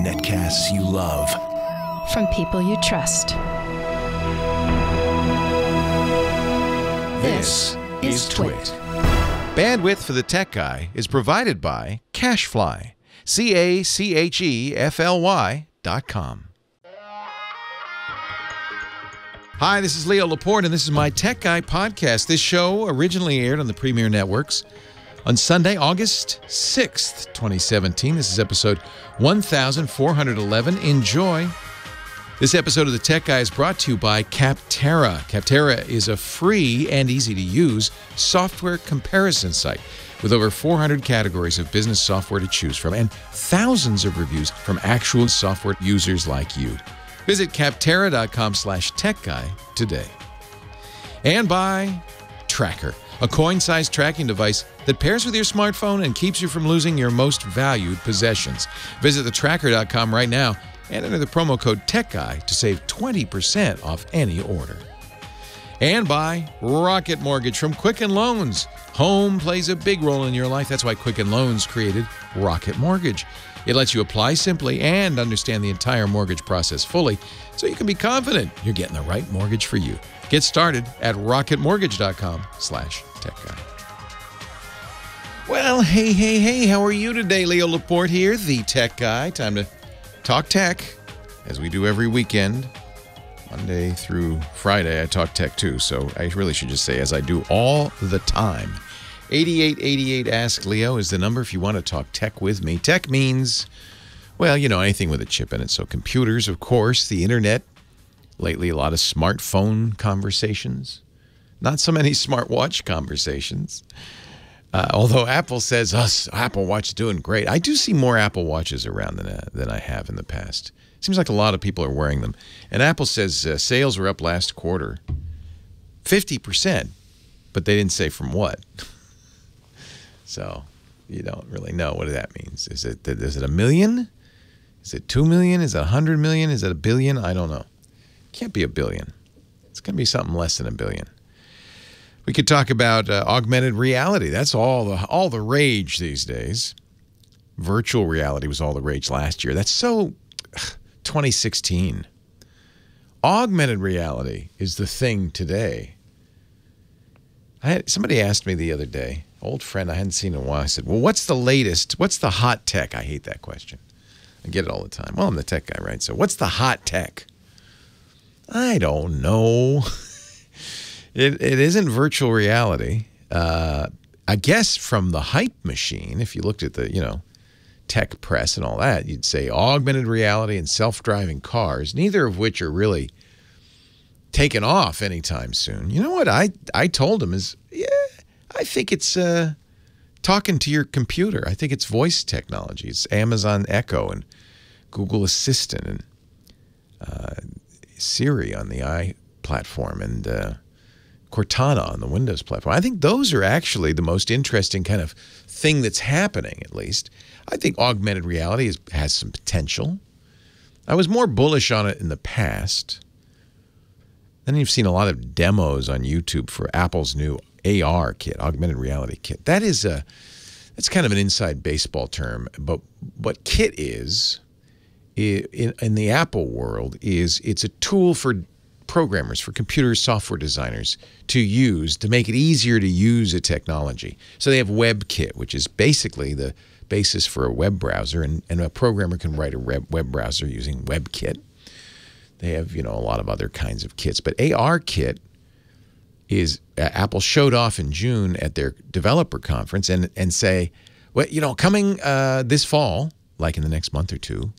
Netcasts you love. From people you trust. This is Twit. Bandwidth for the Tech Guy is provided by CacheFly. CacheFly.com. Hi, this is Leo Laporte, and this is my Tech Guy podcast. This show originally aired on the Premier Networks on Sunday, August 6th, 2017. This is episode 1411. Enjoy. This episode of the Tech Guy is brought to you by Capterra. Capterra is a free and easy-to-use software comparison site with over 400 categories of business software to choose from and thousands of reviews from actual software users like you. Visit capterra.com/techguy today. And by Tracker, a coin-sized tracking device that pairs with your smartphone and keeps you from losing your most valued possessions. Visit thetracker.com right now and enter the promo code TechGuy to save 20% off any order. And by Rocket Mortgage from Quicken Loans. Home plays a big role in your life. That's why Quicken Loans created Rocket Mortgage. It lets you apply simply and understand the entire mortgage process fully so you can be confident you're getting the right mortgage for you. Get started at rocketmortgage.com/techguy. Well, hey, how are you today? Leo Laporte here, the Tech Guy. Time to talk tech, as we do every weekend. Monday through Friday, I talk tech too, so I really should just say, as I do all the time. 8888 Ask Leo is the number if you want to talk tech with me. Tech means, well, you know, anything with a chip in it. So computers, of course, the internet. Lately, a lot of smartphone conversations. Not so many smartwatch conversations. Although Apple says, Apple Watch is doing great. I do see more Apple Watches around than I have in the past. Seems like a lot of people are wearing them. And Apple says sales were up last quarter 50%, but they didn't say from what. So you don't really know what that means. Is it a million? Is it 2 million? Is it 100 million? Is it a billion? I don't know. Can't be a billion. It's going to be something less than a billion. We could talk about augmented reality. That's all the rage these days. Virtual reality was all the rage last year. That's so 2016. Augmented reality is the thing today. Somebody asked me the other day, old friend I hadn't seen in a while. I said, well, what's the latest? What's the hot tech? I hate that question. I get it all the time. Well, I'm the tech guy, right? So what's the hot tech? I don't know. It isn't virtual reality. I guess from the hype machine, if you looked at the, tech press and all that, you'd say augmented reality and self-driving cars, neither of which are really taken off anytime soon. You know what I told him is, I think it's talking to your computer. I think it's voice technology. It's Amazon Echo and Google Assistant and Siri on the iPlatform and Cortana on the Windows platform. I think those are actually the most interesting kind of thing that's happening, at least. I think augmented reality has some potential. I was more bullish on it in the past. Then you've seen a lot of demos on YouTube for Apple's new AR kit, augmented reality kit. That's kind of an inside baseball term, but what kit is in the Apple world is it's a tool for programmers, for computer software designers to use to make it easier to use a technology. So they have WebKit, which is basically the basis for a web browser, and a programmer can write a web browser using WebKit. They have, a lot of other kinds of kits. But ARKit is, Apple showed off in June at their developer conference and say, well, coming this fall, like in the next month or two,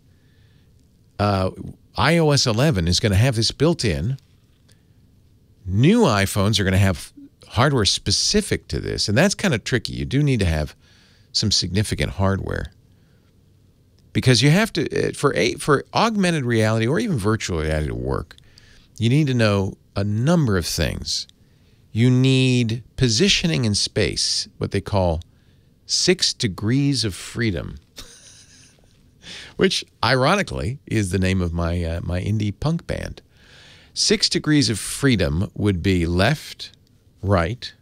iOS 11 is going to have this built in. New iPhones are going to have hardware specific to this, and that's kind of tricky. You do need to have some significant hardware because you have to, for augmented reality or even virtual reality to work, you need to know a number of things. You need positioning in space, what they call 6 degrees of freedom, which ironically is the name of my indie punk band. 6 degrees of freedom would be left, right,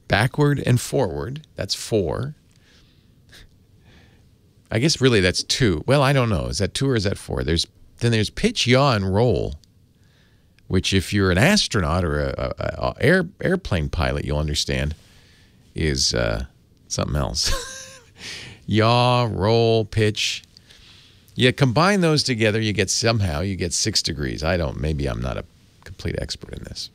backward and forward. That's 4. I guess really that's 2. Well, I don't know. Is that 2 or is that 4? Then there's pitch, yaw, and roll, which if you're an astronaut or a airplane pilot, you'll understand is something else. Yaw, roll, pitch. You combine those together, you get 6 degrees. Maybe I'm not a complete expert in this.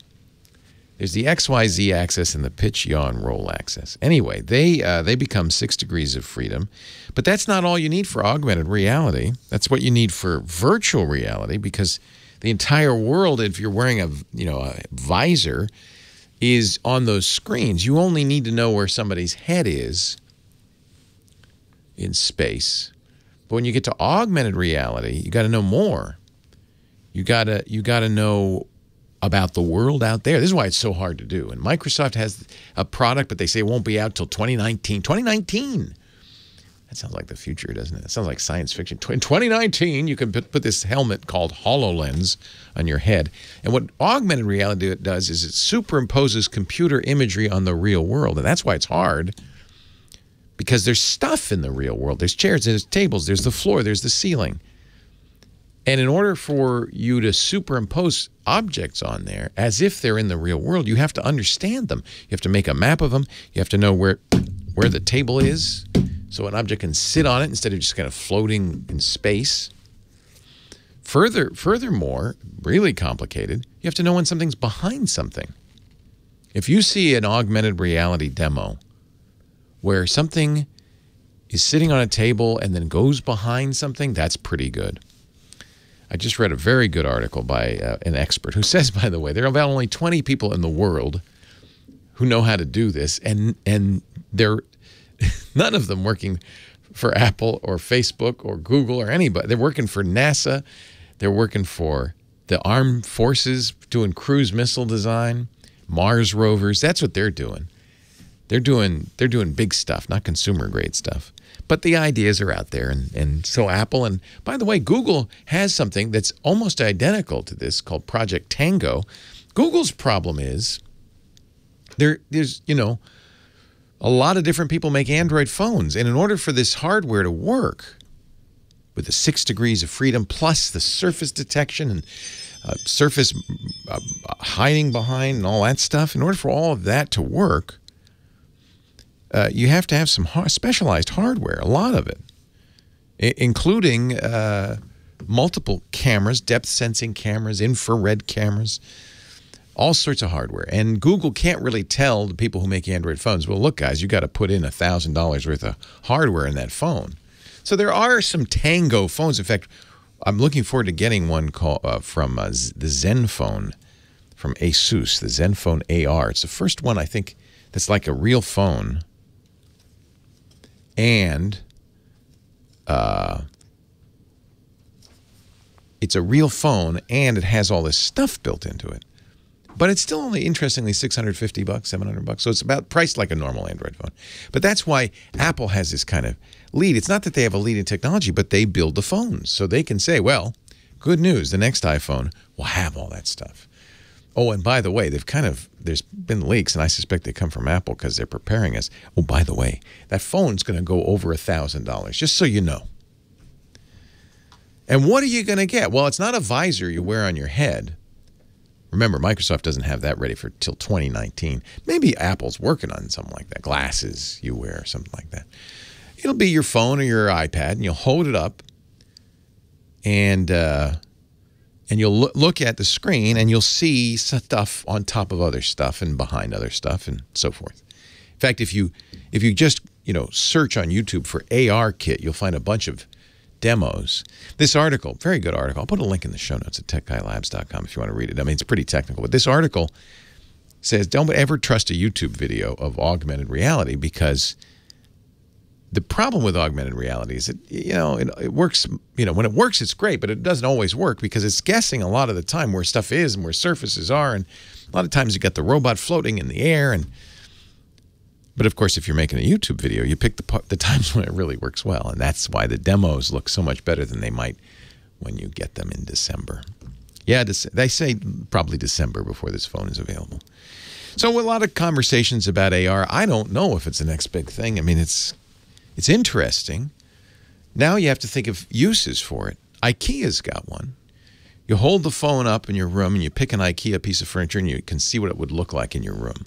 There's the XYZ axis and the pitch, yaw, and roll axis. Anyway, they become 6 degrees of freedom. But that's not all you need for augmented reality. That's what you need for virtual reality, because the entire world, if you're wearing a visor, is on those screens. You only need to know where somebody's head is in space. But when you get to augmented reality, you got to know more. You got to know about the world out there. This is why it's so hard to do. And Microsoft has a product, but they say it won't be out till 2019. 2019. That sounds like the future, doesn't it? It sounds like science fiction. In 2019, you can put this helmet called HoloLens on your head. And what augmented reality does is it superimposes computer imagery on the real world. And that's why it's hard, because there's stuff in the real world. There's chairs, there's tables, there's the floor, there's the ceiling. And in order for you to superimpose objects on there as if they're in the real world, you have to understand them. You have to make a map of them. You have to know where the table is so an object can sit on it instead of just kind of floating in space. Furthermore, really complicated, you have to know when something's behind something. If you see an augmented reality demo where something is sitting on a table and then goes behind something, that's pretty good. I just read a very good article by an expert who says, by the way, there are about only 20 people in the world who know how to do this, and they're none of them working for Apple or Facebook or Google or anybody. They're working for NASA. They're working for the armed forces doing cruise missile design, Mars rovers. That's what they're doing. They're doing big stuff, not consumer grade stuff. But the ideas are out there, and so Apple, and by the way, Google has something that's almost identical to this called Project Tango. Google's problem is there's a lot of different people make Android phones, and in order for this hardware to work with the 6 degrees of freedom plus the surface detection and surface hiding behind and all that stuff, in order for all of that to work, you have to have some specialized hardware, a lot of it, including multiple cameras, depth sensing cameras, infrared cameras, all sorts of hardware. And Google can't really tell the people who make Android phones, well, look, guys, you got to put in $1,000 worth of hardware in that phone. So there are some Tango phones. In fact, I'm looking forward to getting one from the Zen phone from Asus, the Zen Phone AR. It's the first one, I think, that's like a real phone. And it's a real phone, and it has all this stuff built into it. But it's still only, interestingly, $650, $700. So it's about priced like a normal Android phone. But that's why Apple has this kind of lead. It's not that they have a lead in technology, but they build the phones. So they can say, well, good news, the next iPhone will have all that stuff. Oh, and by the way, there's been leaks, and I suspect they come from Apple because they're preparing us. Oh, by the way, that phone's going to go over $1,000, just so you know. And what are you going to get? Well, it's not a visor you wear on your head. Remember, Microsoft doesn't have that ready for till 2019. Maybe Apple's working on something like that. Glasses you wear, something like that. It'll be your phone or your iPad, and you'll hold it up, and you'll look at the screen, and you'll see stuff on top of other stuff and behind other stuff and so forth. In fact, if you just search on YouTube for AR kit, you'll find a bunch of demos. This article, very good article. I'll put a link in the show notes at techguylabs.com if you want to read it. I mean, it's pretty technical, but this article says don't ever trust a YouTube video of augmented reality, because the problem with augmented reality is that, it works, when it works, it's great, but it doesn't always work because it's guessing a lot of the time where stuff is and where surfaces are. And a lot of times you got the robot floating in the air. But of course, if you're making a YouTube video, you pick the times when it really works well. And that's why the demos look so much better than they might when you get them in December. Yeah, they say probably December before this phone is available. So a lot of conversations about AR. I don't know if it's the next big thing. I mean, it's interesting. Now you have to think of uses for it. IKEA's got one. You hold the phone up in your room and you pick an IKEA piece of furniture and you can see what it would look like in your room.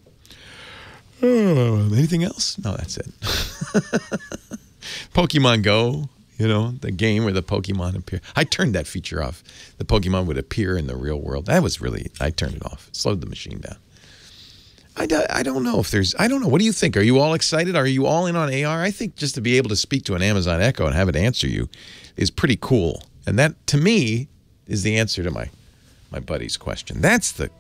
Anything else? No, that's it. Pokemon Go, you know, the game where the Pokemon appear. I turned that feature off. The Pokemon would appear in the real world. That was really, I turned it off. Slowed the machine down. I don't know if there's, I don't know. What do you think? Are you all excited? Are you all in on AR? I think just to be able to speak to an Amazon Echo and have it answer you is pretty cool. And that, to me, is the answer to my buddy's question. That's the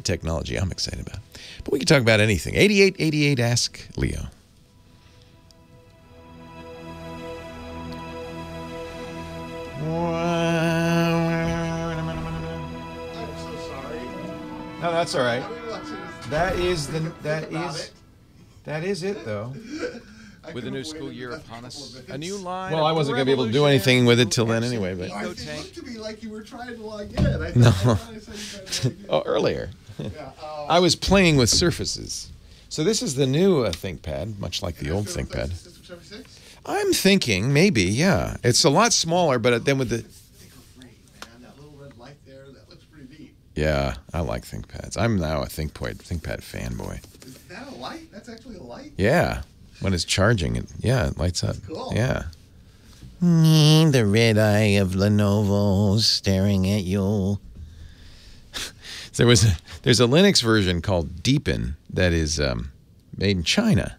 technology I'm excited about. But we can talk about anything. 8888 Ask Leo. I'm so sorry. No, that's all right. That is it though. With the new school year upon us, a new line. Well, I wasn't going to be able to do anything with it till then anyway. But it looked to me like you were trying to log in. No. Oh, earlier. Yeah, I was playing with surfaces. So this is the new ThinkPad, much like the old ThinkPad. System 76? I'm thinking maybe, yeah. It's a lot smaller, but then with the... Free, man. That little red light there, that looks pretty neat. Yeah, I like ThinkPads. I'm now a ThinkPad fanboy. Is that a light? That's actually a light? Yeah. When it's charging, it lights up. Cool. Yeah. The red eye of Lenovo staring at you. There's a Linux version called Deepin that is made in China.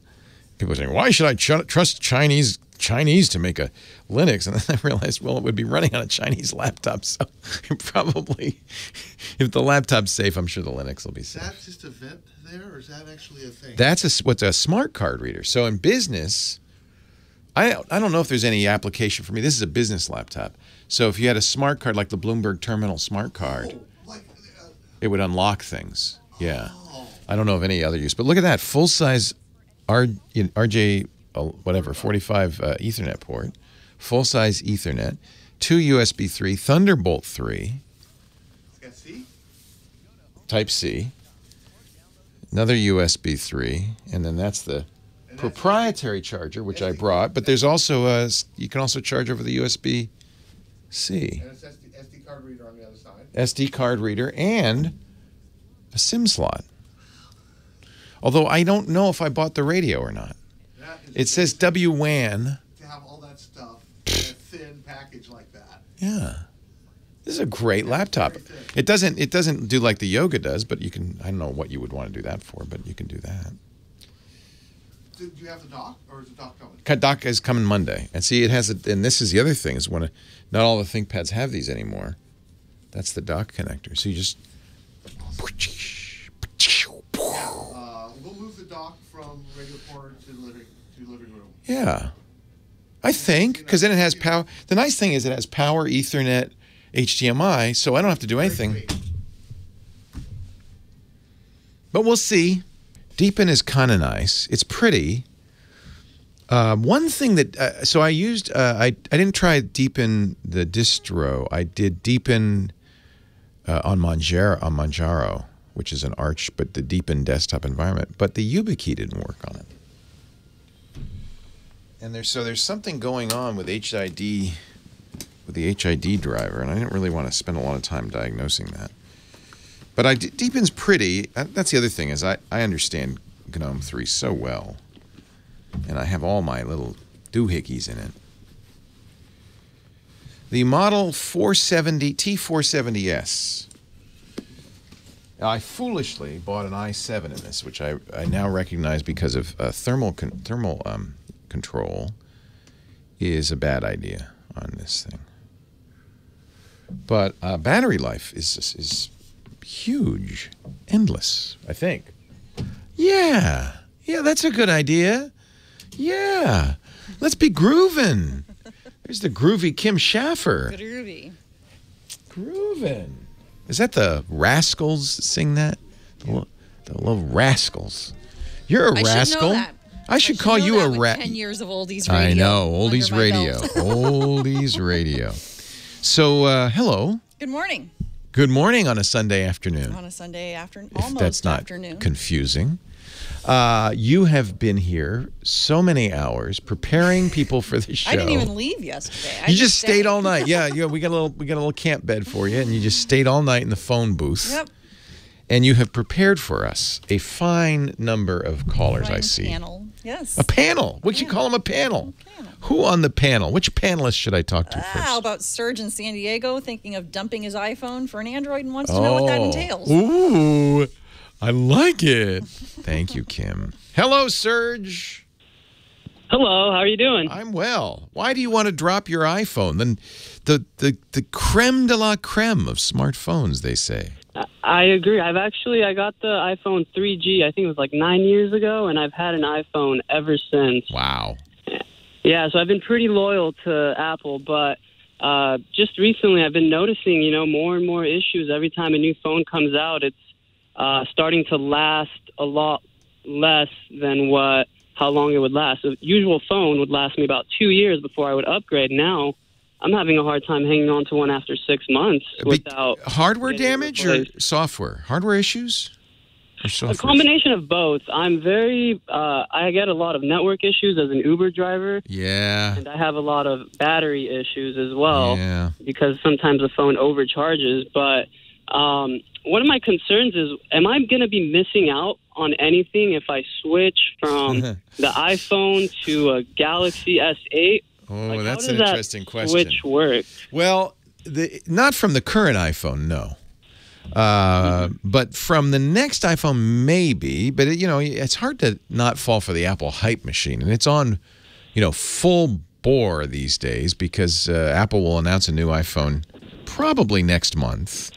People are saying, why should I trust Chinese to make a Linux? And then I realized, well, it would be running on a Chinese laptop, so probably, if the laptop's safe, I'm sure the Linux will be safe. Is that just a vent there, or is that actually a thing? That's what's a smart card reader. So in business, I don't know if there's any application for me. This is a business laptop. So if you had a smart card like the Bloomberg Terminal smart card, it would unlock things. Yeah. I don't know of any other use. But look at that. Full-size RJ, whatever, 45 Ethernet port. Full-size Ethernet. 2 USB 3. Thunderbolt 3. C? Type C. Another USB 3. And then that's the proprietary charger, which I brought. But there's also you can also charge over the USB-C. And it's SD card reader on the other side. SD card reader and a SIM slot. Although I don't know if I bought the radio or not. It says WWAN. To have all that stuff in a thin package like that. Yeah. This is a great laptop. It doesn't do like the Yoga does, but you can, I don't know what you would want to do that for, but you can do that. Do you have the dock, or is the dock coming? Dock is coming Monday. And see, it has and this is the other thing, is when not all the ThinkPads have these anymore. That's the dock connector. So you just... We'll move the dock from radio corner to living room. Yeah. I think, because then it has power. The nice thing is it has power, Ethernet, HDMI, so I don't have to do anything. But we'll see. Deepin is kind of nice. It's pretty. One thing that, so I used, I didn't try Deepin the distro. I did Deepin on Manjaro, which is an Arch, but the Deepin desktop environment. But the YubiKey didn't work on it. And there's something going on with HID, with the HID driver, and I didn't really want to spend a lot of time diagnosing that. But Deepin's pretty. That's the other thing, is I understand GNOME 3 so well. And I have all my little doohickeys in it. The Model 470, T470S. I foolishly bought an i7 in this, which I now recognize because of thermal control is a bad idea on this thing. But battery life is huge, endless, I think. Yeah, that's a good idea. Yeah, let's be groovin'. There's the groovy Kim Schaffer. Groovy. Groovin'. Is that the Rascals sing that? The little Rascals. You're a rascal. I should know that. I should call you a rat. 10 years of oldies radio. I know, oldies radio. Oldies radio. So, hello. Good morning. Good morning on a Sunday afternoon. On a Sunday afternoon. If Almost that's not afternoon. confusing. You have been here so many hours preparing people for the show. I didn't even leave yesterday. You just stayed all night. Yeah, we got a little camp bed for you, and you just stayed all night in the phone booth. Yep. And you have prepared for us a fine number of callers, I see. Panel. Yes. A panel. What you call them, a panel? Who on the panel? Which panelist should I talk to first? How about Serge in San Diego thinking of dumping his iPhone for an Android and wants to know what that entails? Ooh, I like it. Thank you, Kim. Hello, Serge. Hello, how are you doing? I'm well. Why do you want to drop your iPhone? Then the creme de la creme of smartphones, they say. I agree. I got the iPhone 3G, I think it was like 9 years ago, and I've had an iPhone ever since. Wow. Yeah, so I've been pretty loyal to Apple, but just recently I've been noticing, more and more issues. Every time a new phone comes out, it's starting to last a lot less than how long it would last. The usual phone would last me about 2 years before I would upgrade. Now, I'm having a hard time hanging on to one after 6 months without hardware damage or software? Hardware issues or software? A combination of both. I'm I get a lot of network issues as an Uber driver. Yeah. And I have a lot of battery issues as well. Yeah. Because sometimes the phone overcharges. But one of my concerns is, am I going to be missing out on anything if I switch from the iPhone to a Galaxy S8? Oh, that's an interesting question. Switch work? Well, not from the current iPhone, no. But from the next iPhone, maybe. But, it's hard to not fall for the Apple hype machine. And it's on, full bore these days because Apple will announce a new iPhone probably next month.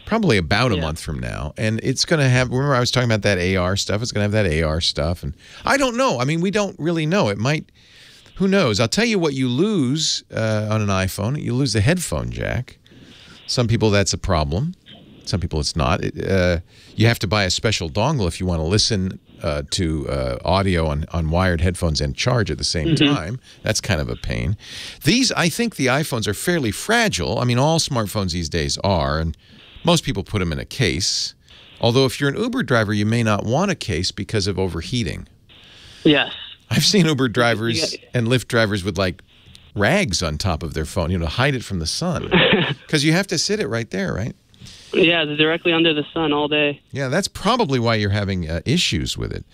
Probably about a month from now. And it's going to have, remember I was talking about that AR stuff? It's going to have that AR stuff. And I don't know. I mean, we don't really know. It might... Who knows? I'll tell you what you lose on an iPhone. You lose the headphone jack. Some people, that's a problem. Some people, it's not. You have to buy a special dongle if you want to listen to audio on wired headphones and charge at the same time. That's kind of a pain. I think the iPhones are fairly fragile. I mean, all smartphones these days are, and most people put them in a case. Although if you're an Uber driver, you may not want a case because of overheating. Yes. I've seen Uber drivers and Lyft drivers with like rags on top of their phone, to hide it from the sun. Because you have to sit it right there, right? Yeah, it's directly under the sun all day. Yeah, that's probably why you're having issues with it.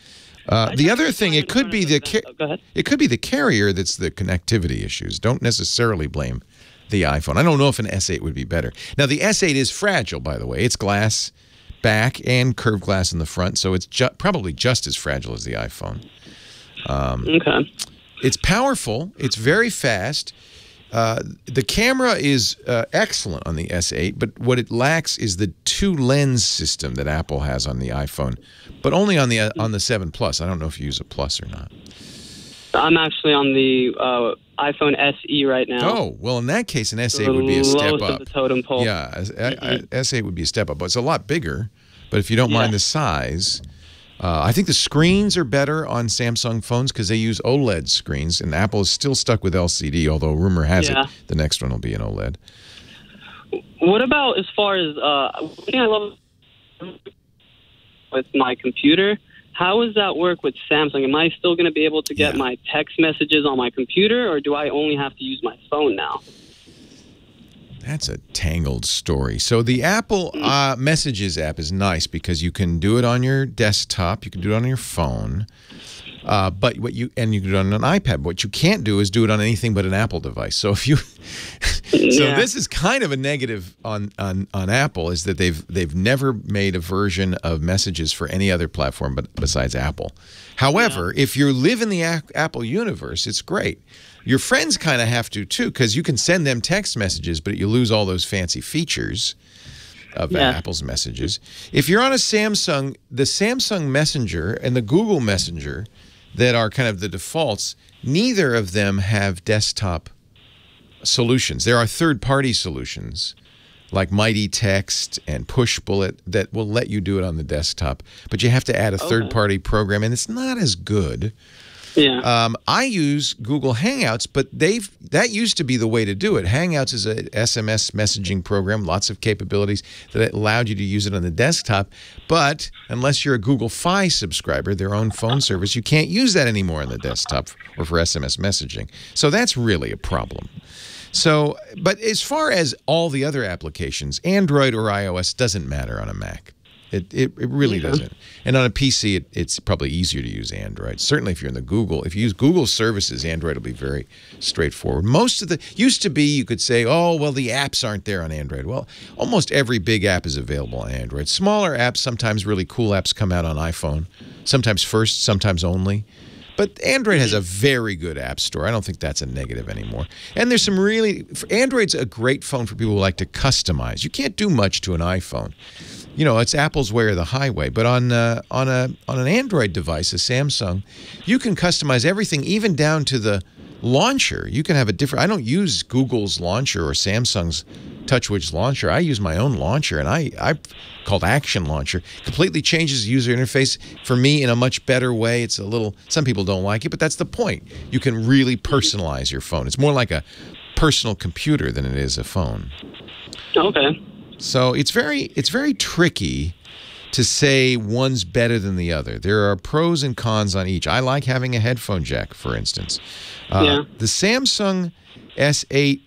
The other thing, it could be the carrier that's the connectivity issues. Don't necessarily blame the iPhone. I don't know if an S8 would be better. Now, the S8 is fragile, by the way. It's glass back and curved glass in the front, so it's probably just as fragile as the iPhone. Okay. It's powerful. It's very fast. The camera is excellent on the S8, but what it lacks is the two-lens system that Apple has on the iPhone, but only on the 7 Plus. I don't know if you use a Plus or not. I'm actually on the iPhone SE right now. Oh, well, in that case, an S8 would be a step up. Of the totem pole. Yeah, S8 would be a step up. But it's a lot bigger, but if you don't mind the size... I think the screens are better on Samsung phones because they use OLED screens, and Apple is still stuck with LCD, although rumor has it the next one will be an OLED. What about as far as one thing I love with my computer? How does that work with Samsung? Am I still going to be able to get my text messages on my computer, or do I only have to use my phone now? That's a tangled story. So the Apple Messages app is nice because you can do it on your desktop, you can do it on your phone, but you can do it on an iPad. What you can't do is do it on anything but an Apple device. So if you, so this is kind of a negative on Apple, is that they've never made a version of Messages for any other platform besides Apple. However, if you live in the Apple universe, it's great. Your friends kind of have to, too, because you can send them text messages, but you lose all those fancy features of Apple's messages. If you're on a Samsung, the Samsung Messenger and the Google Messenger that are kind of the defaults, neither of them have desktop solutions. There are third-party solutions like Mighty Text and Push Bullet that will let you do it on the desktop, but you have to add a third-party program, and it's not as good. Yeah. I use Google Hangouts, but that used to be the way to do it. Hangouts is a SMS messaging program, lots of capabilities that allowed you to use it on the desktop. But unless you're a Google Fi subscriber, their own phone service, you can't use that anymore on the desktop or for SMS messaging. So that's really a problem. So, but as far as all the other applications, Android or iOS doesn't matter on a Mac. It really doesn't. And on a PC, it's probably easier to use Android. Certainly if you're in the Google, if you use Google services, Android will be very straightforward. Most of the, used to be you could say, oh, well, the apps aren't there on Android. Well, almost every big app is available on Android. Smaller apps, sometimes really cool apps come out on iPhone. Sometimes first, sometimes only. But Android has a very good app store. I don't think that's a negative anymore. And there's some really, Android's a great phone for people who like to customize. You can't do much to an iPhone. You know, it's Apple's way or the highway. But on an Android device, a Samsung, you can customize everything, even down to the launcher. You can have a different. I don't use Google's launcher or Samsung's TouchWiz launcher. I use my own launcher, and I called Action Launcher. Completely changes the user interface for me in a much better way. It's a little. Some people don't like it, but that's the point. You can really personalize your phone. It's more like a personal computer than it is a phone. Okay. So it's very tricky to say one's better than the other. There are pros and cons on each. I like having a headphone jack, for instance. Yeah. The Samsung S8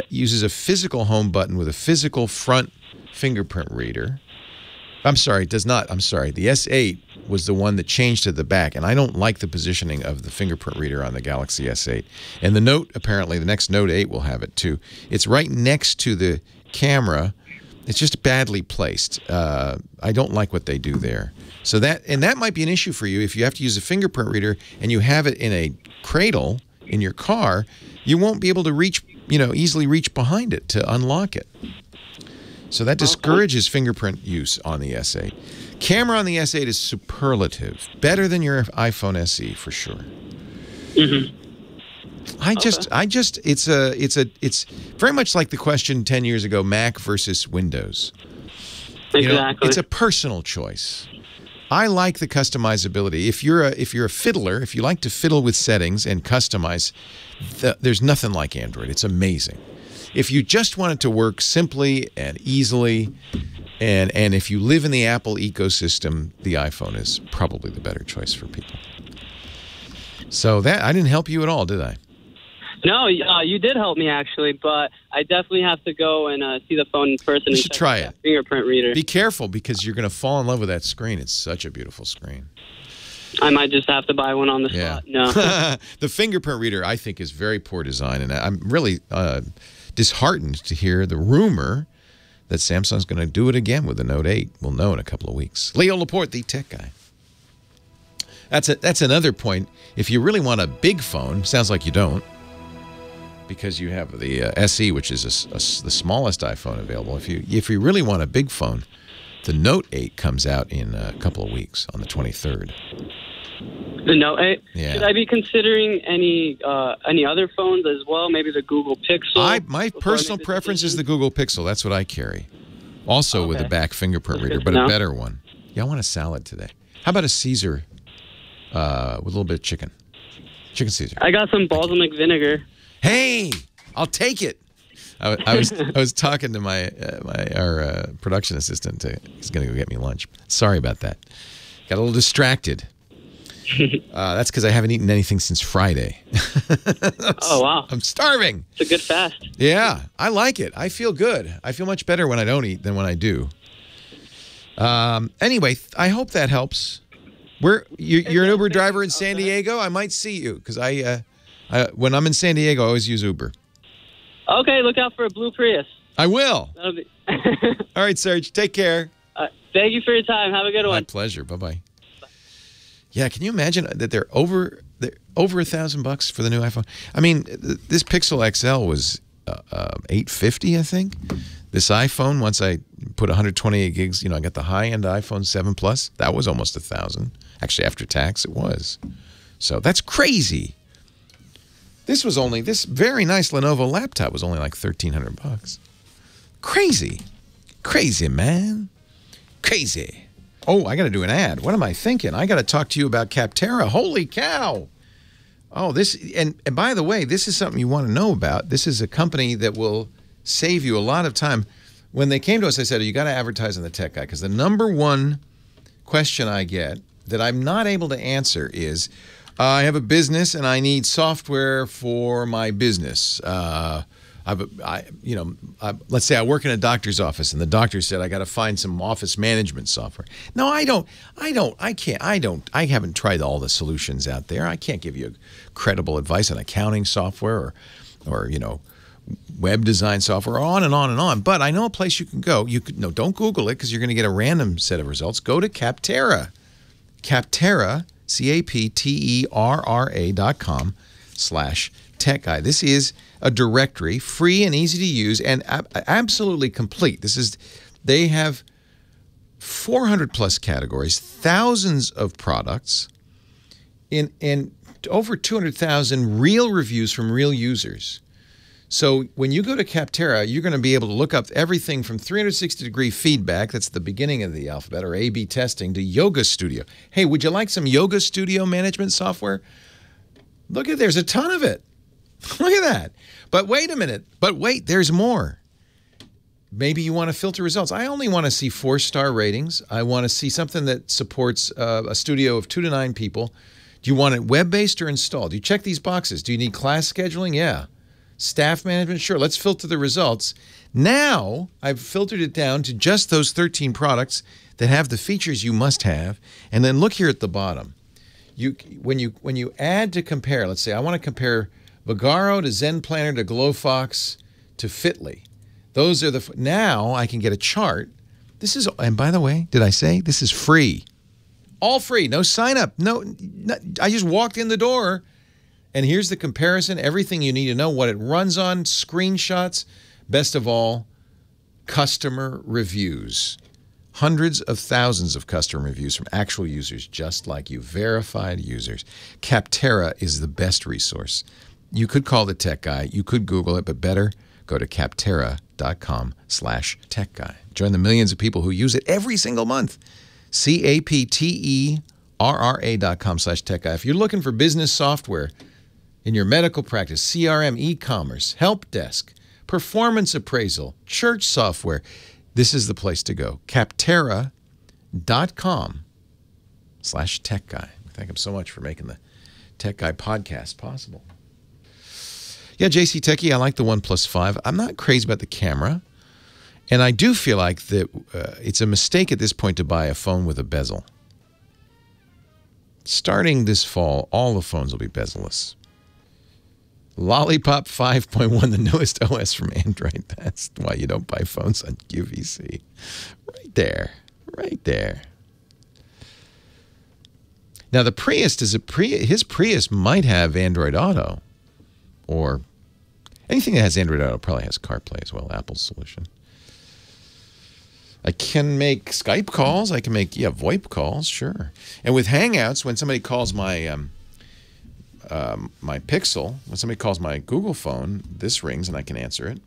uses a physical home button with a physical front fingerprint reader. I'm sorry, it does not. I'm sorry. The S8 was the one that changed to the back, and I don't like the positioning of the fingerprint reader on the Galaxy S8. And the Note, apparently, the next Note 8 will have it too. It's right next to the camera. It's just badly placed. I don't like what they do there. So that might be an issue for you if you have to use a fingerprint reader and you have it in a cradle in your car. You won't be able to reach, easily reach behind it to unlock it. So that discourages fingerprint use on the S8. Camera on the S8 is superlative, better than your iPhone SE for sure. Mm-hmm. It's very much like the question 10 years ago, Mac versus Windows. Exactly. It's a personal choice. I like the customizability. If you're a fiddler, if you like to fiddle with settings and customize, there's nothing like Android. It's amazing. If you just want it to work simply and easily, and if you live in the Apple ecosystem, the iPhone is probably the better choice for people. So I didn't help you at all, did I? No, you did help me, actually, but I definitely have to go and see the phone in person. You should try it. Fingerprint reader. Be careful, because you're going to fall in love with that screen. It's such a beautiful screen. I might just have to buy one on the spot. No. The fingerprint reader, I think, is very poor design, and I'm really disheartened to hear the rumor that Samsung's going to do it again with the Note 8. We'll know in a couple of weeks. Leo Laporte, the tech guy. That's another point. If you really want a big phone, sounds like you don't, because you have the SE, which is the smallest iPhone available. If you really want a big phone, the Note 8 comes out in a couple of weeks on the 23rd. The Note 8? Yeah. Should I be considering any other phones as well? Maybe the Google Pixel? My personal preference is the Google Pixel. That's what I carry. Also with a back fingerprint reader, but a better one. Yeah, I want a salad today. How about a Caesar with a little bit of chicken? Chicken Caesar. I got some balsamic vinegar. Hey, I'll take it. I was talking to our production assistant. He's going to go get me lunch. Sorry about that. Got a little distracted. That's because I haven't eaten anything since Friday. Oh, wow. I'm starving. It's a good fast. Yeah, I like it. I feel good. I feel much better when I don't eat than when I do. Anyway, I hope that helps. You're an Uber driver in San Diego? I might see you, because when I'm in San Diego, I always use Uber. Okay, look out for a blue Prius. I will. That'll be All right, Serge. Take care. Thank you for your time. Have a good one. My pleasure. Bye-bye. Yeah, can you imagine that they're over $1,000 for the new iPhone? I mean, this Pixel XL was $850, I think. This iPhone, once I put 128 gigs, I got the high-end iPhone 7 Plus. That was almost $1,000. Actually, after tax, it was. So that's crazy. This very nice Lenovo laptop was only like $1,300. Crazy. Crazy, man. Crazy. Oh, I got to do an ad. What am I thinking? I got to talk to you about Capterra. Holy cow. Oh, this and by the way, this is something you want to know about. This is a company that will save you a lot of time. When they came to us, I said, you got to advertise on the Tech Guy, because the number one question I get that I'm not able to answer is, I have a business and I need software for my business. Let's say I work in a doctor's office and the doctor said I got to find some office management software. No, I haven't tried all the solutions out there. I can't give you credible advice on accounting software or web design software, on and on and on. But I know a place you can go. Don't Google it, because you're going to get a random set of results. Go to Capterra. Capterra, CAPTERRA.com/Tech Guy. This is a directory, free and easy to use, and absolutely complete. They have 400 plus categories, thousands of products, and over 200,000 real reviews from real users. So when you go to Capterra, you're going to be able to look up everything from 360-degree feedback, that's the beginning of the alphabet, or A/B testing, to Yoga Studio. Hey, would you like some Yoga Studio management software? Look at, there's a ton of it. Look at that. But wait a minute. But wait, there's more. Maybe you want to filter results. I only want to see 4-star ratings. I want to see something that supports a studio of 2 to 9 people. Do you want it web-based or installed? Do you check these boxes? Do you need class scheduling? Yeah. Staff management? Sure. Let's filter the results. Now, I've filtered it down to just those 13 products that have the features you must have. And then look here at the bottom. When you add to compare, let's say I want to compare Vagaro to Zen Planner to GlowFox to Fitly. Those are now I can get a chart. This is, and by the way, did I say this is free? All free, no sign up. No, I just walked in the door, and here's the comparison, everything you need to know, what it runs on, screenshots, best of all, customer reviews. Hundreds of thousands of customer reviews from actual users just like you, verified users. Capterra is the best resource. You could call the Tech Guy, you could Google it, but better go to Capterra.com/Tech Guy. Join the millions of people who use it every single month. CAPTERRA.com/Tech Guy. If you're looking for business software in your medical practice, CRM, e-commerce, help desk, performance appraisal, church software, this is the place to go. Capterra.com/Tech Guy. Thank him so much for making the Tech Guy podcast possible. Yeah, JC Techie, I like the OnePlus 5. I'm not crazy about the camera. And I do feel like that it's a mistake at this point to buy a phone with a bezel. Starting this fall, all the phones will be bezel-less. Lollipop 5.1, the newest OS from Android. That's why you don't buy phones on QVC. Right there. Right there. Now, the Prius, his Prius might have Android Auto. Or anything that has Android Auto probably has CarPlay as well, Apple's solution. I can make Skype calls. I can make, VoIP calls, sure. And with Hangouts, when somebody calls my my Pixel, when somebody calls my Google phone, this rings and I can answer it.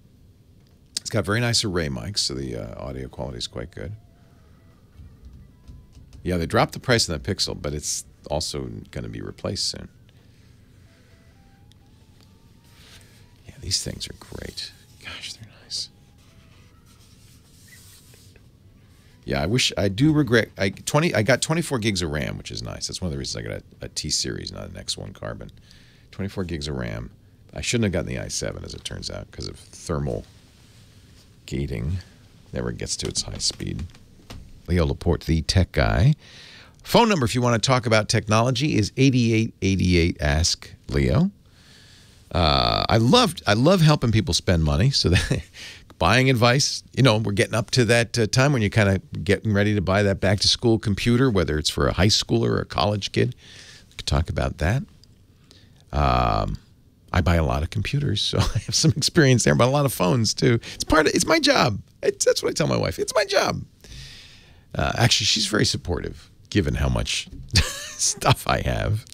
It's got very nice array mics, so the audio quality is quite good. Yeah, they dropped the price on the Pixel, but it's also going to be replaced soon. These things are great. Gosh, they're nice. Yeah, I do regret. I got 24 gigs of RAM, which is nice. That's one of the reasons I got a T Series, not an X1 Carbon. 24 gigs of RAM. I shouldn't have gotten the i7, as it turns out, because of thermal gating. Never gets to its high speed. Leo Laporte, the Tech Guy. Phone number, if you want to talk about technology, is 8888-ASK-LEO. I love helping people spend money, so that buying advice, we're getting up to that time when you're kind of getting ready to buy that back-to-school computer, whether it's for a high schooler or a college kid. We could talk about that. I buy a lot of computers, so I have some experience there, but a lot of phones, too. It's my job. That's what I tell my wife. It's my job. Actually, she's very supportive, given how much stuff I have.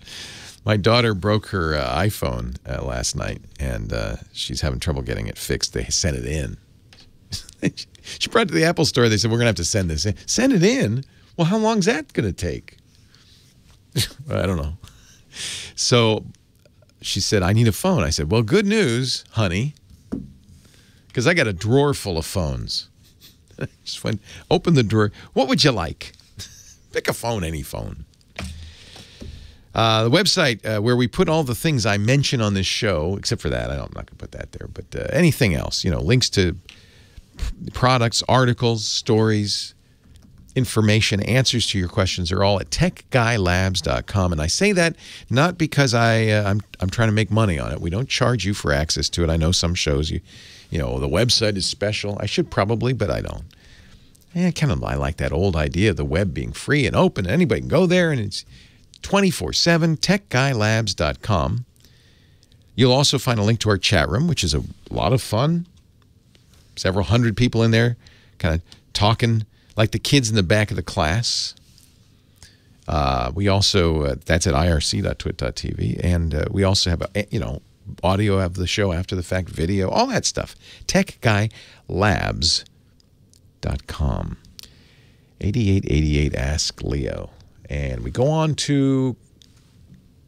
My daughter broke her iPhone last night, and she's having trouble getting it fixed. They sent it in. She brought it to the Apple store. They said, we're going to have to send this in. Send it in? Well, how long is that going to take? I don't know. So she said, I need a phone. I said, well, good news, honey, because I got a drawer full of phones. Just went, open the drawer. What would you like? Pick a phone, any phone. The website where we put all the things I mention on this show, except for that, I'm not going to put that there, but anything else, links to products, articles, stories, information, answers to your questions are all at techguylabs.com. And I say that not because I'm trying to make money on it. We don't charge you for access to it. I know some shows the website is special. I should probably, but I don't. I like that old idea of the web being free and open. Anybody can go there, and it's 24/7, techguylabs.com. You'll also find a link to our chat room, which is a lot of fun. Several hundred people in there kind of talking like the kids in the back of the class. We also, that's at irc.twit.tv. And we also have, audio of the show after the fact, video, all that stuff. techguylabs.com. 8888 Ask Leo. And we go on to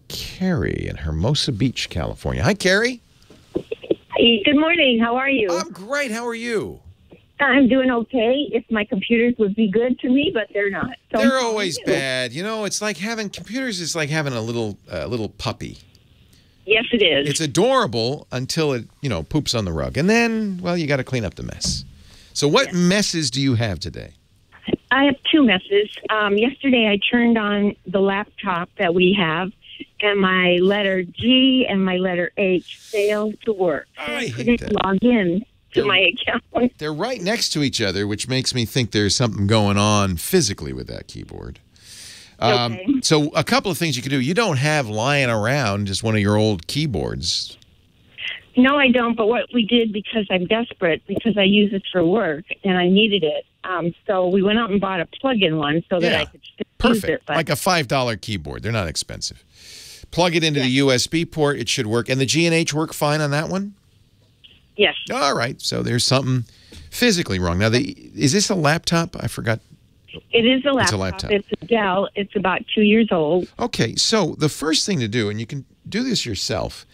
Carrie in Hermosa Beach, California. Hi, Carrie. Hey, good morning. How are you? I'm great. How are you? I'm doing okay. If my computers would be good to me, but they're not. So they're always bad. It's like having computers is like having a little puppy. Yes, it is. It's adorable until it, poops on the rug. And then, well, you got to clean up the mess. So what messes do you have today? I have two messes. Yesterday, I turned on the laptop that we have, and my letter G and my letter H failed to work. I couldn't log in to my account. They're right next to each other, which makes me think there's something going on physically with that keyboard. Okay. So a couple of things you could do. You don't have lying around just one of your old keyboards. No, I don't. But what we did, because I'm desperate, because I use it for work and I needed it, so we went out and bought a plug-in one so that I could still use it. But like a $5 keyboard. They're not expensive. Plug it into the USB port. It should work. And the G and H work fine on that one? Yes. All right. So there's something physically wrong. Now, is this a laptop? I forgot. It is a laptop. It's a laptop. It's a Dell. It's about 2 years old. Okay. So the first thing to do, and you can do this yourself,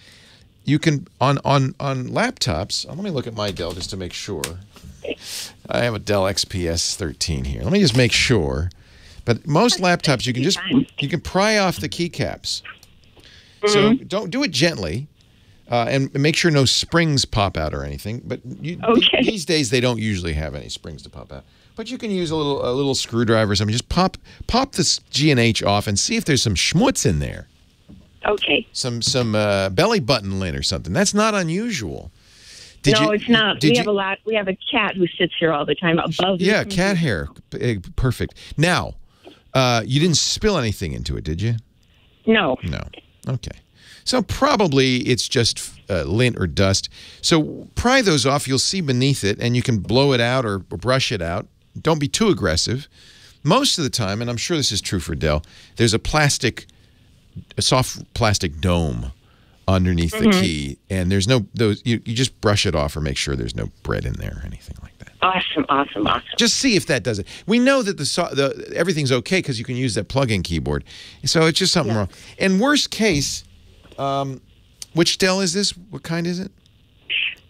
you can, on laptops, let me look at my Dell just to make sure. I have a Dell XPS 13 here. Let me just make sure. But most laptops, you can pry off the keycaps. So don't do it gently, and make sure no springs pop out or anything. But these days they don't usually have any springs to pop out. But you can use a little screwdriver or something. Just pop this G and H off and see if there's some schmutz in there. Okay. Some belly button lint or something. That's not unusual. It's not. We have a lot. We have a cat who sits here all the time above. Yeah, cat hair. Perfect. Now, you didn't spill anything into it, did you? No. No. Okay. So probably it's just lint or dust. So pry those off. You'll see beneath it, and you can blow it out or brush it out. Don't be too aggressive. Most of the time, and I'm sure this is true for Dell, there's a soft plastic dome underneath the key, and there's no you just brush it off or make sure there's no bread in there or anything like that. Awesome. Just see if that does it. We know that everything's okay because you can use that plug-in keyboard. So it's just something wrong. In worst case, which Dell is this? What kind is it?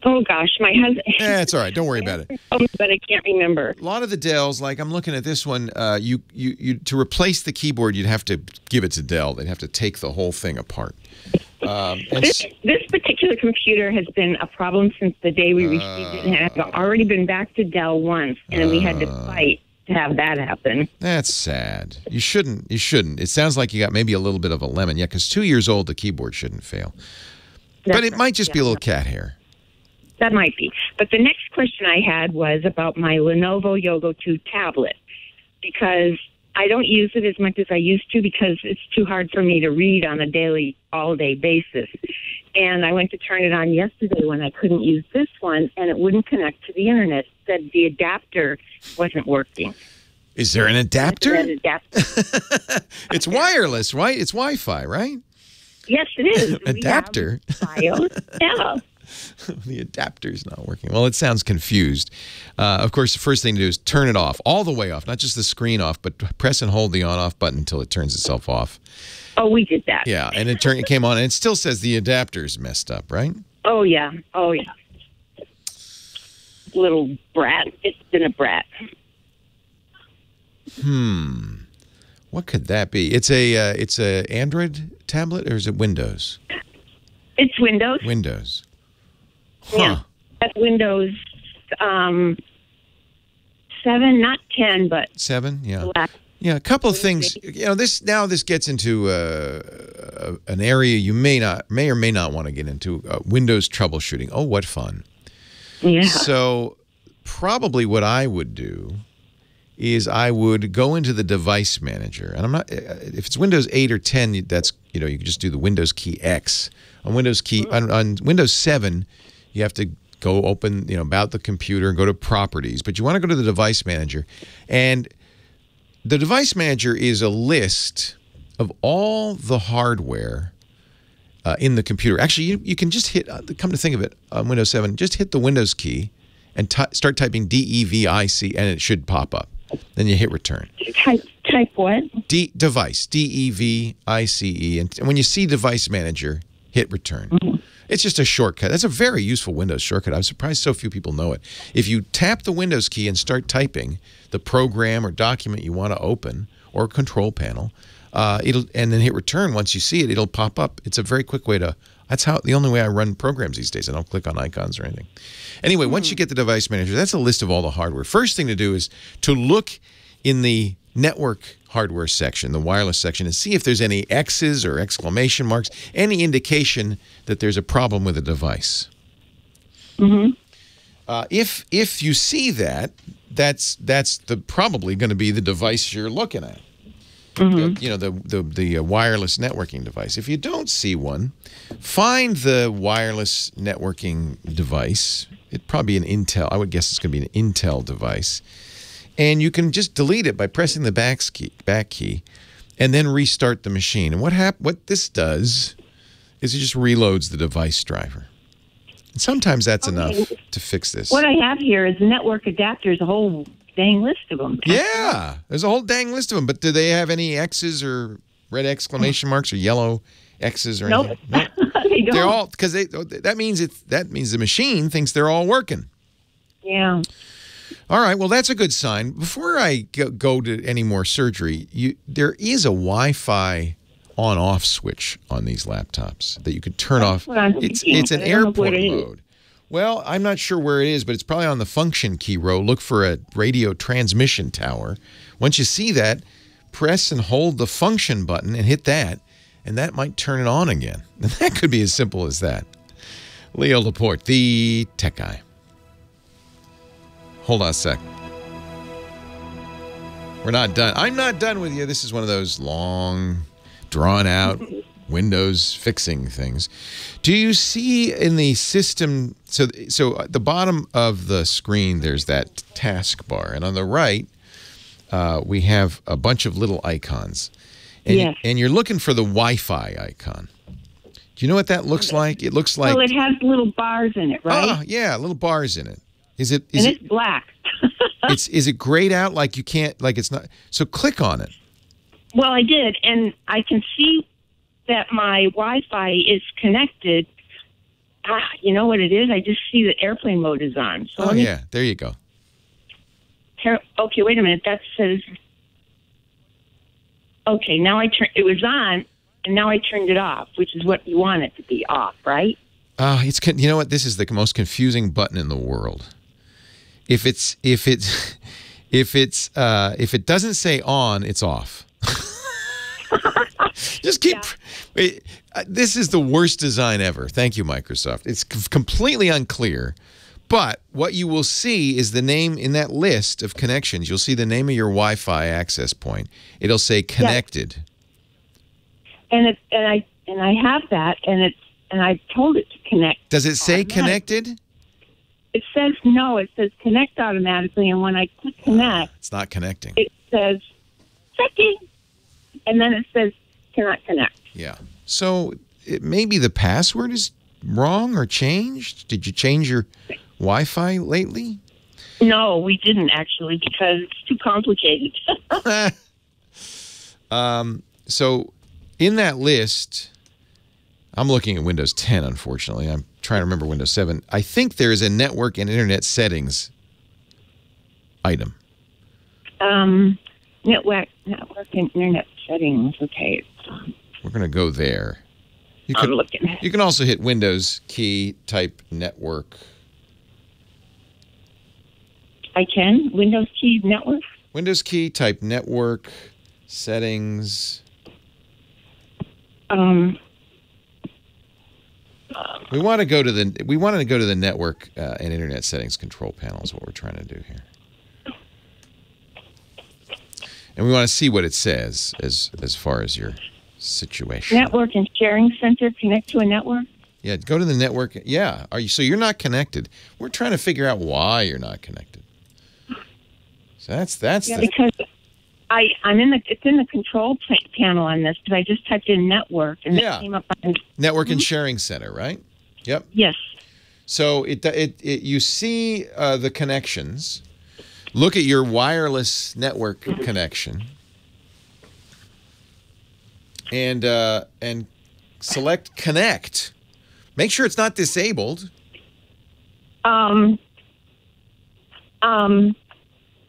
Oh gosh, my husband. It's all right. Don't worry about it. But I can't remember. A lot of the Dells, like I'm looking at this one, you to replace the keyboard, you'd have to give it to Dell. They'd have to take the whole thing apart. This particular computer has been a problem since the day we received it, and I've already been back to Dell once, and we had to fight to have that happen. That's sad. You shouldn't. It sounds like you got maybe a little bit of a lemon. Yeah, because 2 years old, the keyboard shouldn't fail. But it might just be a little cat hair. That might be. But the next question I had was about my Lenovo Yogo 2 tablet, because I don't use it as much as I used to because it's too hard for me to read on a daily, all-day basis. And I went to turn it on yesterday when I couldn't use this one, and it wouldn't connect to the Internet. It said the adapter wasn't working. Is there an adapter? It's wireless, right? It's Wi-Fi, right? Yes, it is. Adapter? Yeah. The adapter's not working. Well, it sounds confused. Of course, the first thing to do is turn it off, all the way off, not just the screen off, but press and hold the on-off button until it turns itself off. Oh, we did that. Yeah, and it came on, and it still says the adapter's messed up, right? Oh, yeah. Oh, yeah. Little brat. It's been a brat. What could that be? It's a Android tablet, or is it Windows? It's Windows. Windows. Huh. Yeah. That's Windows 7, not 10, but 7, yeah. black. Yeah, a couple of things. You know, this gets into an area you may or may not want to get into. Windows troubleshooting. Oh, what fun! Yeah. So, probably what I would do is I would go into the device manager, and I'm not. If it's Windows 8 or 10, that's you can just do the Windows key X. On on Windows 7, you have to go open about the computer and go to properties, but you want to go to the device manager, and the device manager is a list of all the hardware in the computer. Actually, you can just hit, come to think of it, on Windows 7, just hit the Windows key and start typing DEVIC, and it should pop up. Then you hit return. Type what? Device, DEVICE. And when you see device manager, hit return. It's just a shortcut. That's a very useful Windows shortcut. I'm surprised so few people know it. If you tap the Windows key and start typing the program or document you want to open, or control panel, and then hit return. Once you see it, it'll pop up. It's a very quick way to. That's the only way I run programs these days. I don't click on icons or anything. Anyway, once you get the device manager, that's a list of all the hardware. First thing to do is to look in the network hardware section, the wireless section, and see if there's any X's or exclamation marks, any indication that there's a problem with the device. If you see that, that's probably going to be the device you're looking at. The wireless networking device. If you don't see one, find the wireless networking device. It'd probably be an Intel. I would guess it's going to be an Intel device. And you can just delete it by pressing the back key, and then restart the machine. And what this does is it just reloads the device driver. And sometimes that's enough to fix this. What I have here is network adapters, a whole dang list of them. Yeah, there's a whole dang list of them. But do they have any X's or red exclamation marks or yellow X's or anything? Nope. They don't. They're all because that means the machine thinks they're all working. Yeah. All right, well, that's a good sign. Before I go to any more surgery, there is a Wi-Fi on-off switch on these laptops that you could turn off. It's an airport mode. Well, I'm not sure where it is, but it's probably on the function key row. Look for a radio transmission tower. Once you see that, press and hold the function button and hit that, and that might turn it on again. And that could be as simple as that. Leo Laporte, the tech guy. Hold on a sec. We're not done. I'm not done with you. This is one of those long, drawn-out Windows fixing things. Do you see in the system, so at the bottom of the screen, there's that taskbar, and on the right, we have a bunch of little icons. And, yes. And you're looking for the Wi-Fi icon. Do you know what that looks like? It looks like... Well, it has little bars in it, right? Oh, yeah, little bars in it. It's black. Is it grayed out like you can't, like it's not? So click on it. Well, I did, and I can see that my Wi-Fi is connected. You know what it is? I just see that airplane mode is on. So yeah, there you go. Okay, wait a minute. That says. Okay, now it was on, and now I turned it off, which is what you want it to be off, right? You know what? This is the most confusing button in the world. If it doesn't say on, it's off. Just keep. Yeah. This is the worst design ever. Thank you, Microsoft. It's completely unclear. But what you will see is the name in that list of connections. You'll see the name of your Wi-Fi access point. It'll say connected. Yes. And I have that, and I told it to connect. Does it say connected? It says no. It says connect automatically, and when I click connect, it's not connecting. It says checking, and then it says cannot connect. Yeah. So maybe the password is wrong or changed. Did you change your Wi-Fi lately? No, we didn't actually because it's too complicated. So In that list, I'm looking at Windows 10, unfortunately. I'm trying to remember Windows 7. I think there is a network and internet settings item. Network and internet settings. Okay. We're going to go there. I'm looking. You can also hit Windows key, type network. I can? Windows key network? Windows key, type network, settings. We want to go to the network and internet settings control panel is what we're trying to do here. And we want to see what it says as far as your situation. Network and sharing center, connect to a network? Yeah, go to the network. Yeah. So you're not connected. We're trying to figure out why you're not connected. So that's yeah, because it's in the control panel on this, because I just typed in network and it came up on network and sharing center, right? Yep. Yes. So you see the connections. Look at your wireless network connection, and select connect. Make sure it's not disabled.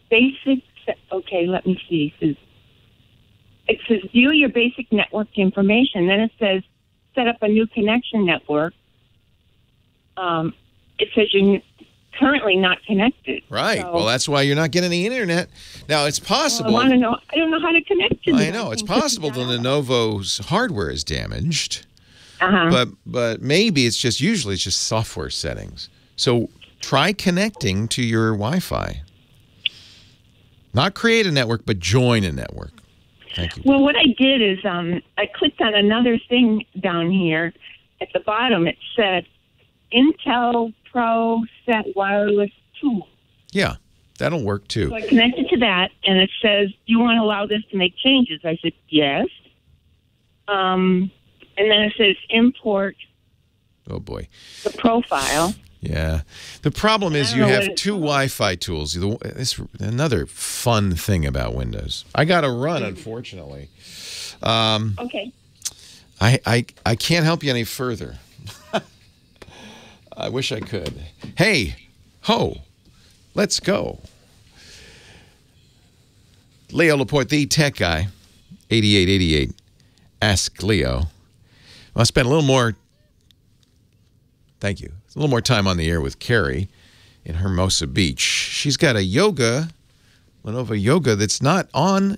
Basic. Okay, let me see. It says view your basic network information. Then it says set up a new connection network. It says you're currently not connected. Right. So, well, that's why you're not getting any internet. Now, it's possible. Well, I want to know. I don't know how to connect to I know. It's possible the Lenovo's hardware is damaged. But maybe it's just software settings. So try connecting to your Wi-Fi. Not create a network, but join a network. Thank you. Well, what I did is I clicked on another thing down here. At the bottom, it said Intel Pro Set Wireless Tool. Yeah, that'll work too. So I connected to that, and it says, do you want to allow this to make changes? I said, yes. And then it says import. Oh, boy. The profile. Yeah. The problem is you have two Wi-Fi tools. This another fun thing about Windows. I got to run, unfortunately. Okay. I can't help you any further. I wish I could. Hey, ho, let's go. Leo Laporte, the tech guy, 8888. Ask Leo. Well, I spent a little more. Thank you. A little more time on the air with Carrie in Hermosa Beach. She's got a Lenovo Yoga that's not online.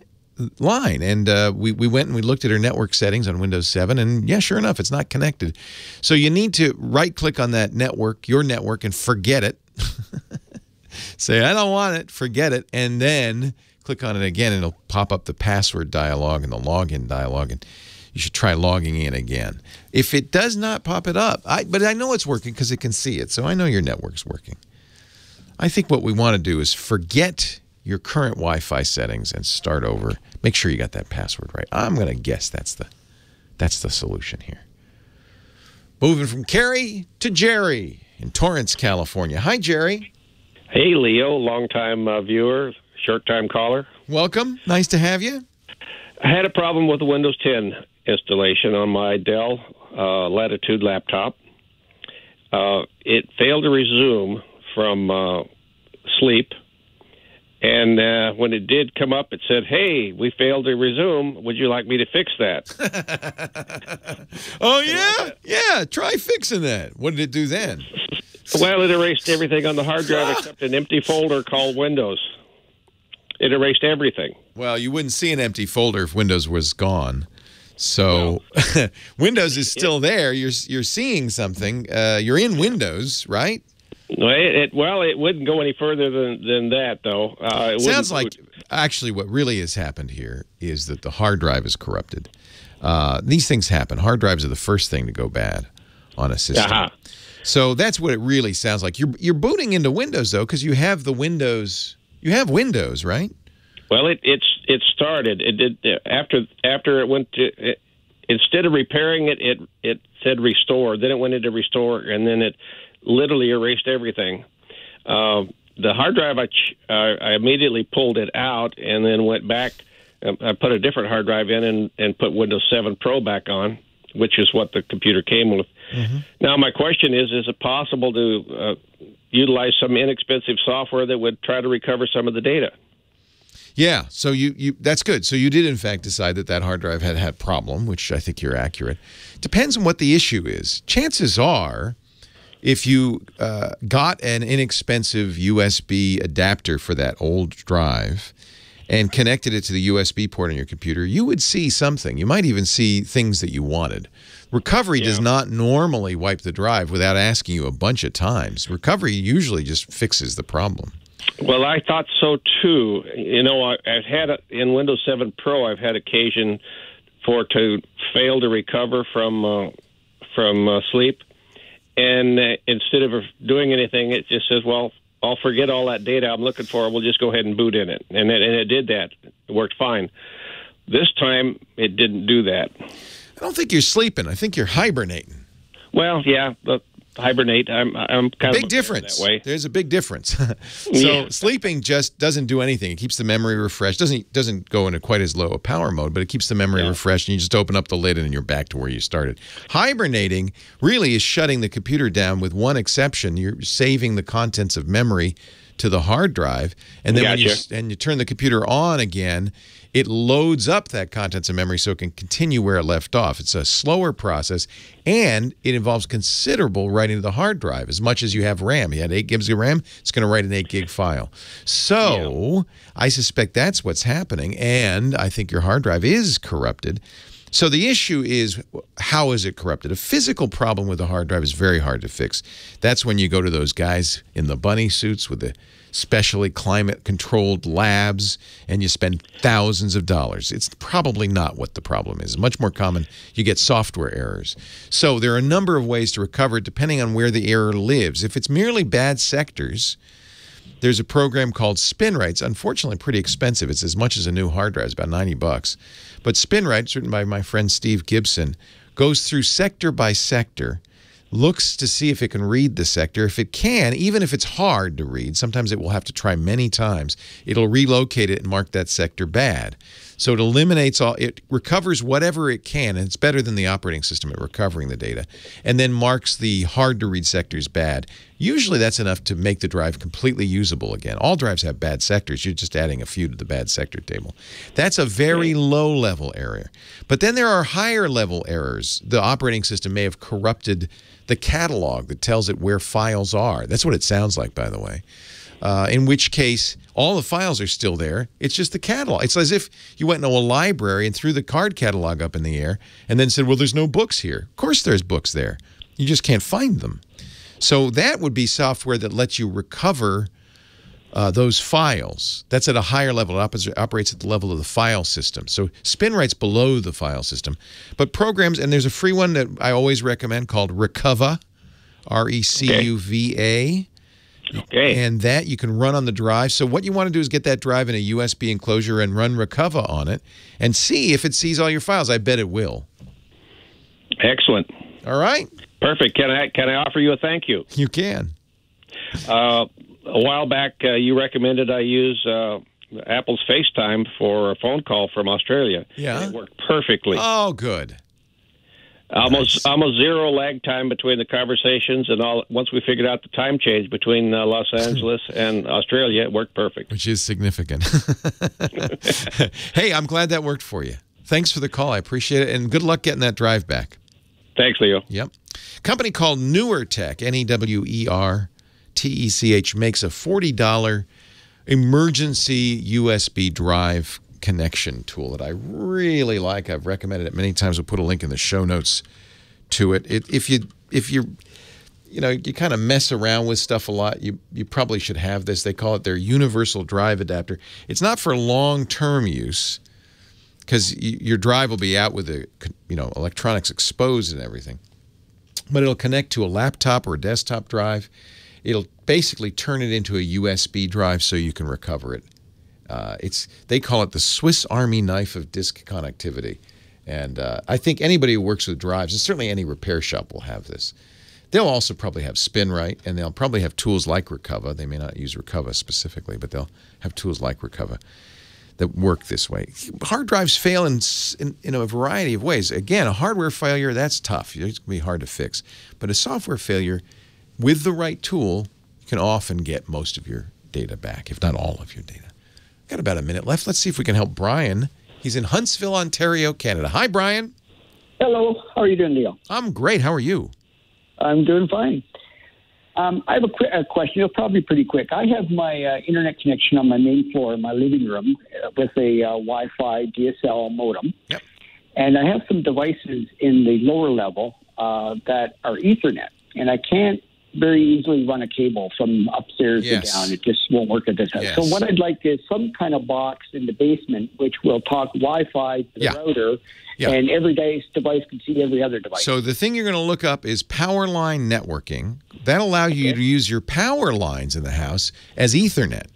And we went and we looked at her network settings on Windows 7. And yeah, sure enough, it's not connected. So you need to right-click on that network, your network, and forget it. Say, I don't want it. Forget it. And then click on it again, and it'll pop up the password dialog and the login dialog. And you should try logging in again. If it does not pop it up, but I know it's working because it can see it, so I know your network's working. I think what we want to do is forget your current Wi-Fi settings and start over. Make sure you got that password right. I'm going to guess that's the solution here. Moving from Carrie to Jerry in Torrance, California. Hi, Jerry. Hey, Leo, long-time viewer, short-time caller. Welcome. Nice to have you. I had a problem with the Windows 10 installation on my Dell Latitude laptop. It failed to resume from sleep, and when it did come up, it said, hey, we failed to resume. Would you like me to fix that? Oh, yeah? Yeah, try fixing that. What did it do then? Well, it erased everything on the hard drive except an empty folder called Windows. It erased everything. Well, you wouldn't see an empty folder if Windows was gone. So no. Windows is still there. You're seeing something. You're in Windows, right? Well, it wouldn't go any further than that, though. It sounds like actually what really has happened here is that the hard drive is corrupted. These things happen. Hard drives are the first thing to go bad on a system. So that's what it really sounds like. You're booting into Windows, though, because you have the Windows. You have Windows, right? Well, it started. It did after it went to instead of repairing it, it said restore. Then it went into restore, and then it literally erased everything. The hard drive, I immediately pulled it out and then went back I put a different hard drive in and put Windows 7 Pro back on, which is what the computer came with. Now, my question is it possible to utilize some inexpensive software that would try to recover some of the data? Yeah, so you that's good. So you did, in fact, decide that hard drive had a problem, which I think you're accurate. Depends on what the issue is. Chances are, if you got an inexpensive USB adapter for that old drive and connected it to the USB port on your computer, you would see something. You might even see things that you wanted. Recovery does not normally wipe the drive without asking you a bunch of times. Recovery usually just fixes the problem. Well, I thought so too. You know, I've had in Windows 7 Pro, I've had occasion for it to fail to recover from sleep, and instead of doing anything, it just says, "Well, I'll forget all that data I'm looking for. We'll just go ahead and boot in it," and it did that. It worked fine. This time, it didn't do that. I don't think you're sleeping. I think you're hibernating. Well, yeah, but hibernate. I'm kind big of difference. That way. There's a big difference. So sleeping just doesn't do anything. It keeps the memory refreshed. Doesn't go into quite as low a power mode, but it keeps the memory refreshed, and you just open up the lid and you're back to where you started. Hibernating really is shutting the computer down, with one exception. You're saving the contents of memory to the hard drive, and then when you turn the computer on again, it loads up that contents of memory so it can continue where it left off. It's a slower process, and it involves considerable writing to the hard drive. As much as you have RAM, you had 8 gigs of RAM, it's going to write an 8 gig file. So I suspect that's what's happening, and I think your hard drive is corrupted. So the issue is, how is it corrupted? A physical problem with a hard drive is very hard to fix. That's when you go to those guys in the bunny suits with the specially climate-controlled labs, and you spend thousands of dollars. It's probably not what the problem is. Much more common, you get software errors. So there are a number of ways to recover it depending on where the error lives. If it's merely bad sectors, there's a program called SpinRite. It's unfortunately pretty expensive. It's as much as a new hard drive. It's about 90 bucks. But SpinRite, written by my friend Steve Gibson, goes through sector by sector, looks to see if it can read the sector. If it can, even if it's hard to read, sometimes it will have to try many times, it'll relocate it and mark that sector bad. So it eliminates all, it recovers whatever it can, and it's better than the operating system at recovering the data, and then marks the hard-to-read sectors bad. Usually that's enough to make the drive completely usable again. All drives have bad sectors. You're just adding a few to the bad sector table. That's a very low-level error. But then there are higher-level errors. The operating system may have corrupted the catalog that tells it where files are. That's what it sounds like, by the way. In which case, all the files are still there. It's just the catalog. It's as if you went into a library and threw the card catalog up in the air and then said, well, there's no books here. Of course there's books there. You just can't find them. So that would be software that lets you recover those files. That's at a higher level. It operates at the level of the file system. So SpinRite's below the file system. But programs, and there's a free one that I always recommend called Recuva, R-E-C-U-V-A. Okay. And that you can run on the drive. So what you want to do is get that drive in a USB enclosure and run Recuva on it and see if it sees all your files. I bet it will. Excellent. All right. Perfect. Can I offer you a thank you? You can. A while back, you recommended I use Apple's FaceTime for a phone call from Australia. Yeah. And it worked perfectly. Oh, good. Almost zero lag time between the conversations, and once we figured out the time change between Los Angeles and Australia, it worked perfect. Which is significant. Hey, I'm glad that worked for you. Thanks for the call. I appreciate it, and good luck getting that drive back. Thanks, Leo. Yep. Company called Newertech, N-E-W-E-R-T-E-C-H, makes a $40 emergency USB drive connection tool that I really like. I've recommended it many times. We'll put a link in the show notes to it. If you kind of mess around with stuff a lot, you probably should have this. They call it their universal drive adapter. It's not for long-term use because your drive will be out with the electronics exposed and everything. But it'll connect to a laptop or a desktop drive. It'll basically turn it into a USB drive so you can recover it. They call it the Swiss Army knife of disk connectivity. And I think anybody who works with drives, and certainly any repair shop will have this. They'll also probably have SpinRite, and they'll probably have tools like Recuva. They may not use Recuva specifically, but they'll have tools like Recuva. that work this way. Hard drives fail in a variety of ways. Again, a hardware failure, that's tough. It's going to be hard to fix. But a software failure, with the right tool, you can often get most of your data back, if not all of your data. Got about a minute left. Let's see if we can help Brian. He's in Huntsville, Ontario, Canada. Hi, Brian. Hello. How are you doing, Leo? I'm great. How are you? I'm doing fine. I have a question. It'll probably be pretty quick. I have my internet connection on my main floor in my living room with a Wi-Fi DSL modem. Yep. And I have some devices in the lower level that are Ethernet. And I can't very easily run a cable from upstairs to down. It just won't work at this house. Yes. So what I'd like is some kind of box in the basement which will talk Wi-Fi to the router. Yeah. And every device can see every other device. So the thing you're going to look up is power line networking. That'll allow you to use your power lines in the house as Ethernet.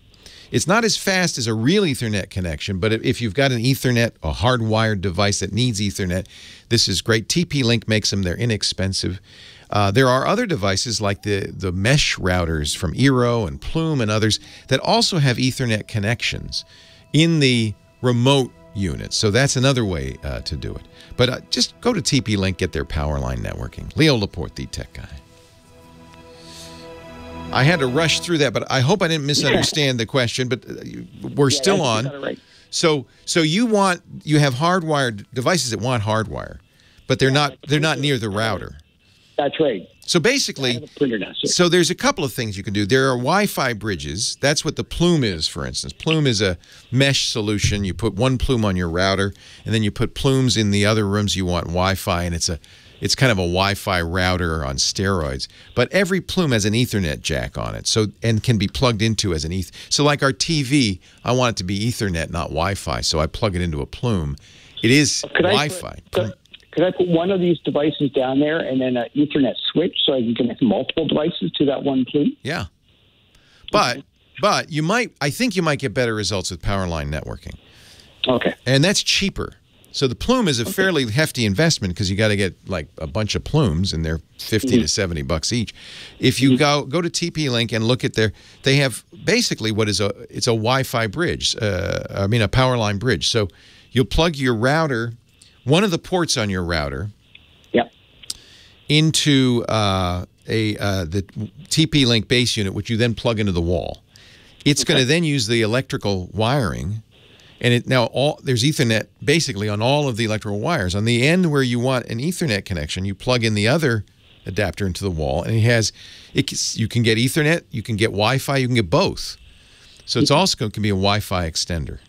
It's not as fast as a real Ethernet connection, but if you've got an Ethernet, a hardwired device that needs Ethernet, this is great. TP-Link makes them. They're inexpensive. There are other devices like the mesh routers from Eero and Plume and others that also have Ethernet connections in the remote units. So that's another way to do it. But just go to TP-Link, get their power line networking. Leo Laporte, the tech guy. I had to rush through that, but I hope I didn't misunderstand the question, but we're still on. Right. So you have hardwired devices that want hardwire, but they're not near the router. That's right. So basically, so there's a couple of things you can do. There are Wi-Fi bridges. That's what the Plume is, for instance. Plume is a mesh solution. You put one Plume on your router, and then you put Plumes in the other rooms you want Wi-Fi, and it's kind of a Wi-Fi router on steroids. But every Plume has an Ethernet jack on it, and can be plugged into as an Ethernet. So like our TV, I want it to be Ethernet, not Wi-Fi, so I plug it into a Plume. It is Wi-Fi. Could I put one of these devices down there and then an Ethernet switch so I can connect multiple devices to that one Plume? Yeah. But I think you might get better results with power line networking. Okay. And that's cheaper. So the Plume is a fairly hefty investment because you got to get like a bunch of Plumes, and they're $50 to $70 each. If you go to TP-Link and look at they have basically it's a Wi-Fi bridge. A power line bridge. So you'll plug your router, one of the ports on your router, into the TP-Link base unit, which you then plug into the wall. It's going to then use the electrical wiring. And there's Ethernet basically on all of the electrical wires. On the end where you want an Ethernet connection, you plug in the other adapter into the wall, and you can get Ethernet, you can get Wi-Fi, you can get both. So it's also can be a Wi-Fi extender.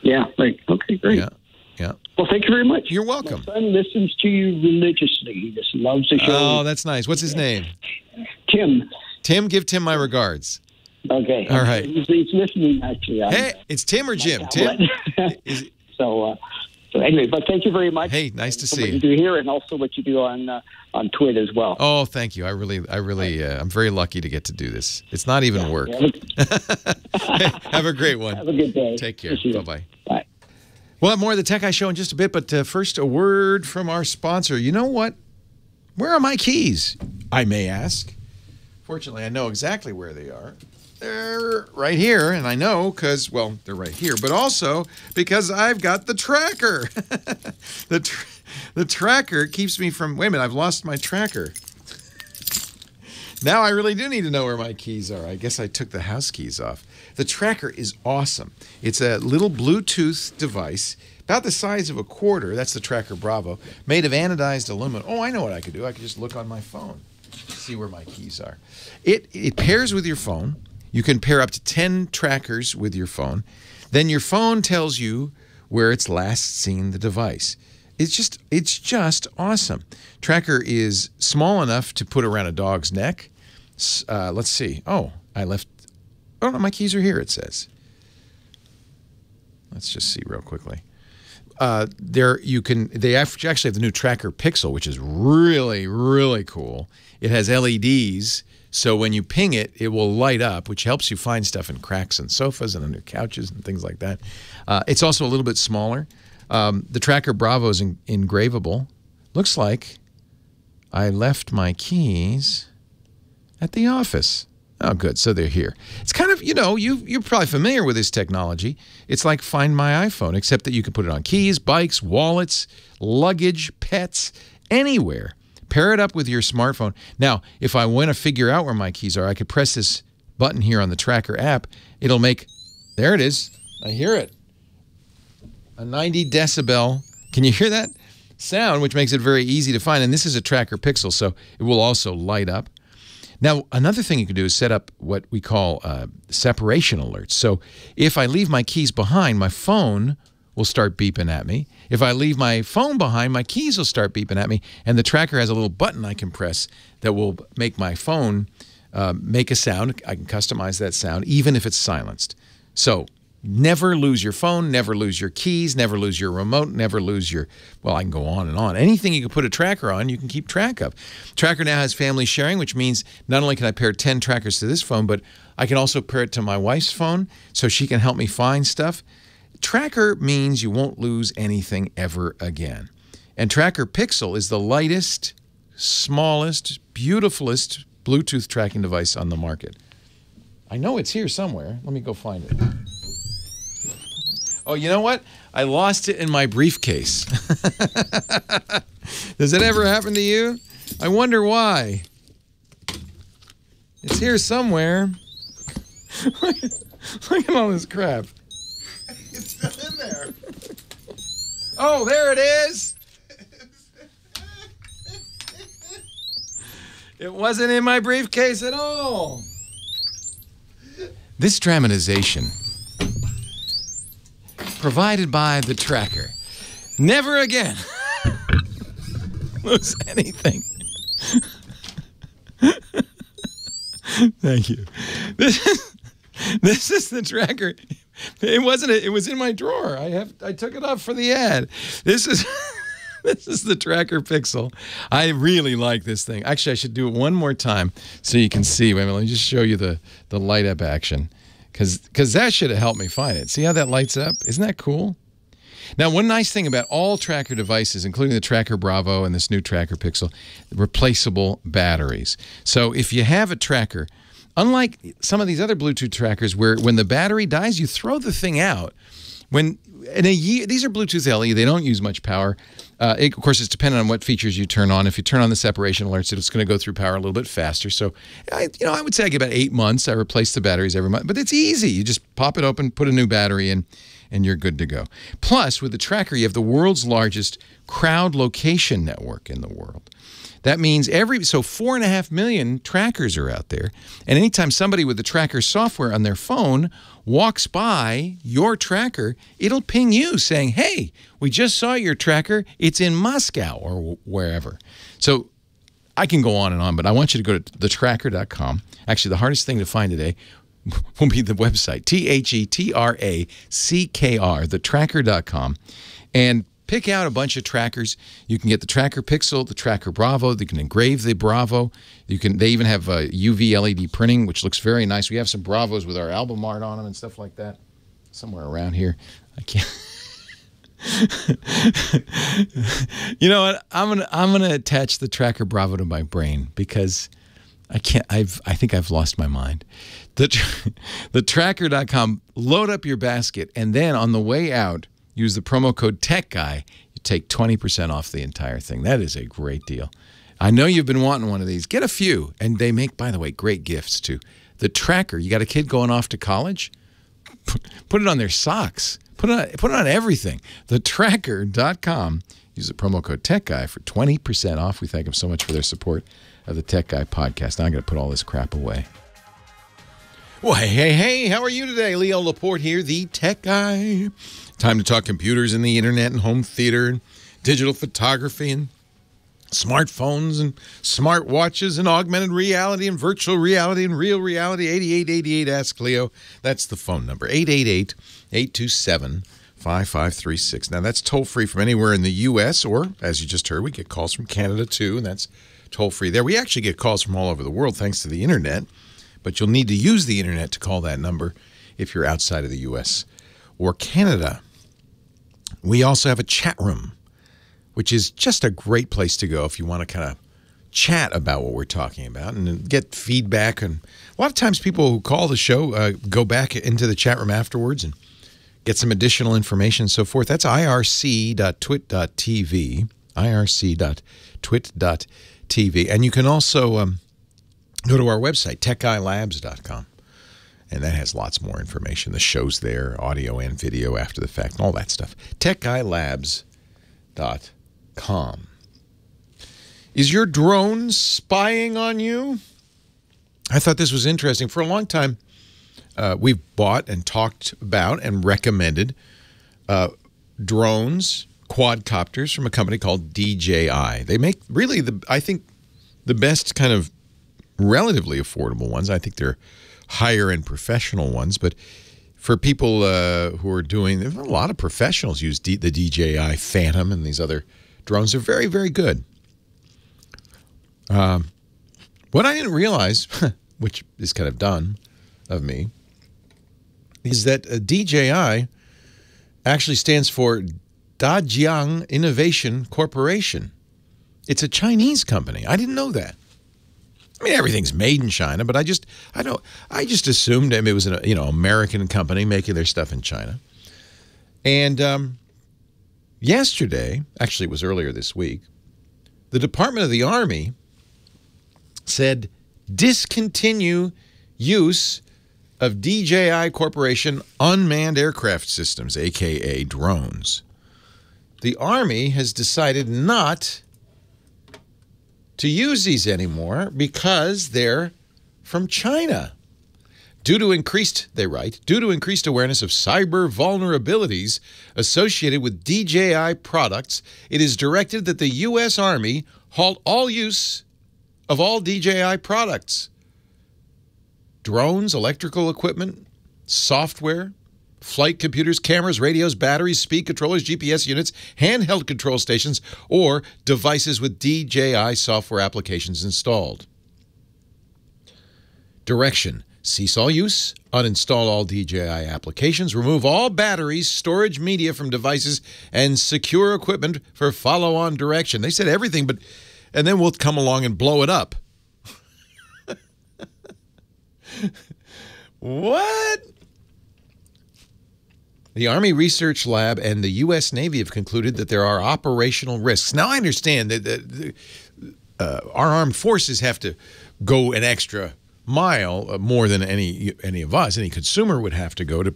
Yeah, right. Okay, great. Yeah. Well, thank you very much. You're welcome. My son listens to you religiously. He just loves the show. Oh, that's nice. What's his name? Tim. Tim, give Tim my regards. Okay. All right. He's listening, actually. Hey, it's Tim or Jim? Tim? So anyway, but thank you very much. Hey, nice to see you. What you do here, and also what you do on Twitter as well. Oh, thank you. I really, I'm very lucky to get to do this. It's not even work. Have a great one. Have a good day. Take care. Bye-bye. Bye. We'll have more of the Tech Eye Show in just a bit, but first, a word from our sponsor. You know what? Where are my keys? I may ask. Fortunately, I know exactly where they are. They're right here, and I know because, well, they're right here, but also because I've got the tracker. The tracker keeps me from, wait a minute, I've lost my tracker. Now I really do need to know where my keys are. I guess I took the house keys off. The tracker is awesome. It's a little Bluetooth device, about the size of a quarter. That's the Tracker Bravo, made of anodized aluminum. Oh, I know what I could do. I could just look on my phone, see where my keys are. It pairs with your phone. You can pair up to 10 trackers with your phone. Then your phone tells you where it's last seen the device. It's just awesome. Tracker is small enough to put around a dog's neck. Let's see. Oh, no, my keys are here, it says. Let's just see real quickly. They actually have the new Tracker Pixel, which is really, really cool. It has LEDs, so when you ping it, it will light up, which helps you find stuff in cracks and sofas and under couches and things like that. It's also a little bit smaller. The Tracker Bravo is engravable. Looks like I left my keys at the office. Oh, good. So they're here. It's kind of, you're probably familiar with this technology. It's like Find My iPhone, except that you can put it on keys, bikes, wallets, luggage, pets, anywhere. Pair it up with your smartphone. Now, if I want to figure out where my keys are, I could press this button here on the Tracker app. It'll make, there it is. I hear it. A 90 decibel. Can you hear that sound, which makes it very easy to find? And this is a Tracker Pixel, so it will also light up. Now, another thing you can do is set up what we call separation alerts. So if I leave my keys behind, my phone will start beeping at me. If I leave my phone behind, my keys will start beeping at me. And the Tracker has a little button I can press that will make my phone make a sound. I can customize that sound, even if it's silenced. So never lose your phone, never lose your keys, never lose your remote, never lose your, well, I can go on and on. Anything you can put a tracker on, you can keep track of. Tracker now has family sharing, which means not only can I pair 10 trackers to this phone, but I can also pair it to my wife's phone so she can help me find stuff. Tracker means you won't lose anything ever again. And Tracker Pixel is the lightest, smallest, beautifulest Bluetooth tracking device on the market. I know it's here somewhere. Let me go find it. Oh, you know what? I lost it in my briefcase. Does it ever happen to you? I wonder why. It's here somewhere. Look at all this crap. It's still in there. Oh, there it is. It wasn't in my briefcase at all. This dramatization, provided by the Tracker. Never again lose anything. Thank you. This is the Tracker. It wasn't. It was in my drawer. I took it off for the ad. This is the Tracker Pixel. I really like this thing. Actually, I should do it one more time so you can see. Wait a minute. Let me just show you the light up action, because that should have helped me find it. See how that lights up? Isn't that cool? Now, one nice thing about all Tracker devices, including the Tracker Bravo and this new Tracker Pixel, replaceable batteries. So if you have a Tracker, unlike some of these other Bluetooth trackers where when the battery dies, you throw the thing out. In a year, these are Bluetooth LE. They don't use much power. Of course, it's dependent on what features you turn on. If you turn on the separation alerts, it's going to go through power a little bit faster. So, I would say I get about 8 months. I replace the batteries every month. But it's easy. You just pop it open, put a new battery in, and you're good to go. Plus, with the Tracker, you have the world's largest crowd location network in the world. That means so 4.5 million trackers are out there. And anytime somebody with the Tracker software on their phone walks by your Tracker, it'll ping you saying, hey, we just saw your Tracker. It's in Moscow or wherever. So I can go on and on, but I want you to go to thetracker.com. Actually, the hardest thing to find today will be the website, TheTracker, thetracker.com. And pick out a bunch of trackers. You can get the Tracker Pixel, the Tracker Bravo. You can engrave the Bravo. They even have UV LED printing, which looks very nice. We have some Bravos with our album art on them and stuff like that. Somewhere around here. I can't. You know what? I'm gonna attach the Tracker Bravo to my brain because I can't. I think I've lost my mind. Thetracker.com. Load up your basket, and then on the way out, use the promo code TechGuy. You take 20% off the entire thing. That is a great deal. I know you've been wanting one of these. Get a few. And they make, by the way, great gifts, too. The Tracker. You got a kid going off to college? Put it on their socks. Put it on everything. Thetracker.com. Use the promo code TechGuy for 20% off. We thank them so much for their support of the Tech Guy podcast. Now I'm going to put all this crap away. Well, hey, how are you today? Leo Laporte here, the Tech Guy. Time to talk computers and the internet and home theater and digital photography and smartphones and smart watches and augmented reality and virtual reality and real reality. 8888 Ask Leo. That's the phone number, 888-827-5536. Now, that's toll-free from anywhere in the U.S. or, as you just heard, we get calls from Canada, too, and that's toll-free there. We actually get calls from all over the world thanks to the internet, but you'll need to use the internet to call that number if you're outside of the U.S. or Canada. We also have a chat room, which is just a great place to go if you want to kind of chat about what we're talking about and get feedback. And a lot of times people who call the show go back into the chat room afterwards and get some additional information and so forth. That's irc.twit.tv, irc.twit.tv. And you can also go to our website, techguylabs.com. And that has lots more information. The show's there, audio and video after the fact, and all that stuff. techguylabs.com. Is your drone spying on you? I thought this was interesting. For a long time, we've bought and talked about and recommended drones, quadcopters from a company called DJI. They make really, I think, the best kind of relatively affordable ones. I think they're higher-end professional ones, but for people who are doing, a lot of professionals use the DJI Phantom and these other drones. They're very, very good. What I didn't realize, which is kind of dumb of me, is that DJI actually stands for Dajiang Innovation Corporation. It's a Chinese company. I didn't know that. I mean, everything's made in China, but I just assumed it was an American company making their stuff in China. And yesterday, actually it was earlier this week, the Department of the Army said discontinue use of DJI Corporation unmanned aircraft systems, a.k.a. drones. The Army has decided not to use these anymore because they're from China. Due to increased awareness of cyber vulnerabilities associated with DJI products, it is directed that the U.S. Army halt all use of all DJI products. Drones, electrical equipment, software, flight computers, cameras, radios, batteries, speed controllers, GPS units, handheld control stations, or devices with DJI software applications installed. Direction: cease all use, uninstall all DJI applications, remove all batteries, storage media from devices, and secure equipment for follow-on direction. They said everything, and then we'll come along and blow it up. What? The Army Research Lab and the U.S. Navy have concluded that there are operational risks. Now, I understand that our armed forces have to go an extra mile more than any of us, any consumer would have to go to,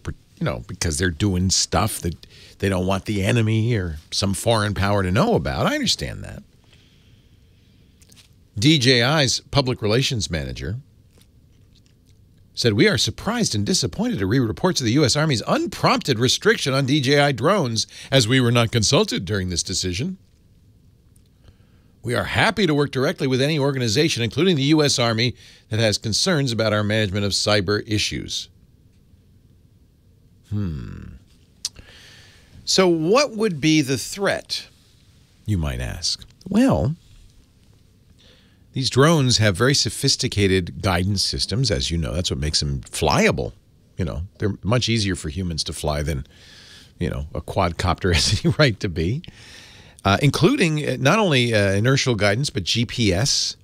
because they're doing stuff that they don't want the enemy or some foreign power to know about. I understand that. DJI's public relations manager said, "We are surprised and disappointed to read reports of the U.S. Army's unprompted restriction on DJI drones, as we were not consulted during this decision. We are happy to work directly with any organization, including the U.S. Army, that has concerns about our management of cyber issues." So what would be the threat, you might ask? Well, these drones have very sophisticated guidance systems, as you know. That's what makes them flyable. They're much easier for humans to fly than, a quadcopter has any right to be, including not only inertial guidance, but GPS.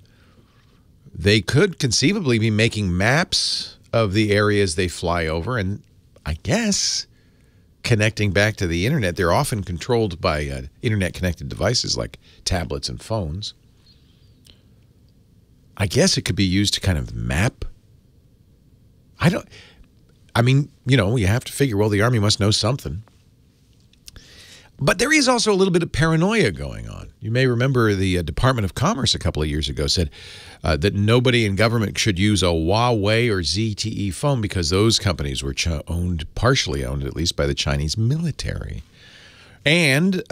They could conceivably be making maps of the areas they fly over and, I guess, connecting back to the internet. They're often controlled by internet-connected devices like tablets and phones. I guess it could be used to kind of map. You have to figure, well, the Army must know something. But there is also a little bit of paranoia going on. You may remember the Department of Commerce a couple of years ago said that nobody in government should use a Huawei or ZTE phone because those companies were partially owned at least, by the Chinese military. And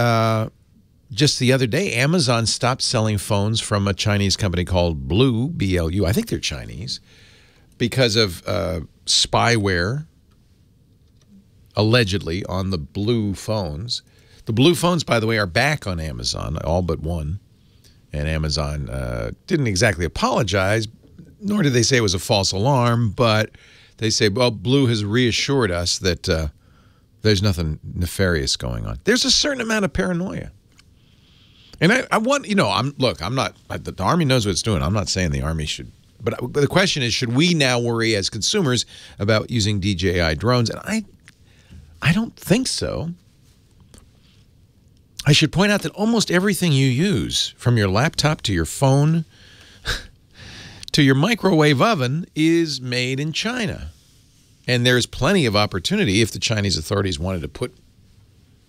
just the other day, Amazon stopped selling phones from a Chinese company called Blue, B-L-U. I think they're Chinese, because of spyware, allegedly, on the Blue phones. The Blue phones, by the way, are back on Amazon, all but one. And Amazon didn't exactly apologize, nor did they say it was a false alarm, but they say, well, Blue has reassured us that there's nothing nefarious going on. There's a certain amount of paranoia. And I want, you know, I'm not, the Army knows what it's doing. I'm not saying the Army should, but the question is, should we now worry as consumers about using DJI drones? And I don't think so. I should point out that almost everything you use, from your laptop to your phone to your microwave oven, is made in China. And there's plenty of opportunity, if the Chinese authorities wanted to put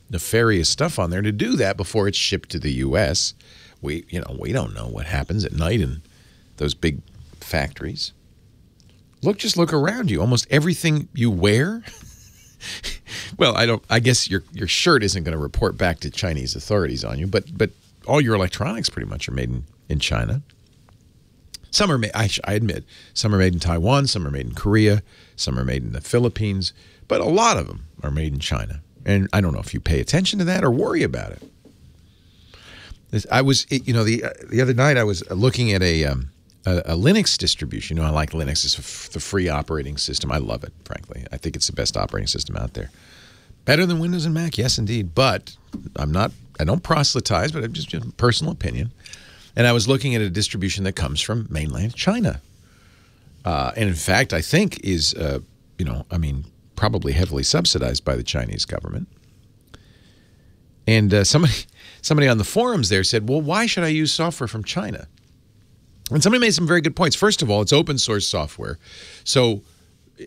nefarious stuff on there, to do that before it's shipped to the U.S. We don't know what happens at night in those big factories. Just look around you. Almost everything you wear. Well, I guess your shirt isn't going to report back to Chinese authorities on you, but all your electronics pretty much are made in China. Some are made, I admit, some are made in Taiwan, some are made in Korea, some are made in the Philippines, but a lot of them are made in China. And I don't know if you pay attention to that or worry about it. The other night I was looking at a Linux distribution. You know, I like Linux. It's the free operating system. I love it, frankly. I think it's the best operating system out there. Better than Windows and Mac, yes, indeed. But I don't proselytize, but I'm just a personal opinion. And I was looking at a distribution that comes from mainland China. And in fact, I think is, probably heavily subsidized by the Chinese government. And somebody on the forums there said, well, why should I use software from China? And somebody made some very good points. First of all, it's open source software. So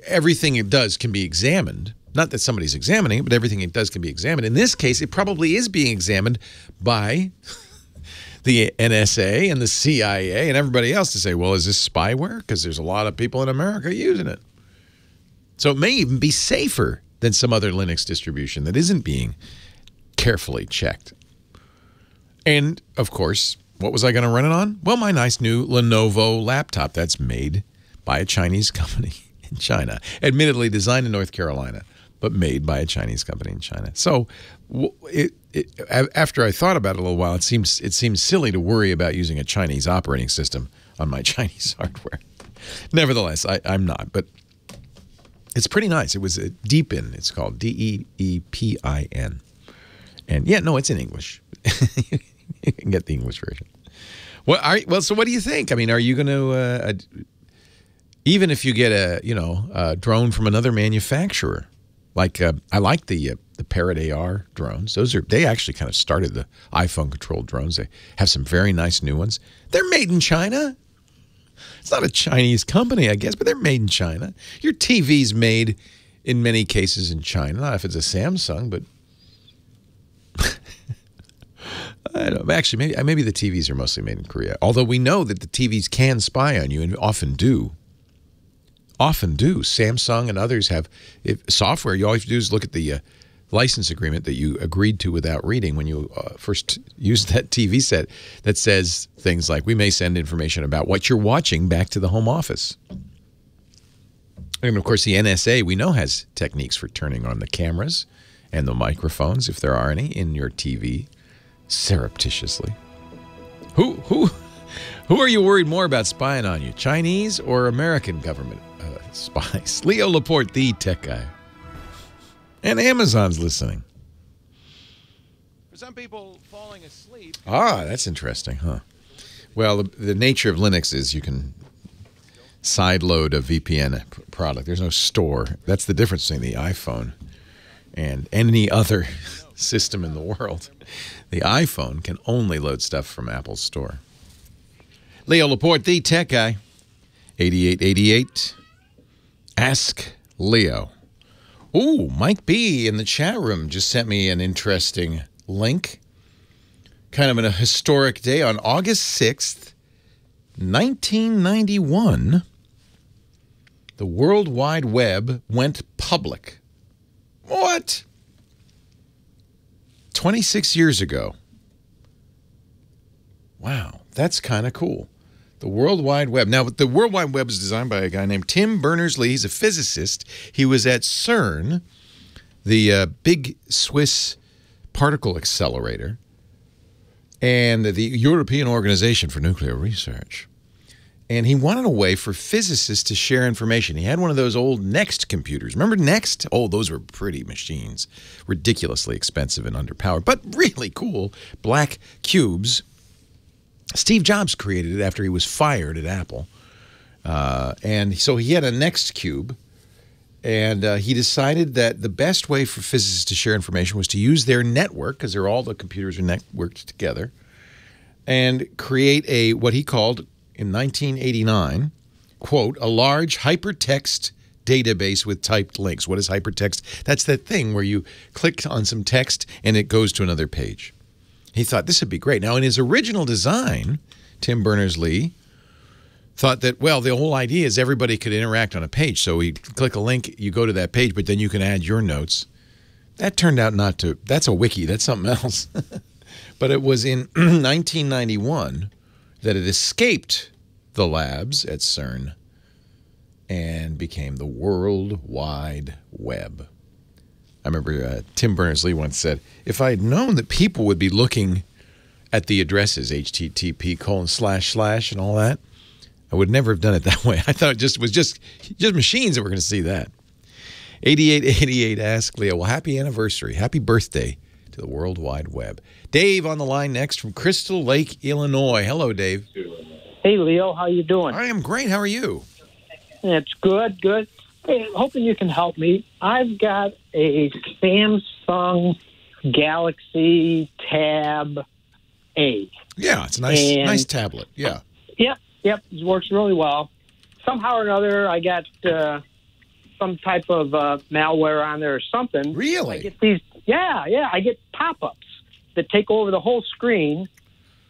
everything it does can be examined. Not that somebody's examining it, but everything it does can be examined. In this case, it probably is being examined by the NSA and the CIA and everybody else to say, well, is this spyware? Because there's a lot of people in America using it. So it may even be safer than some other Linux distribution that isn't being carefully checked. And, of course, what was I going to run it on? Well, my nice new Lenovo laptop that's made by a Chinese company in China. Admittedly designed in North Carolina, but made by a Chinese company in China. So after I thought about it a little while, it seems silly to worry about using a Chinese operating system on my Chinese hardware. Nevertheless, I'm not, but it's pretty nice. It was a Deepin. It's called Deepin. And yeah, no, it's in English. You can get the English version. Well, so what do you think? I mean, are you going to, even if you get a drone from another manufacturer, like I like the Parrot AR drones. They actually kind of started the iPhone controlled drones. They have some very nice new ones. They're made in China. It's not a Chinese company, I guess, but they're made in China. Your TV's made in many cases in China. Not if it's a Samsung, but I don't know. Actually, maybe the TVs are mostly made in Korea. Although we know that the TVs can spy on you and often do. Often do. Samsung and others have software. You all have to do is look at the license agreement that you agreed to without reading when you first used that TV set that says things like, we may send information about what you're watching back to the home office. And, of course, the NSA, we know, has techniques for turning on the cameras and the microphones, if there are any, in your TV surreptitiously. Who are you worried more about spying on you, Chinese or American government spies? Leo Laporte, the tech guy. And Amazon's listening. For some people, falling asleep... Ah, that's interesting, huh? Well, the nature of Linux is you can sideload a VPN product. There's no store. That's the difference between the iPhone and any other system in the world. The iPhone can only load stuff from Apple's store. Leo Laporte, the tech guy. 8888. Ask Leo. Ooh, Mike B. in the chat room just sent me an interesting link. Kind of a historic day. On August 6th, 1991, the World Wide Web went public. What? 26 years ago. Wow, that's kind of cool. The World Wide Web. Now, the World Wide Web was designed by a guy named Tim Berners-Lee. He's a physicist. He was at CERN, the big Swiss particle accelerator, and the European Organization for Nuclear Research. And he wanted a way for physicists to share information. He had one of those old Next computers. Remember Next? Oh, those were pretty machines. Ridiculously expensive and underpowered, but really cool. Black cubes. Steve Jobs created it after he was fired at Apple. And so he had a Next cube. And he decided that the best way for physicists to share information was to use their network, because all the computers are networked together, and create what he called, in 1989, quote, a large hypertext database with typed links. What is hypertext? That's that thing where you click on some text and it goes to another page. He thought this would be great. Now, in his original design, Tim Berners-Lee thought that, well, the whole idea is everybody could interact on a page. So we click a link, you go to that page, but then you can add your notes. That turned out not to. That's a wiki. That's something else. But it was in 1991 that it escaped the labs at CERN and became the World Wide Web. I remember Tim Berners-Lee once said, if I had known that people would be looking at the addresses, http:// and all that, I would never have done it that way. I thought it was just machines that were going to see that. 8888 asked Leo, well, happy anniversary. Happy birthday to the World Wide Web. Dave on the line next from Crystal Lake, Illinois. Hello, Dave. Hey, Leo. How you doing? I am great. How are you? It's good, good. Hey, hoping you can help me. I've got a Samsung Galaxy Tab A. Yeah, it's a nice tablet. Yeah. Yep, it works really well. Somehow or another, I got some type of malware on there or something. Really? I get these. Yeah. I get pop-ups that take over the whole screen,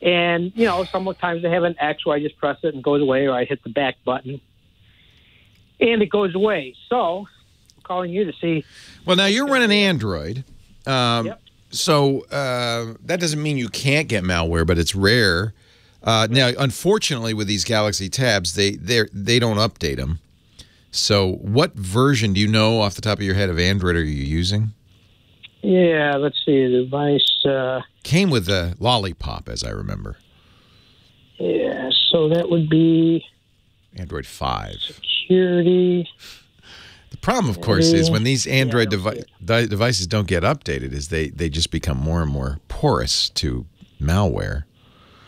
and sometimes they have an X where I just press it and it goes away, or I hit the back button and it goes away. So I'm calling you to see. Well, now you're running Android. Yep. So that doesn't mean you can't get malware, but it's rare. Now, unfortunately, with these Galaxy Tabs, they don't update them. So what version, do you know off the top of your head, of Android are you using? Yeah, let's see. The device came with a lollipop, as I remember. Yeah, so that would be Android 5. Security. The problem, of course, is when these Android devices don't get updated, is they just become more and more porous to malware.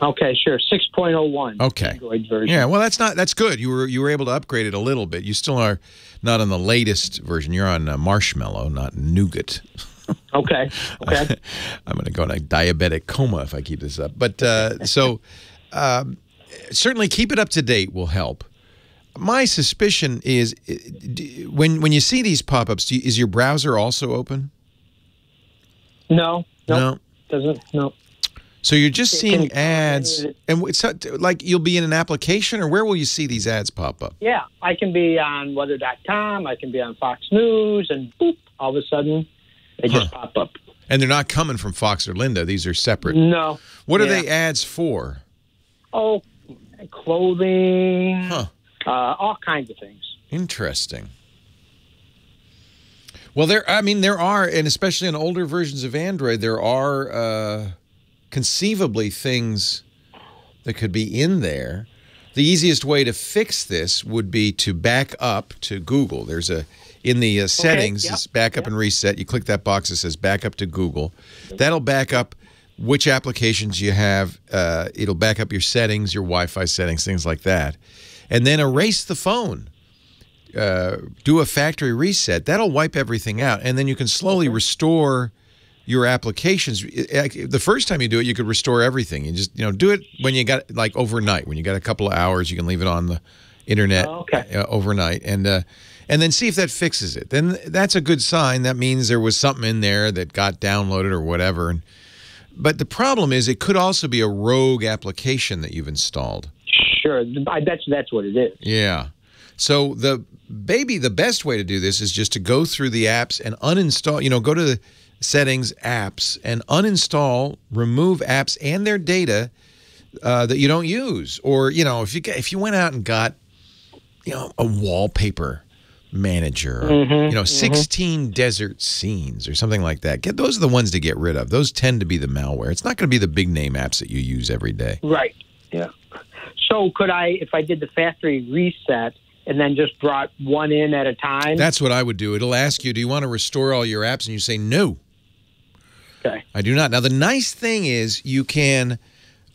Okay, sure. 6.01. Okay. Android version. Yeah, well, that's good. You were able to upgrade it a little bit. You still are not on the latest version. You're on Marshmallow, not Nougat. Okay. I'm going to go in a diabetic coma if I keep this up. But certainly keep it up to date will help. My suspicion is when you see these pop-ups, is your browser also open? No. Doesn't. No. So you're just seeing ads, and it's like you'll be in an application, or where will you see these ads pop up? Yeah, I can be on weather.com, I can be on Fox News, and boop, all of a sudden, they just pop up. And they're not coming from Fox or Linda. These are separate. No. What are they ads for? Oh, clothing, all kinds of things. Interesting. Well, there are, and especially in older versions of Android, there are conceivably things that could be in there. The easiest way to fix this would be to back up to Google. There's in the settings, it's back up and reset. You click that box that says back up to Google. That'll back up which applications you have. It'll back up your settings, your Wi-Fi settings, things like that. And then erase the phone. Do a factory reset. That'll wipe everything out. And then you can slowly restore your applications. The first time you do it, you could restore everything. You just do it when you got overnight. When you got a couple of hours, you can leave it on the internet overnight, and then see if that fixes it. Then that's a good sign. That means there was something in there that got downloaded or whatever. But the problem is, it could also be a rogue application that you've installed. Sure, I bet you that's what it is. Yeah. So the best way to do this is just to go through the apps and uninstall. Go to the settings, apps, and uninstall, remove apps and their data that you don't use. Or if you went out and got a wallpaper manager, 16 desert scenes or something like that. Those are the ones to get rid of. Those tend to be the malware. It's not going to be the big name apps that you use every day. Right. Yeah. So could I, if I did the factory reset and then just brought one in at a time? That's what I would do. It'll ask you, do you want to restore all your apps? And you say, no. Okay. I do not. Now, the nice thing is you can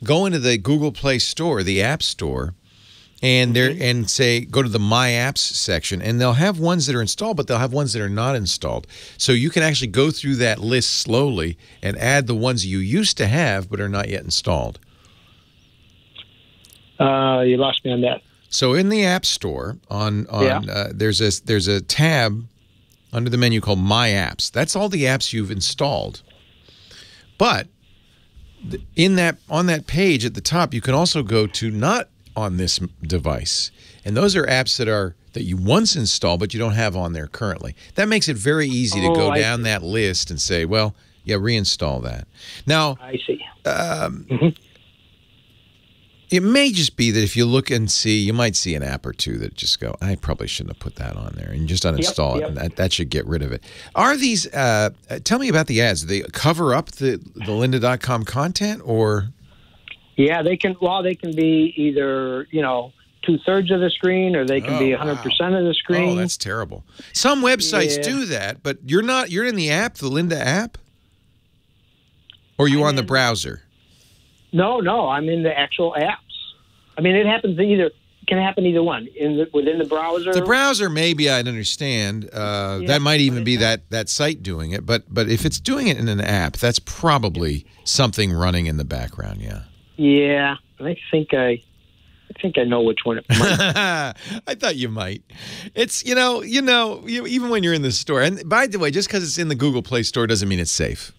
go into the Google Play Store, the App Store, and and say, go to the My Apps section, and they'll have ones that are installed, but they'll have ones that are not installed. So you can actually go through that list slowly and add the ones you used to have but are not yet installed. You lost me on that. So in the App Store, there's a tab under the menu called My Apps. That's all the apps you've installed. But on that page at the top, you can also go to not on this device, and those are apps that you once installed but you don't have on there currently. That makes it very easy to go down that list and say, well, yeah, reinstall that. Now, I see. It may just be that if you look and see, you might see an app or two that just go, I probably shouldn't have put that on there, and just uninstall it, and that should get rid of it. Are these, tell me about the ads. Do they cover up the lynda.com content, or? Yeah, they can be either, 2/3 of the screen, or they can be 100% of the screen. Oh, that's terrible. Some websites do that, but you're in the app, the Lynda app? Or are you on the browser? No, I'm in the actual apps. I mean, it can happen either one. Within the browser. The browser, maybe I'd understand. That might even be that site doing it. But if it's doing it in an app, that's probably something running in the background. Yeah. Yeah, I think I know which one it might. I thought you might. It's even when you're in the store. And by the way, just because it's in the Google Play Store doesn't mean it's safe.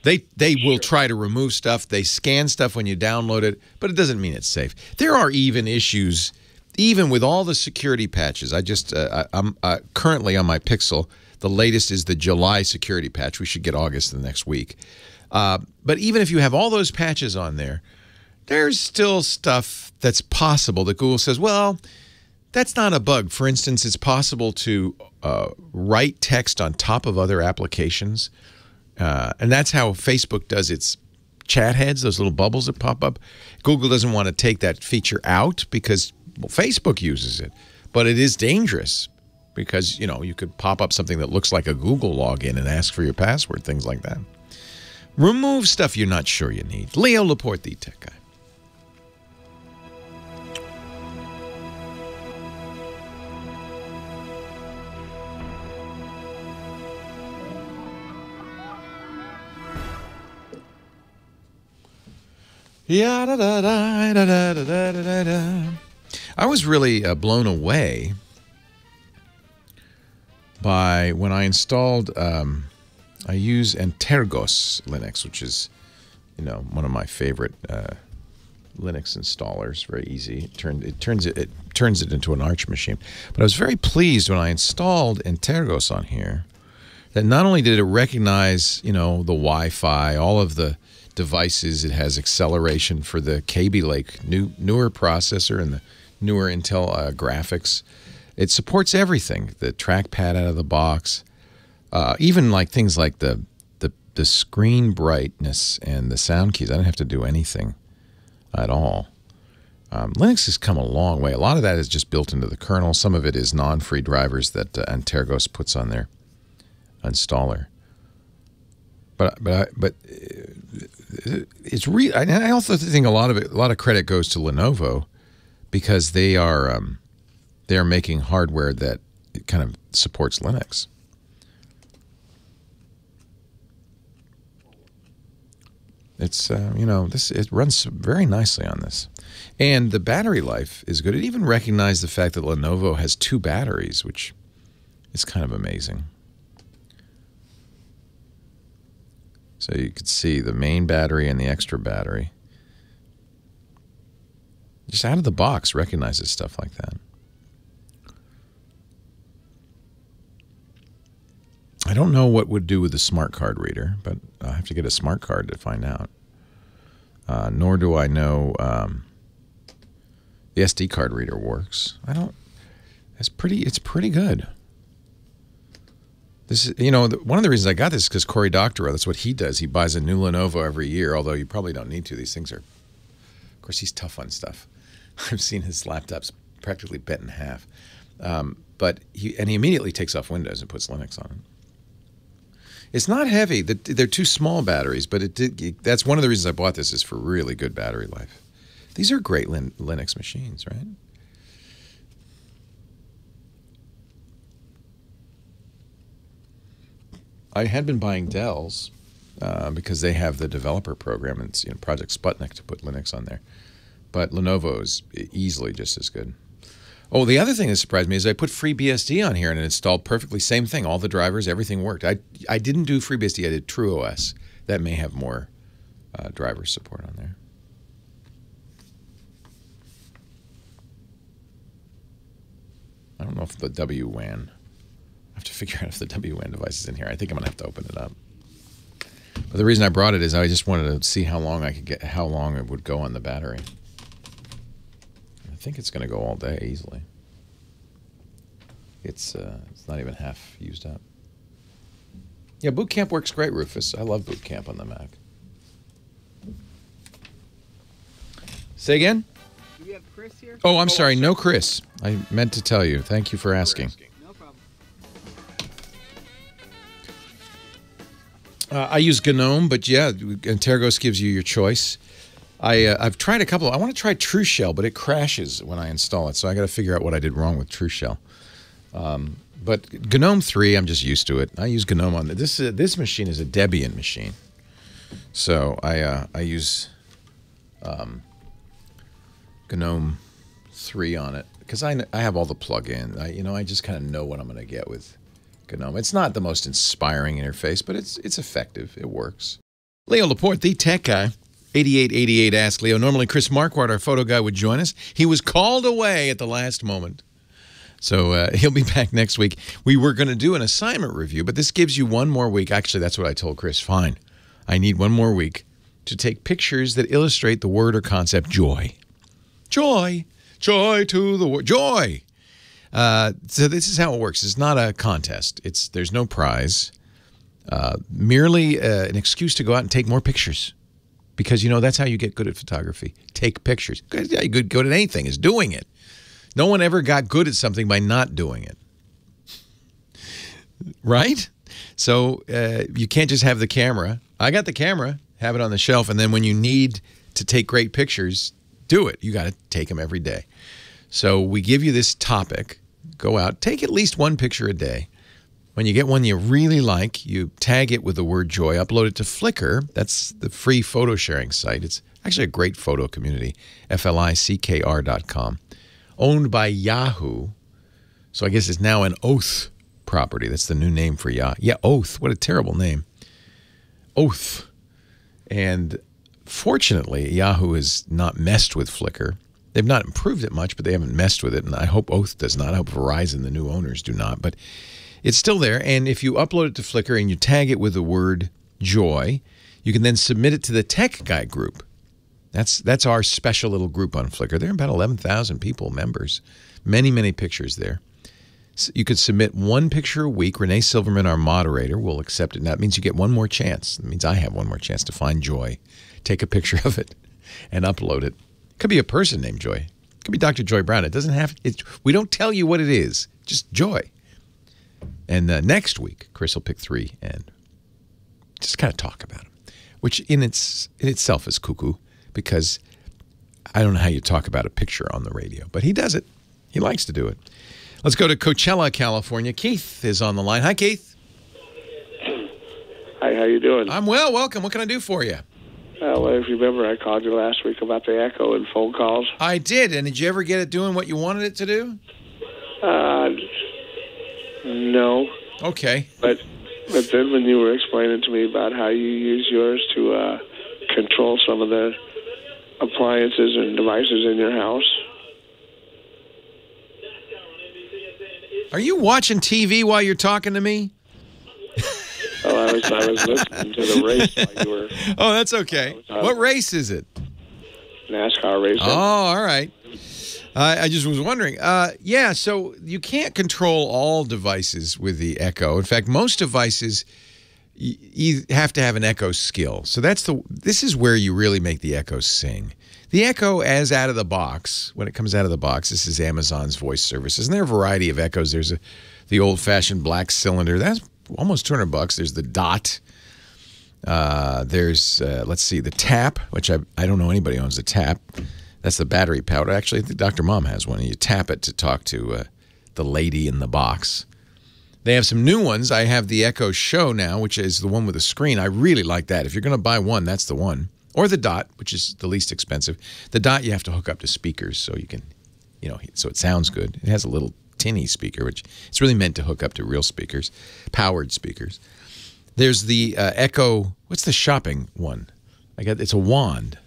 They will try to remove stuff. They scan stuff when you download it, but it doesn't mean it's safe. There are even issues, even with all the security patches. I'm currently on my Pixel. The latest is the July security patch. We should get August the next week. But even if you have all those patches on there, there's still stuff that's possible that Google says, well, that's not a bug. For instance, it's possible to write text on top of other applications. And that's how Facebook does its chat heads, those little bubbles that pop up. Google doesn't want to take that feature out because Facebook uses it. But it is dangerous because, you could pop up something that looks like a Google login and ask for your password, things like that. Remove stuff you're not sure you need. Leo Laporte, the Tech Guy. I was really blown away by when I installed. I use Antergos Linux, which is, one of my favorite Linux installers. Very easy. It turns it into an Arch machine. But I was very pleased when I installed Antergos on here that not only did it recognize, the Wi-Fi, all of the devices. It has acceleration for the Kaby Lake newer processor and the newer Intel graphics. It supports everything. The trackpad out of the box, even like things like the screen brightness and the sound keys. I don't have to do anything at all. Linux has come a long way. A lot of that is just built into the kernel. Some of it is non-free drivers that Antergos puts on their installer. But it's real. I also think a lot of credit goes to Lenovo because they are making hardware that kind of supports Linux. It's it runs very nicely on this, and the battery life is good. It even recognized the fact that Lenovo has 2 batteries, which is kind of amazing. So you could see the main battery and the extra battery. Just out of the box recognizes stuff like that. I don't know what would do with the smart card reader, but I have to get a smart card to find out. Nor do I know the SD card reader works. It's pretty good. This is, one of the reasons I got this is because Cory Doctorow, that's what he does. He buys a new Lenovo every year, although you probably don't need to. These things are Of course, he's tough on stuff. I've seen his laptops practically bent in half. But he immediately takes off Windows and puts Linux on it. It's not heavy. They're too small batteries, but that's one of the reasons I bought this, is for really good battery life. These are great Linux machines, right? I had been buying Dells because they have the developer program, and it's, Project Sputnik to put Linux on there. But Lenovo is easily just as good. Oh, the other thing that surprised me is I put FreeBSD on here and it installed perfectly. Same thing. All the drivers, everything worked. I didn't do FreeBSD. I did TrueOS. That may have more driver support on there. I don't know if the WWAN. I have to figure out if the WWAN device is in here. I think I'm going to have to open it up. But the reason I brought it is I just wanted to see how long it would go on the battery. I think it's going to go all day easily. It's not even half used up. Yeah, Boot Camp works great, Rufus. I love Boot Camp on the Mac. Say again? Do we have Chris here? Oh, I'm sorry. No Chris. I meant to tell you. Thank you for asking. No problem. I use GNOME, but yeah, Antergos gives you your choice. I've tried a couple. I want to try TrueShell, but it crashes when I install it, so I got to figure out what I did wrong with TrueShell. But GNOME 3, I'm just used to it. I use GNOME on this. This machine is a Debian machine, so I use GNOME 3 on it because I have all the plugins. I just kind of know what I'm going to get with GNOME. It's not the most inspiring interface, but it's effective. It works. Leo Laporte, the tech guy. 8888 Ask Leo. Normally Chris Marquardt, our photo guy, would join us. He was called away at the last moment. So he'll be back next week. We were going to do an assignment review, but this gives you one more week. Actually, that's what I told Chris. Fine. I need one more week to take pictures that illustrate the word or concept joy. Joy. Joy to the world. Joy. So this is how it works. It's not a contest. There's no prize. Merely an excuse to go out and take more pictures. Because, that's how you get good at photography. Take pictures. Yeah, you're good at anything is doing it. No one ever got good at something by not doing it. Right? So you can't just have the camera. I got the camera, have it on the shelf, and then when you need to take great pictures, do it. You got to take them every day. So we give you this topic. Go out. Take at least one picture a day. When you get one you really like, you tag it with the word joy, upload it to Flickr. That's the free photo sharing site. It's actually a great photo community, flickr.com. Owned by Yahoo. So I guess it's now an Oath property. That's the new name for Yahoo. Yeah, Oath. What a terrible name. Oath. And fortunately, Yahoo has not messed with Flickr. They've not improved it much, but they haven't messed with it. And I hope Oath does not. I hope Verizon, the new owners, do not. But it's still there, and if you upload it to Flickr and you tag it with the word joy, you can then submit it to the Tech Guy group. That's our special little group on Flickr. There are about 11,000 people, members. Many, many pictures there. So you could submit one picture a week. Renee Silverman, our moderator, will accept it. And that means you get one more chance. That means I have one more chance to find joy. Take a picture of it and upload it. It could be a person named Joy. It could be Dr. Joy Brown. It doesn't have. We don't tell you what it is. Just joy. And next week, Chris will pick 3 and just kind of talk about them, which in itself is cuckoo because I don't know how you talk about a picture on the radio, but he does it. He likes to do it. Let's go to Coachella, California. Keith is on the line. Hi, Keith. Hi, how you doing? I'm well. Welcome. What can I do for you? Well, if you remember, I called you last week about the echo and phone calls. I did. And did you ever get it doing what you wanted it to do? No. Okay. But then when you were explaining to me about how you use yours to control some of the appliances and devices in your house. Are you watching TV while you're talking to me? Oh, I was listening to the race while you were... Oh, that's okay. What race is it? NASCAR race. Oh, all right. I just was wondering. Yeah, so you can't control all devices with the Echo. In fact, most devices, you have to have an Echo skill. So this is where you really make the Echo sing. The Echo, as out of the box, when it comes out of the box, this is Amazon's voice services. And there are a variety of Echoes. There's the old-fashioned black cylinder. That's almost $200. There's the Dot. There's, let's see, the Tap, which I don't know anybody owns the Tap. That's the battery powered. Actually, I think Dr. Mom has one. And you tap it to talk to the lady in the box. They have some new ones. I have the Echo Show now, which is the one with a screen. I really like that. If you're going to buy one, that's the one. Or the Dot, which is the least expensive. The Dot you have to hook up to speakers so you can, so it sounds good. It has a little tinny speaker, which it's really meant to hook up to real speakers, powered speakers. There's the Echo, what's the shopping one? It's a wand.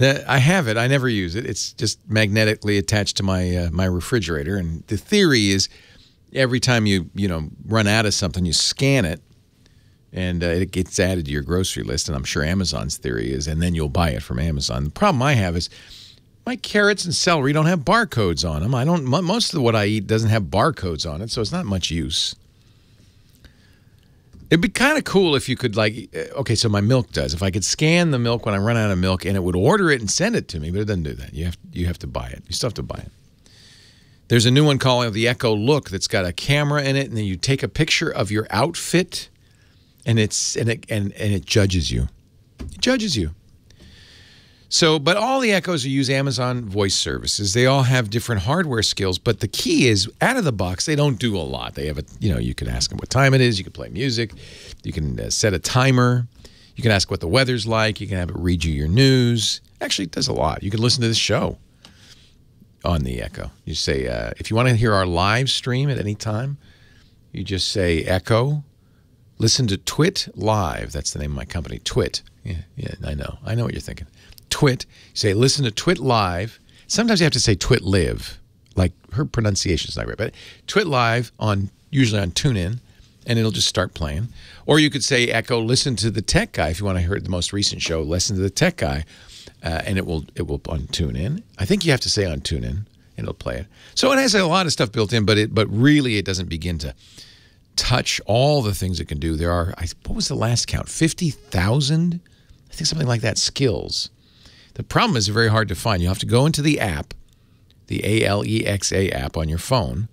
I have it. I never use it. It's just magnetically attached to my my refrigerator. And the theory is every time you run out of something, you scan it. And it gets added to your grocery list, and I'm sure Amazon's theory is, and then you'll buy it from Amazon. The problem I have is my carrots and celery don't have barcodes on them. Most of what I eat doesn't have barcodes on it, so it's not much use. It'd be kind of cool if you could, okay, so my milk does. If I could scan the milk when I run out of milk, and it would order it and send it to me, but it doesn't do that. You have to buy it. You still have to buy it. There's a new one called the Echo Look that's got a camera in it, and then you take a picture of your outfit. And it judges you. It judges you. So, but all the Echoes use Amazon voice services. They all have different hardware skills, but the key is out of the box, they don't do a lot. They have you can ask them what time it is. You can play music. You can set a timer. You can ask what the weather's like. You can have it read you your news. Actually, it does a lot. You can listen to this show on the Echo. You say, if you want to hear our live stream at any time, you just say Echo. Listen to Twit Live. That's the name of my company, Twit. Yeah, I know. I know what you're thinking. Twit. You say, listen to Twit Live. Sometimes you have to say Twit Live. Like, her pronunciation's not great. But Twit Live, usually on TuneIn, and it'll just start playing. Or you could say, Echo, listen to the Tech Guy. If you want to hear the most recent show, listen to the Tech Guy. And it will on TuneIn. I think you have to say on TuneIn, and it'll play it. So it has a lot of stuff built in, but really it doesn't begin to touch all the things it can do. There are, what was the last count? 50,000? I think something like that, skills. The problem is very hard to find. You have to go into the app, the Alexa app on your phone,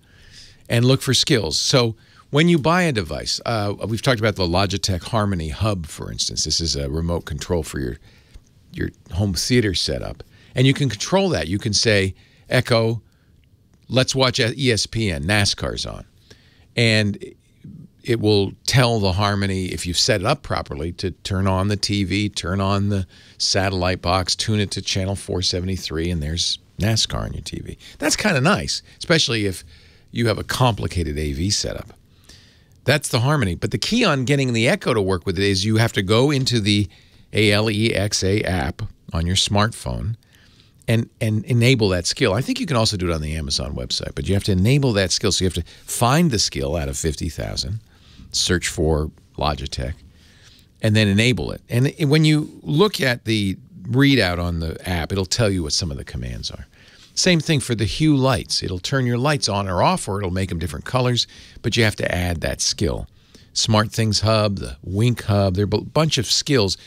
and look for skills. So when you buy a device, we've talked about the Logitech Harmony Hub, for instance. This is a remote control for your home theater setup. And you can control that. You can say, Echo, let's watch ESPN, NASCAR's on. And it will tell the Harmony, if you've set it up properly, to turn on the TV, turn on the satellite box, tune it to channel 473, and there's NASCAR on your TV. That's kind of nice, especially if you have a complicated AV setup. That's the Harmony. But the key on getting the Echo to work with it is you have to go into the Alexa app on your smartphone and enable that skill. I think you can also do it on the Amazon website, but you have to enable that skill. So you have to find the skill out of 50,000, search for Logitech, and then enable it. And when you look at the readout on the app, it'll tell you what some of the commands are. Same thing for the Hue lights. It'll turn your lights on or off, or it'll make them different colors, but you have to add that skill. Smart Things Hub, the Wink Hub, there are a bunch of skills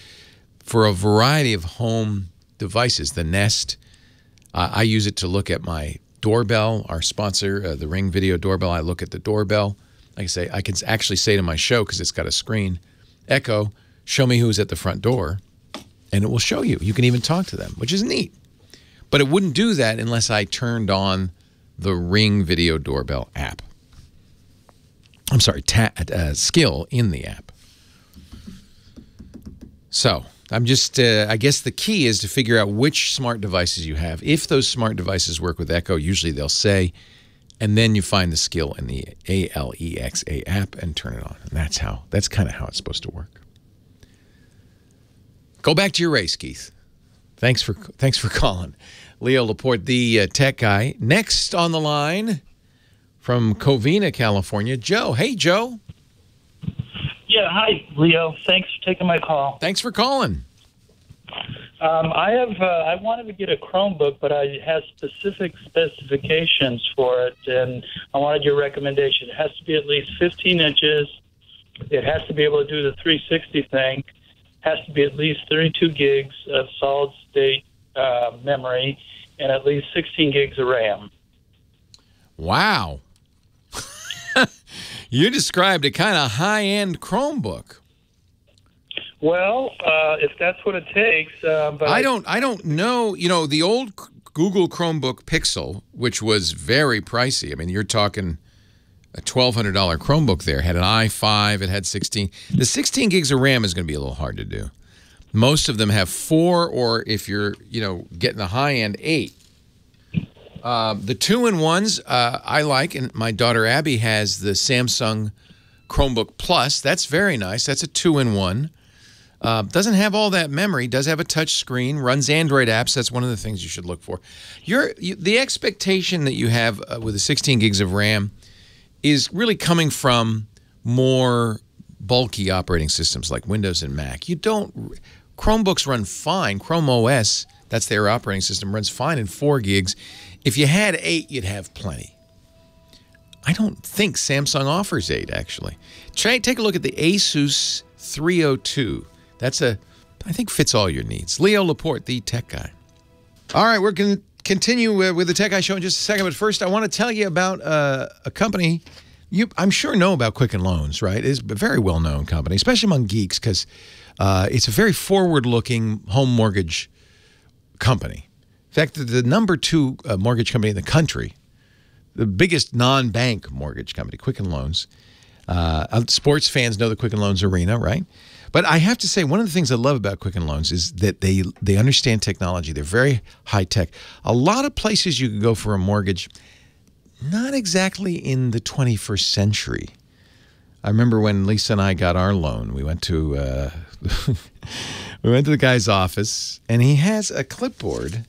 for a variety of home devices. The Nest, I use it to look at my doorbell, our sponsor, the Ring Video Doorbell. I look at the doorbell. Like I say, I can actually say to my show, because it's got a screen, Echo, show me who's at the front door, and it will show you. You can even talk to them, which is neat. But it wouldn't do that unless I turned on the Ring Video Doorbell app. I'm sorry, skill in the app. So I'm just, I guess the key is to figure out which smart devices you have. If those smart devices work with Echo, usually they'll say, and then you find the skill in the Alexa app and turn it on. And that's kind of how it's supposed to work. Go back to your race, Keith. Thanks for calling. Leo Laporte, the tech guy. Next on the line from Covina, California, Joe. Hey, Joe. Yeah, hi, Leo. Thanks for taking my call. Thanks for calling. I wanted to get a Chromebook, but I have specific specifications for it, and I wanted your recommendation. It has to be at least 15 inches, It has to be able to do the 360 thing. Has to be at least 32 gigs of solid-state memory and at least 16 gigs of RAM. Wow. You described a kind of high-end Chromebook. Well, if that's what it takes, but I don't know. You know, the old Google Chromebook Pixel, which was very pricey. I mean, you're talking a $1,200 Chromebook there. Had an i5. It had 16. The 16 gigs of RAM is going to be a little hard to do. Most of them have 4, or if you're, getting the high-end, 8. The 2-in-1s I like, and my daughter Abby has the Samsung Chromebook Plus. That's very nice. That's a 2-in-1. Doesn't have all that memory. Does have a touch screen. Runs Android apps. That's one of the things you should look for. The expectation that you have with the 16 gigs of RAM is really coming from more bulky operating systems like Windows and Mac. Chromebooks run fine. Chrome OS, that's their operating system, runs fine in 4 gigs. If you had 8, you'd have plenty. I don't think Samsung offers 8, actually. Take a look at the Asus 302. I think fits all your needs. Leo Laporte, the tech guy. All right, we're going to continue with the Tech Guy Show in just a second, but first I want to tell you about a company I'm sure know about Quicken Loans, right? It's a very well-known company, especially among geeks, because it's a very forward-looking home mortgage company. In fact, the number 2 mortgage company in the country, the biggest non-bank mortgage company, Quicken Loans. Sports fans know the Quicken Loans arena, right? But I have to say, one of the things I love about Quicken Loans is that they understand technology. They're very high-tech. A lot of places you could go for a mortgage, not exactly in the 21st century. I remember when Lisa and I got our loan, we went to the guy's office, and he has a clipboard,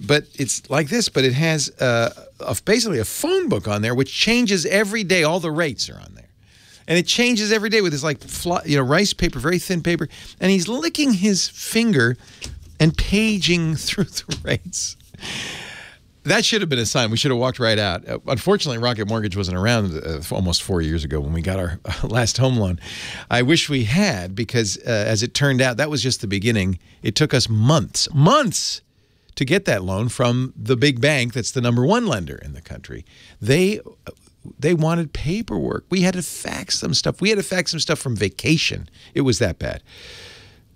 but it's like this, but it has basically a phone book on there, which changes every day. All the rates are on there. And it changes every day with this rice paper, very thin paper. And he's licking his finger and paging through the rates. That should have been a sign. We should have walked right out. Unfortunately, Rocket Mortgage wasn't around almost 4 years ago when we got our last home loan. I wish we had, because as it turned out, that was just the beginning. It took us months to get that loan from the big bank that's the #1 lender in the country. They wanted paperwork. We had to fax them stuff. We had to fax them stuff from vacation. It was that bad.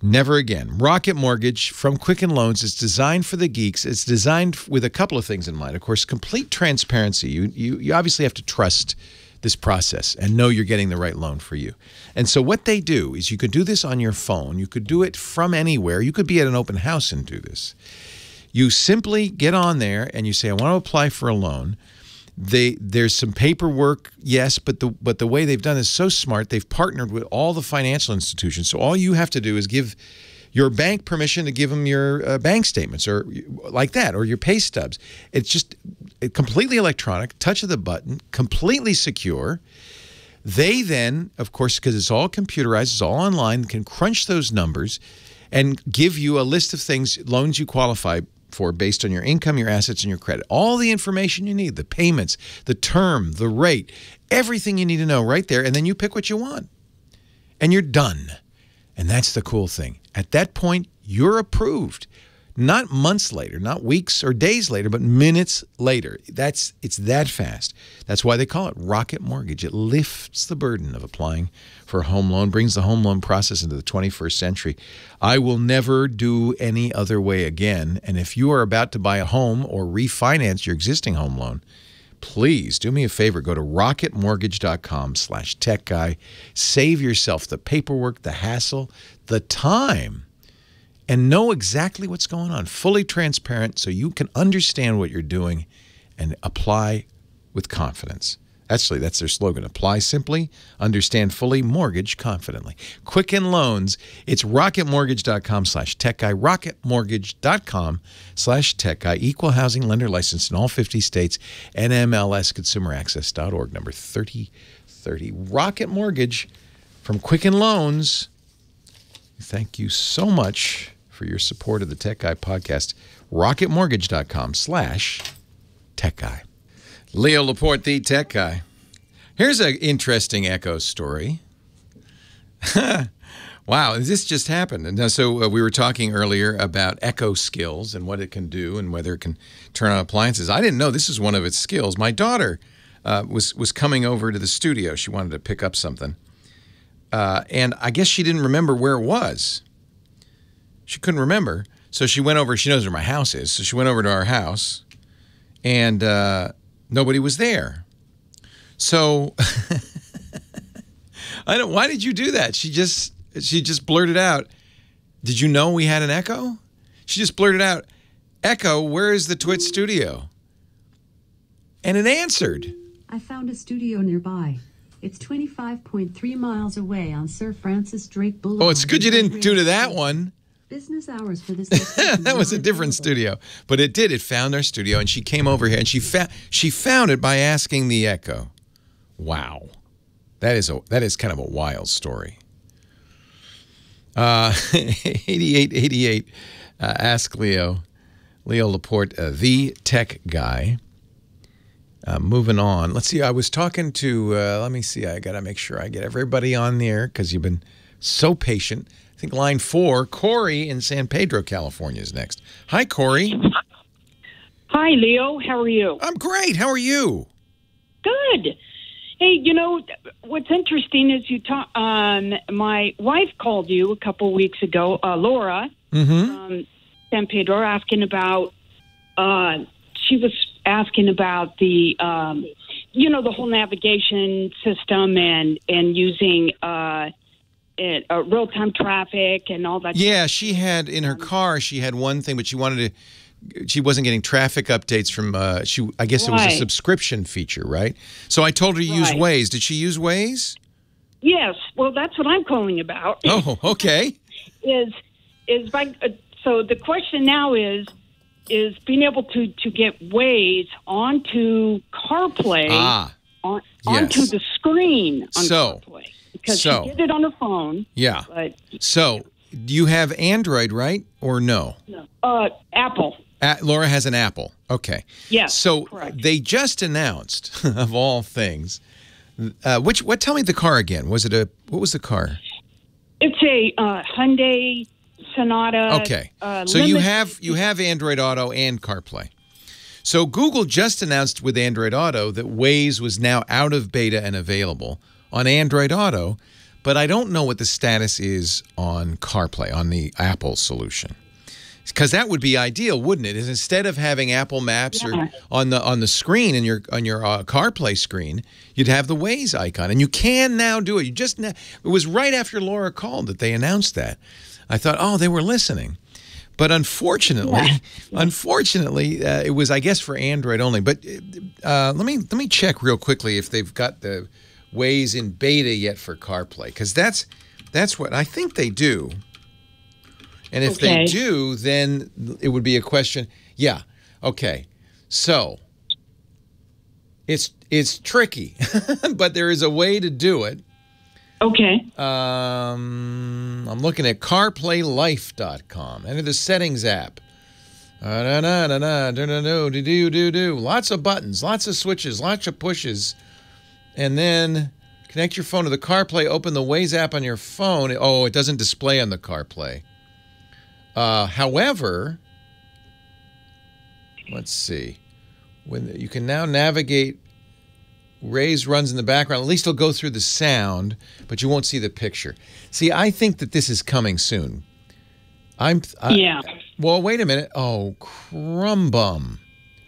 Never again. Rocket Mortgage from Quicken Loans is designed for the geeks. It's designed with a couple of things in mind. Of course, complete transparency. You obviously have to trust this process and know you're getting the right loan for you. And so what they do is you could do this on your phone. You could do it from anywhere. You could be at an open house and do this. You simply get on there and you say, I want to apply for a loan. There's some paperwork, yes, but the way they've done is so smart. They've partnered with all the financial institutions. So all you have to do is give your bank permission to give them your bank statements or like that, or your pay stubs. It's just completely electronic, touch of the button, completely secure. They then, of course, because it's all computerized, it's all online, can crunch those numbers and give you a list of things, loans you qualify for based on your income, your assets, and your credit. All the information you need, the payments, the term, the rate, everything you need to know right there, and then you pick what you want. And you're done. And that's the cool thing. At that point, you're approved. Not months later, not weeks or days later, but minutes later. It's that fast. That's why they call it Rocket Mortgage. It lifts the burden of applying for a home loan, brings the home loan process into the 21st century. I will never do any other way again. And if you are about to buy a home or refinance your existing home loan, please do me a favor. Go to rocketmortgage.com/techguy. Save yourself the paperwork, the hassle, the time, and know exactly what's going on. Fully transparent so you can understand what you're doing and apply with confidence. Actually, that's their slogan. Apply simply, understand fully, mortgage confidently. Quicken Loans. It's rocketmortgage.com/techguy. rocketmortgage.com/techguy. Equal housing lender licensed in all 50 states. NMLSconsumeraccess.org, number 3030. Rocket Mortgage from Quicken Loans. Thank you so much for your support of the Tech Guy podcast. rocketmortgage.com/techguy. Leo Laporte, the Tech Guy. Here's an interesting Echo story. Wow, this just happened. And so we were talking earlier about Echo skills and what it can do and whether it can turn on appliances. I didn't know this is one of its skills. My daughter was coming over to the studio. She wanted to pick up something. And I guess she didn't remember where it was. She couldn't remember. So she went over. She knows where my house is. So she went over to our house, and nobody was there. So why did you do that? She just blurted out, "Did you know we had an Echo?" She just blurted out, "Echo, where is the Twit studio?" And it answered. I found a studio nearby. It's 25.3 miles away on Sir Francis Drake Boulevard. Oh, it's good you didn't do to that one. Business hours for this. That was a different studio. But it did. It found our studio, and she came over here, and she found it by asking the Echo. Wow. That is kind of a wild story. 8888, ask Leo Laporte, the tech guy. Moving on. Let's see. I was talking to, let me see. I got to make sure I get everybody on there because you've been so patient. I think line 4, Corey in San Pedro, California is next. Hi, Corey. Hi, Leo. How are you? I'm great. How are you? Good. Hey, you know, what's interesting is my wife called you a couple weeks ago, Laura, from San Pedro, asking about, she was asking about the, the whole navigation system and using real-time traffic and all that. Yeah, she had in her car, she had one thing, but she wasn't getting traffic updates from, I guess it was a subscription feature, right? So I told her to use Waze. Did she use Waze? Yes. Well, that's what I'm calling about. Oh, okay. So the question now is being able to get Waze onto CarPlay, onto the screen on CarPlay. Because she did it on her phone. Yeah. But, so you have Android, right? Or no? No. Apple. Laura has an Apple. Okay. Yes, so correct. They just announced, of all things, tell me the car again. What was the car? It's a Hyundai Sonata. Okay. So you have Android Auto and CarPlay. So Google just announced with Android Auto that Waze was now out of beta and available on Android Auto, but I don't know what the status is on CarPlay, on the Apple solution. Because that would be ideal, wouldn't it? Is instead of having Apple Maps or on the screen on your CarPlay screen, you'd have the Waze icon, and you can now do it. It was right after Laura called that they announced that. I thought, oh, they were listening, but unfortunately, it was, I guess, for Android only. But let me check real quickly if they've got the Waze in beta yet for CarPlay, because that's what I think they do. And if they do, then it would be a question. Yeah. Okay. So it's tricky, but there is a way to do it. Okay. I'm looking at CarPlayLife.com. Enter the settings app. Lots of buttons, lots of switches, lots of pushes, and then connect your phone to the CarPlay. Open the Waze app on your phone. Oh, it doesn't display on the CarPlay. However, let's see. When you can now navigate, Waze runs in the background. At least it'll go through the sound, but you won't see the picture. See, I think that this is coming soon. Yeah. Well, wait a minute. Oh, crumbum.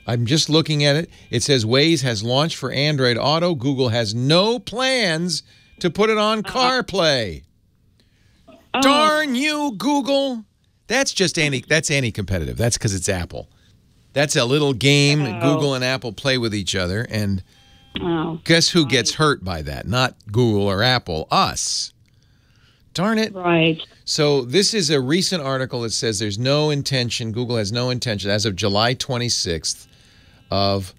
I'm just looking at it. It says Waze has launched for Android Auto. Google has no plans to put it on CarPlay. Darn you, Google. That's just anti-competitive. That's because it's Apple. That's a little game that Google and Apple play with each other, and guess who gets hurt by that? Not Google or Apple, us. Darn it. Right. So this is a recent article that says there's no intention, Google has no intention, as of July 26th, of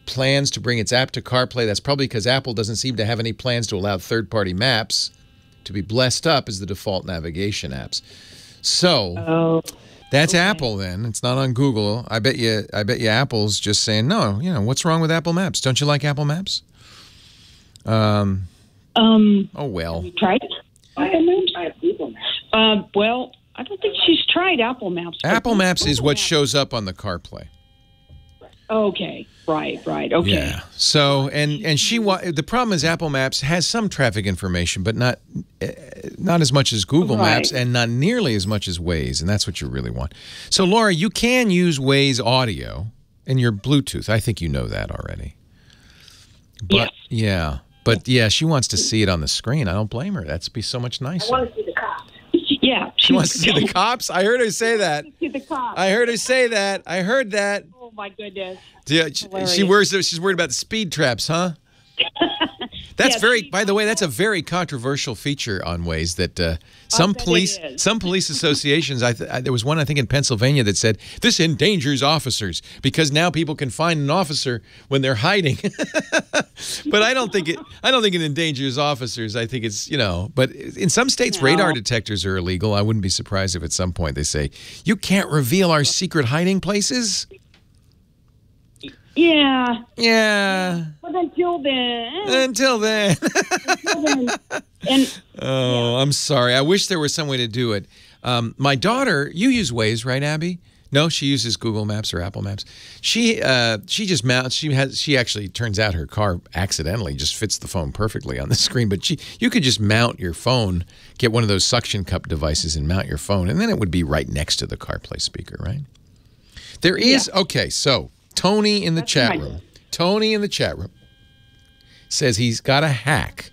plans to bring its app to CarPlay. That's probably because Apple doesn't seem to have any plans to allow third-party maps to be blessed up as the default navigation apps. So that's Apple then. It's not on Google. I bet you Apple's just saying, no, what's wrong with Apple Maps? Don't you like Apple Maps? Oh, well. Have you tried it? I have Google Maps. Well, I don't think she's tried Apple Maps. Apple Maps is what shows up on the CarPlay. Okay, right, okay. Yeah. So, and the problem is Apple Maps has some traffic information, but not as much as Google Maps, and not nearly as much as Waze, and that's what you really want. So, Laura, you can use Waze audio in your Bluetooth. I think you know that already. But, yes. Yeah. But, yeah, she wants to see it on the screen. I don't blame her. That'd be so much nicer. I want to see the cops. Yeah. She wants to see the cops? I heard her say that. See the cops. I heard her say that. I heard that. Oh, my goodness. Yeah, she's worried about the speed traps, huh? That's by the way, that's a very controversial feature on Waze that some police associations, there was one I think in Pennsylvania that said this endangers officers because now people can find an officer when they're hiding. But I don't think it endangers officers. I think it's, but in some states radar detectors are illegal. I wouldn't be surprised if at some point they say, "You can't reveal our secret hiding places." Yeah. Yeah. But until then. I'm sorry. I wish there was some way to do it. My daughter, you use Waze, right, Abby? No, she uses Google Maps or Apple Maps. She just mounts. She actually turns out her car accidentally just fits the phone perfectly on the screen. But you could just mount your phone, get one of those suction cup devices, and mount your phone, and then it would be right next to the CarPlay speaker, right? There is okay. So. Tony in the chat room. Tony in the chat room says he's got a hack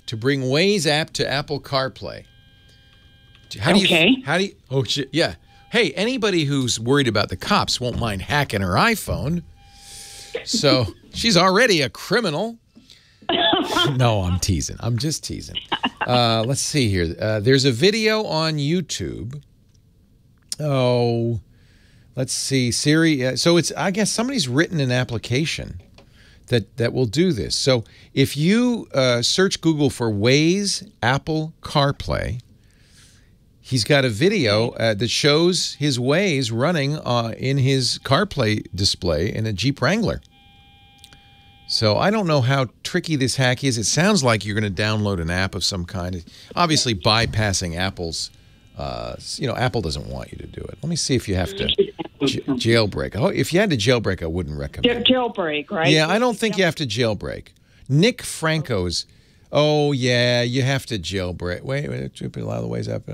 to bring Waze app to Apple CarPlay. How do you? Oh shit! Yeah. Hey, anybody who's worried about the cops won't mind hacking her iPhone. So she's already a criminal. No, I'm teasing. I'm just teasing. Let's see here. There's a video on YouTube. Oh. Let's see, Siri. So I guess somebody's written an application that will do this. So if you search Google for Waze Apple CarPlay, he's got a video that shows his Waze running in his CarPlay display in a Jeep Wrangler. So I don't know how tricky this hack is. It sounds like you're going to download an app of some kind, obviously bypassing Apple's. Apple doesn't want you to do it. Let me see if you have to jailbreak. Oh, if you had to jailbreak, I wouldn't recommend. Jailbreak, right? Yeah, I don't think you have to jailbreak. Nick Franco's. Oh yeah, you have to jailbreak. Wait, a lot of the ways up.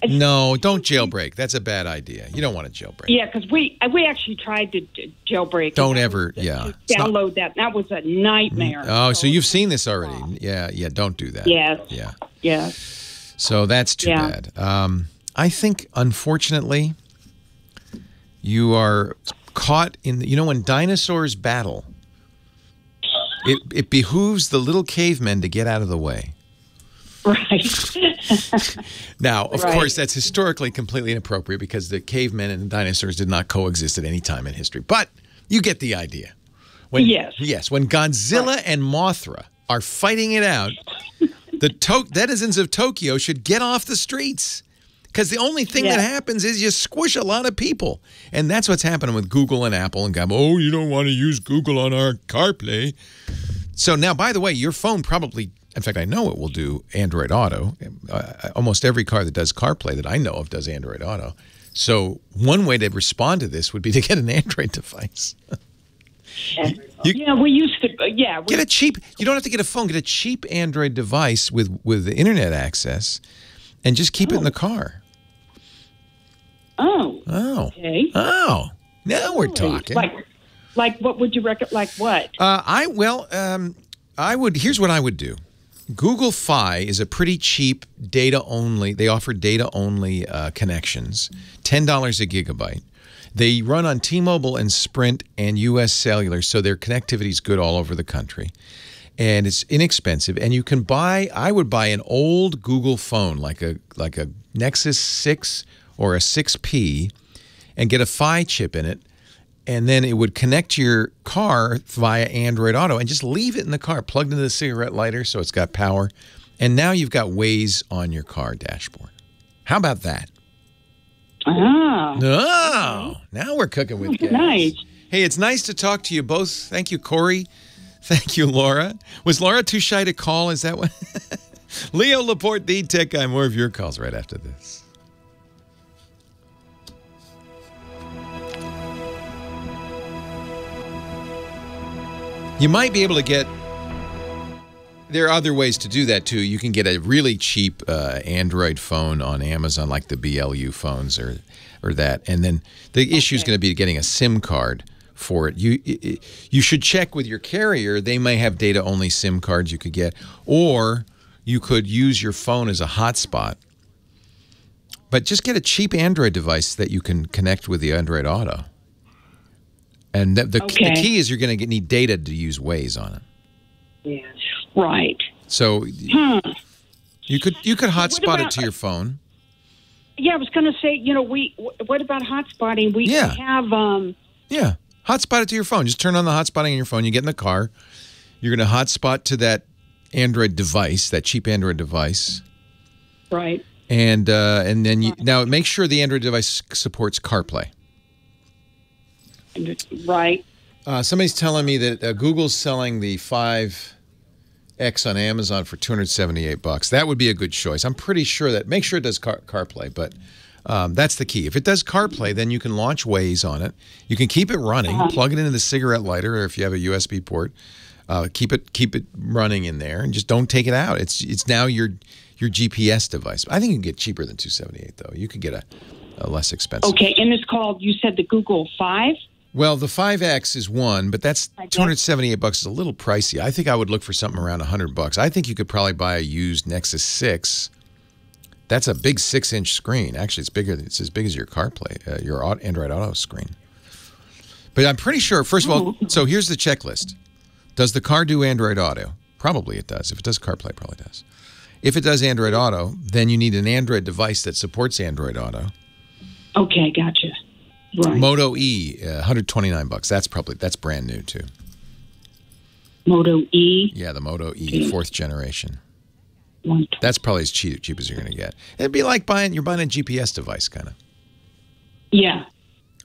No, don't jailbreak. That's a bad idea. You don't want to jailbreak. Yeah, because we actually tried to jailbreak. Don't ever. Yeah. Download that. That was a nightmare. Oh, so you've seen this already? Yeah. Don't do that. Yes. Yeah. Yeah. So that's too bad. I think, unfortunately, you are caught in, when dinosaurs battle, it behooves the little cavemen to get out of the way. Right. Now, of course, that's historically completely inappropriate because the cavemen and the dinosaurs did not coexist at any time in history. But you get the idea. Yes, when Godzilla and Mothra are fighting it out, the denizens of Tokyo should get off the streets because the only thing that happens is you squish a lot of people. And that's what's happening with Google and Apple and oh, you don't want to use Google on our CarPlay. So now, by the way, your phone probably, in fact, I know it will do Android Auto. Almost every car that does CarPlay that I know of does Android Auto. So one way to respond to this would be to get an Android device. We used to. Get a cheap. You don't have to get a phone. Get a cheap Android device with the internet access, and just keep it in the car. Oh. Okay. Oh. Now we're talking. Like what would you recommend? Like what? I would. Here's what I would do. Google Fi is a pretty cheap data only. They offer data only connections. $10 a gigabyte. They run on T-Mobile and Sprint and U.S. Cellular, so their connectivity is good all over the country. And it's inexpensive. And you can I would buy an old Google phone, like a Nexus 6 or a 6P, and get a Fi chip in it. And then it would connect to your car via Android Auto and just leave it in the car, plugged into the cigarette lighter so it's got power. And now you've got Waze on your car dashboard. How about that? Oh, now we're cooking with gas. Nice. Hey, it's nice to talk to you both. Thank you, Corey. Thank you, Laura. Was Laura too shy to call? Is that what? Leo Laporte, the tech guy. More of your calls right after this. You might be able to get... There are other ways to do that, too. You can get a really cheap Android phone on Amazon, like the BLU phones or that. And then the issue is going to be getting a SIM card for it. You should check with your carrier. They may have data-only SIM cards you could get. Or you could use your phone as a hotspot. But just get a cheap Android device that you can connect with the Android Auto. And the key is you're going to need data to use Waze on it. Yeah. Right. So you could hotspot it to your phone. Yeah, I was going to say, what about hotspotting? We have... Yeah, hotspot it to your phone. Just turn on the hotspotting on your phone. You get in the car. You're going to hotspot to that Android device, that cheap Android device. Right. And then now make sure the Android device supports CarPlay. Right. Somebody's telling me that Google's selling the 5X on Amazon for $278. That would be a good choice. I'm pretty sure that. Make sure it does CarPlay, but that's the key. If it does CarPlay, then you can launch Waze on it. You can keep it running, plug it into the cigarette lighter, or if you have a USB port, keep it running in there, and just don't take it out. It's now your GPS device. I think you can get cheaper than $278 though. You could get a less expensive. Okay, and it's called. You said the Google 5. Well, the 5X is one, but that's $278 is a little pricey. I think I would look for something around $100. I think you could probably buy a used Nexus 6. That's a big 6-inch screen. Actually, it's bigger. It's as big as your CarPlay, your Android Auto screen. But I'm pretty sure. First of all, so here's the checklist. Does the car do Android Auto? Probably it does. If it does CarPlay, it probably does. If it does Android Auto, then you need an Android device that supports Android Auto. Okay, gotcha. Right. Moto E, $129. That's brand new too. Moto E. Yeah, the Moto E, 4th generation. That's probably as cheap as you're going to get. It'd be like you're buying a GPS device, kind of. Yeah,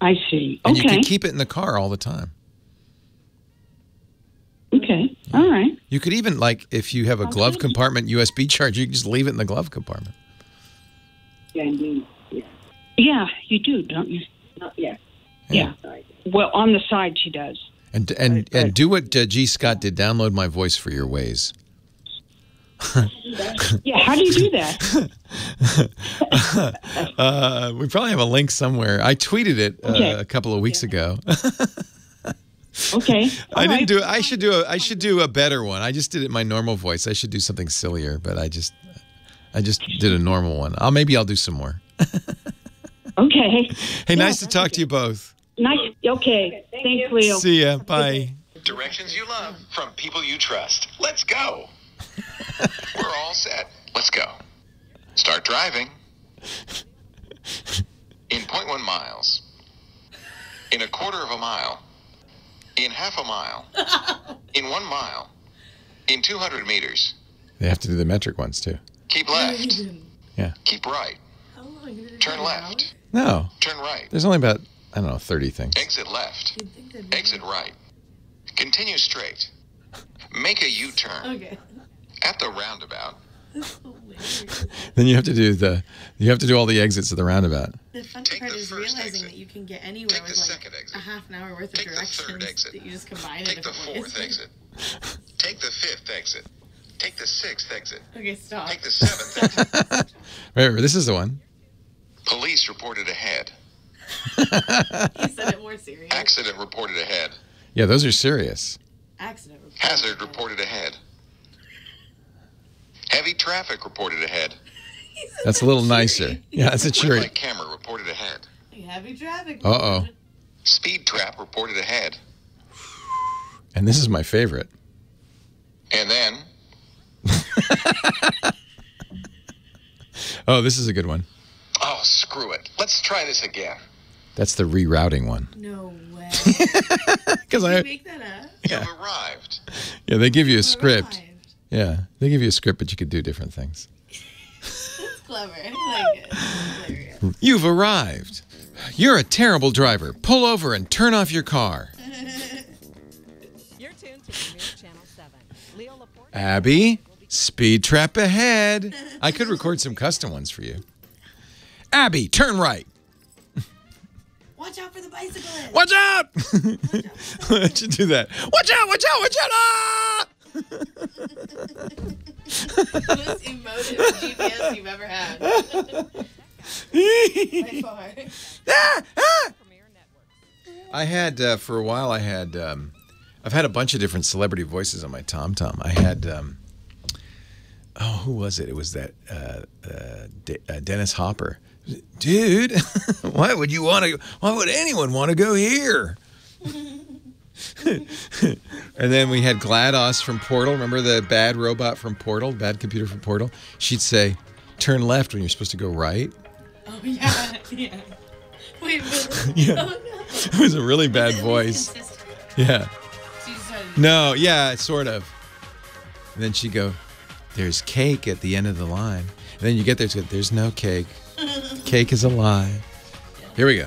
I see. And you can keep it in the car all the time. Okay, all right. You could even, like, if you have a glove compartment USB charger, you can just leave it in the glove compartment. Yeah, indeed. Yeah, you do, don't you? Yeah. Well, on the side, she does. And do what G. Scott did. Download my voice for your Waze. Yeah, how do you do that? We probably have a link somewhere. I tweeted it a couple of weeks ago. Okay. I didn't do it. I should do a better one. I just did it in my normal voice. I should do something sillier, but I just did a normal one. Maybe I'll do some more. Okay. Hey, nice to talk to you both. Nice. Okay. Thanks, Leo. See ya. Bye. Directions you love from people you trust. Let's go. We're all set. Let's go. Start driving. In 0.1 miles. In a quarter of a mile. In half a mile. In 1 mile. In 200 meters. They have to do the metric ones, too. Keep left. Yeah. Keep right. Turn left. No. Turn right. There's only about, 30 things. Exit left. Exit right. Continue straight. Make a U-turn. Okay. At the roundabout. Then you have to do all the exits of the roundabout. The fun part is realizing that you can get anywhere with like a half an hour worth of directions that you just combine in different ways. Take the 4th exit. Take the 5th exit. Take the 6th exit. Okay, stop. Take the 7th exit. Remember, this is the one. Police reported ahead. You said it more serious. Accident reported ahead. Yeah, those are serious. Accident reported Hazard reported ahead. Heavy traffic reported ahead. That's a little nicer. Yeah, that's a Red cheery. light camera reported ahead. Heavy traffic. Uh-oh. Speed trap reported ahead. And this is my favorite. And then... Oh, this is a good one. Oh, screw it. Let's try this again. That's the rerouting one. No way. Because Did you make that up? You've arrived. Yeah, they give you a script. Yeah, they give you a script, but you could do different things. That's clever. I like it. It's hilarious. You've arrived. You're a terrible driver. Pull over and turn off your car. You're tuned to Premier Channel 7. Leo Laporte. Abby? Speed trap ahead. I could record some custom ones for you. Abby, turn right. Watch out for the bicyclist. Watch out! Why should do that? Watch out! Watch out! Watch out! Ah! Most emotive GPS you've ever had. By far. I had for a while. I've had a bunch of different celebrity voices on my TomTom. I had who was it? It was that Dennis Hopper. Dude, why would anyone want to go here? And then we had GLaDOS from Portal. Remember the bad robot from Portal, bad computer from Portal? She'd say, turn left when you're supposed to go right. Oh, yeah. Yeah. Wait, really? Yeah. Oh, no. It was a really bad voice. Yeah. No, yeah, sort of. And then she'd go, there's cake at the end of the line. And then you get there, there's no cake. Cake is a lie. Here we go.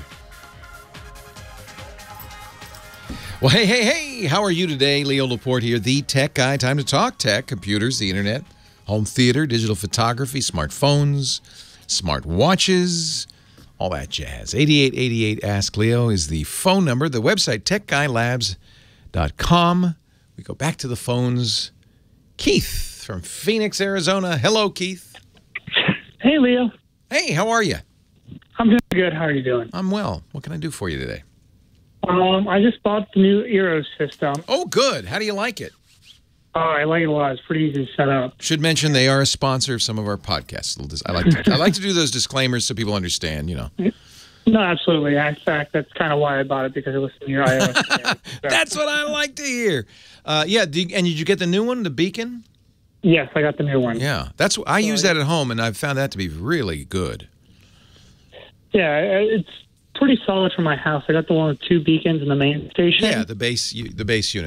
Well, hey, how are you today? Leo Laporte here, the tech guy. Time to talk tech, computers, the internet, home theater, digital photography, smartphones, smart watches, all that jazz. 8888 Ask Leo is the phone number. The website, techguylabs.com. We go back to the phones. Keith from Phoenix, Arizona. Hello, Keith. Hey, Leo. Hey, how are you? I'm doing good. How are you doing? I'm well. What can I do for you today? I just bought the new Eero system. Oh, good. How do you like it? Oh, I like it a lot. It's pretty easy to set up. Should mention they are a sponsor of some of our podcasts. I like to do those disclaimers so people understand, you know. No, absolutely. In fact, that's kind of why I bought it, because it was in your iOS. So. That's what I like to hear. Yeah, and did you get the new one, the Beacon? Yes, I got the new one. Yeah, I use that at home, and I've found that to be really good. Yeah, it's pretty solid for my house. I got the one with 2 beacons in the main station. Yeah, the base unit.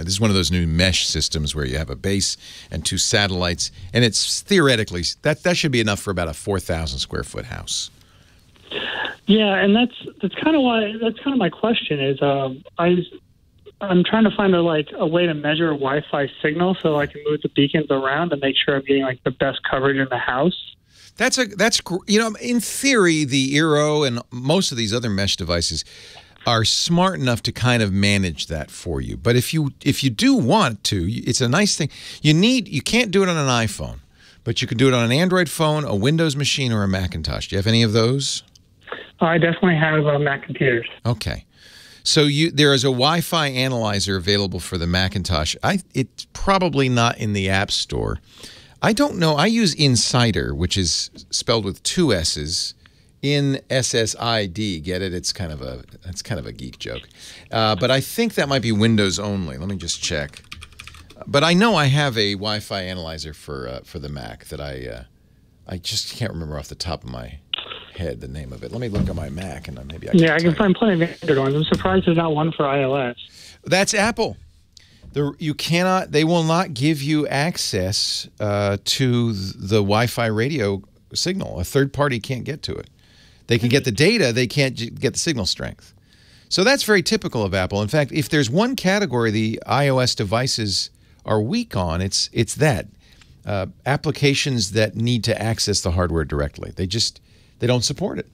This is one of those new mesh systems where you have a base and 2 satellites, and it's theoretically that should be enough for about a 4,000 square foot house. Yeah, and that's kind of my question is I'm trying to find a way to measure a Wi-Fi signal so I can move the beacons around and make sure I'm getting the best coverage in the house. That's in theory, the Eero and most of these other mesh devices are smart enough to kind of manage that for you. But if you do want to, it's a nice thing. You can't do it on an iPhone, but you can do it on an Android phone, a Windows machine, or a Macintosh. Do you have any of those? I definitely have Mac computers. Okay. So there is a Wi-Fi analyzer available for the Macintosh. It's probably not in the App Store. I don't know. I use Insider, which is spelled with 2 S's, INSSID. Get it? That's kind of a geek joke. But I think that might be Windows only. Let me just check. But I know I have a Wi-Fi analyzer for the Mac that I just can't remember off the top of my head the name of it. Let me look at my Mac and maybe I can. Yeah, I can find plenty of Android ones. I'm surprised there's not one for iOS. That's Apple. They will not give you access to the Wi-Fi radio signal. A third party can't get to it. They can get the data, they can't get the signal strength. So that's very typical of Apple. In fact, if there's one category the iOS devices are weak on, it's that. Applications that need to access the hardware directly. They don't support it.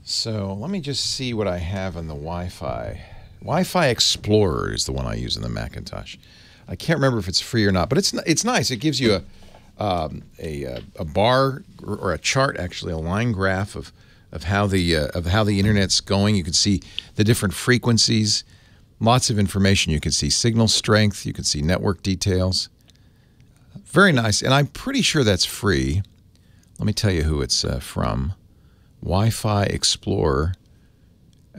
So let me just see what I have on the Wi-Fi. Wi-Fi Explorer is the one I use in the Macintosh. I can't remember if it's free or not, but it's nice. It gives you a bar or a chart, actually, a line graph of how the internet's going. You can see the different frequencies, lots of information. You can see signal strength. You can see network details. Very nice, and I'm pretty sure that's free. Let me tell you who it's from. Wi-Fi Explorer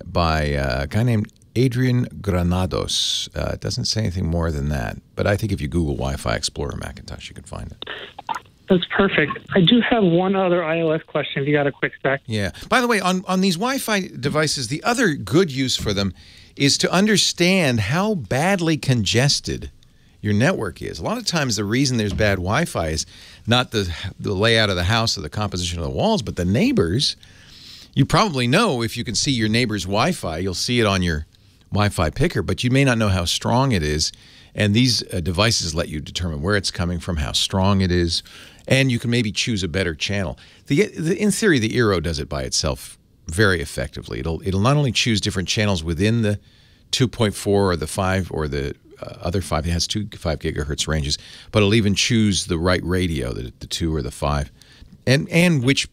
by a guy named Adrian Granados. It doesn't say anything more than that, but I think if you Google Wi-Fi Explorer Macintosh, you can find it. That's perfect. I do have one other iOS question if you got a quick sec. Yeah. By the way, on these Wi-Fi devices, the other good use for them is to understand how badly congested your network is. A lot of times the reason there's bad Wi-Fi is not the layout of the house or the composition of the walls, but the neighbors. You probably know if you can see your neighbor's Wi-Fi, you'll see it on your Wi-Fi picker, but you may not know how strong it is. And these devices let you determine where it's coming from, how strong it is, and you can maybe choose a better channel. In theory, the Eero does it by itself very effectively. It'll not only choose different channels within the 2.4 or the 5 or the other 5. It has 5 gigahertz ranges, but it'll even choose the right radio, the 2 or the 5, and which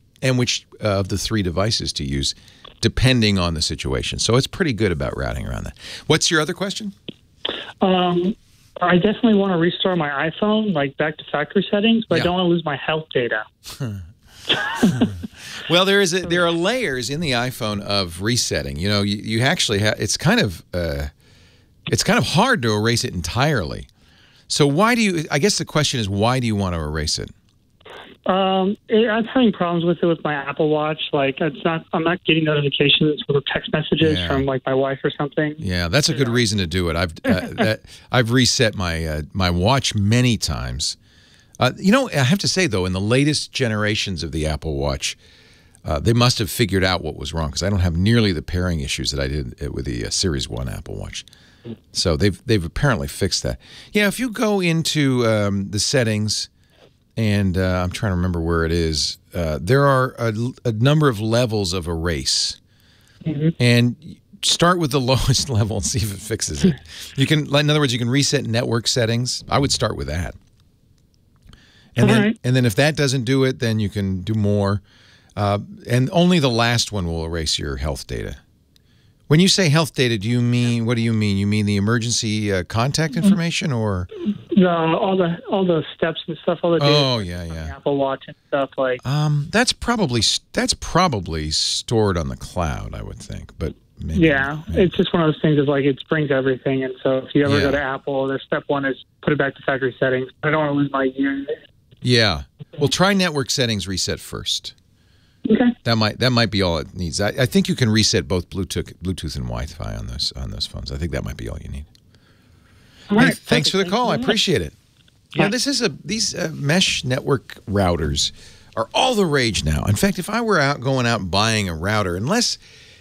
of the 3 devices to use, depending on the situation. So it's pretty good about routing around that. What's your other question? I definitely want to restore my iPhone, like back to factory settings, but I don't want to lose my health data. Well, there are layers in the iPhone of resetting. You know, you actually have. It's kind of hard to erase it entirely. So why do you? I guess the question is, why do you want to erase it? I'm having problems with it with my Apple Watch. Like, I'm not getting notifications or text messages from like my wife or something. Yeah, that's a good reason to do it. I've reset my watch many times. You know, I have to say though, in the latest generations of the Apple Watch, they must have figured out what was wrong, because I don't have nearly the pairing issues that I did with the Series 1 Apple Watch. So they've apparently fixed that. Yeah, if you go into the settings. And I'm trying to remember where it is. There are a number of levels of erase. And start with the lowest level and see if it fixes it. You can, in other words, you can reset network settings. I would start with that. And then if that doesn't do it, then you can do more. And only the last one will erase your health data. When you say health data, what do you mean? You mean the emergency contact information, or? No, all the steps and stuff, all the data. Oh, yeah. The Apple Watch and stuff like. That's probably stored on the cloud, I would think, but maybe. Yeah, it's just one of those things. Is like it brings everything, and so if you ever go to Apple, their step 1 is put it back to factory settings. I don't want to lose my year. Yeah, well, try network settings reset first. Okay. That might be all it needs. I think you can reset both Bluetooth and Wi-Fi on those phones. I think that might be all you need. All right. Thanks for the call. I appreciate it. Yeah, these mesh network routers are all the rage now. In fact, if I were going out buying a router,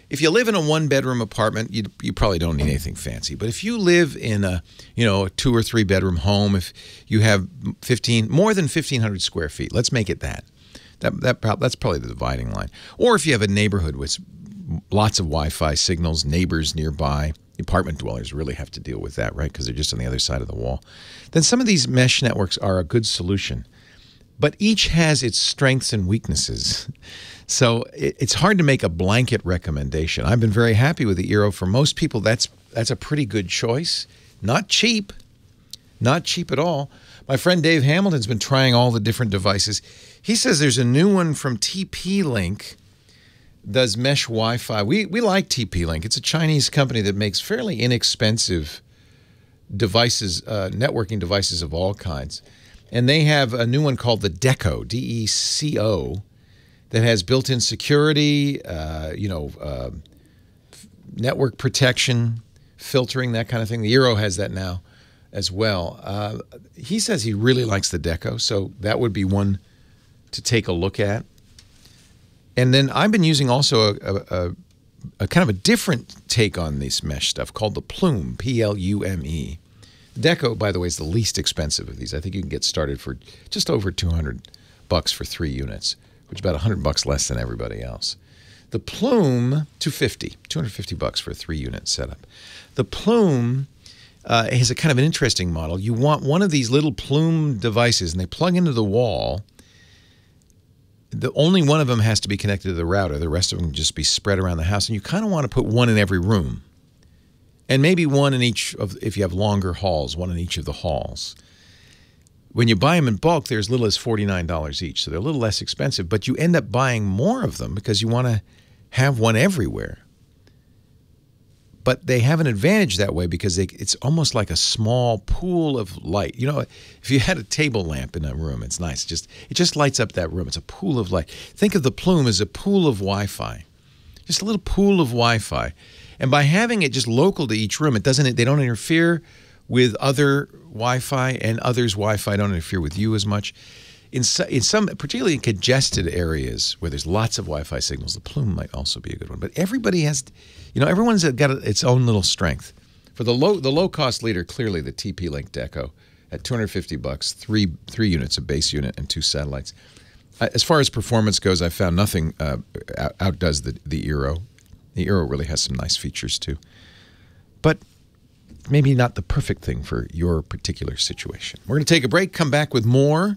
if you live in a 1-bedroom apartment, you probably don't need anything fancy. But if you live in a 2 or 3 bedroom home, if you have more than 1,500 square feet, let's make it that. That's probably the dividing line. Or if you have a neighborhood with lots of Wi-Fi signals, neighbors nearby, apartment dwellers really have to deal with that, right? Because they're just on the other side of the wall. Then some of these mesh networks are a good solution. But each has its strengths and weaknesses. So it's hard to make a blanket recommendation. I've been very happy with the Eero. For most people, that's a pretty good choice. Not cheap. Not cheap at all. My friend Dave Hamilton's been trying all the different devices. He says there's a new one from TP-Link, does mesh Wi-Fi. We like TP-Link. It's a Chinese company that makes fairly inexpensive devices, networking devices of all kinds. And they have a new one called the Deco, D-E-C-O, that has built-in security, network protection, filtering, that kind of thing. The Eero has that now as well. He says he really likes the Deco, so that would be one to take a look at. And then I've been using also a kind of a different take on this mesh stuff called the Plume, P-L-U-M-E. The Deco, by the way, is the least expensive of these. I think you can get started for just over $200 for 3 units, which is about $100 less than everybody else. The Plume, $250 for a 3-unit setup. The Plume is a kind of an interesting model. You want one of these little Plume devices, and they plug into the wall. Only one of them has to be connected to the router. The rest of them can just be spread around the house. And you kind of want to put one in every room. And maybe one in each if you have longer halls, one in each of the halls. When you buy them in bulk, they're as little as $49 each. So they're a little less expensive. But you end up buying more of them because you want to have one everywhere. But they have an advantage that way because it's almost like a small pool of light. You know, if you had a table lamp in a room, it's nice. It just lights up that room. It's a pool of light. Think of the Plume as a pool of Wi-Fi. Just a little pool of Wi-Fi. And by having it just local to each room, they don't interfere with other Wi-Fi, and others' Wi-Fi don't interfere with you as much. In some, particularly in congested areas where there's lots of Wi-Fi signals, the Plume might also be a good one. But everybody has, everyone's got its own little strength. For the low cost leader, clearly the TP-Link Deco at $250, three units, a base unit and 2 satellites. As far as performance goes, I found nothing outdoes the Eero. The Eero really has some nice features too, but maybe not the perfect thing for your particular situation. We're going to take a break, come back with more.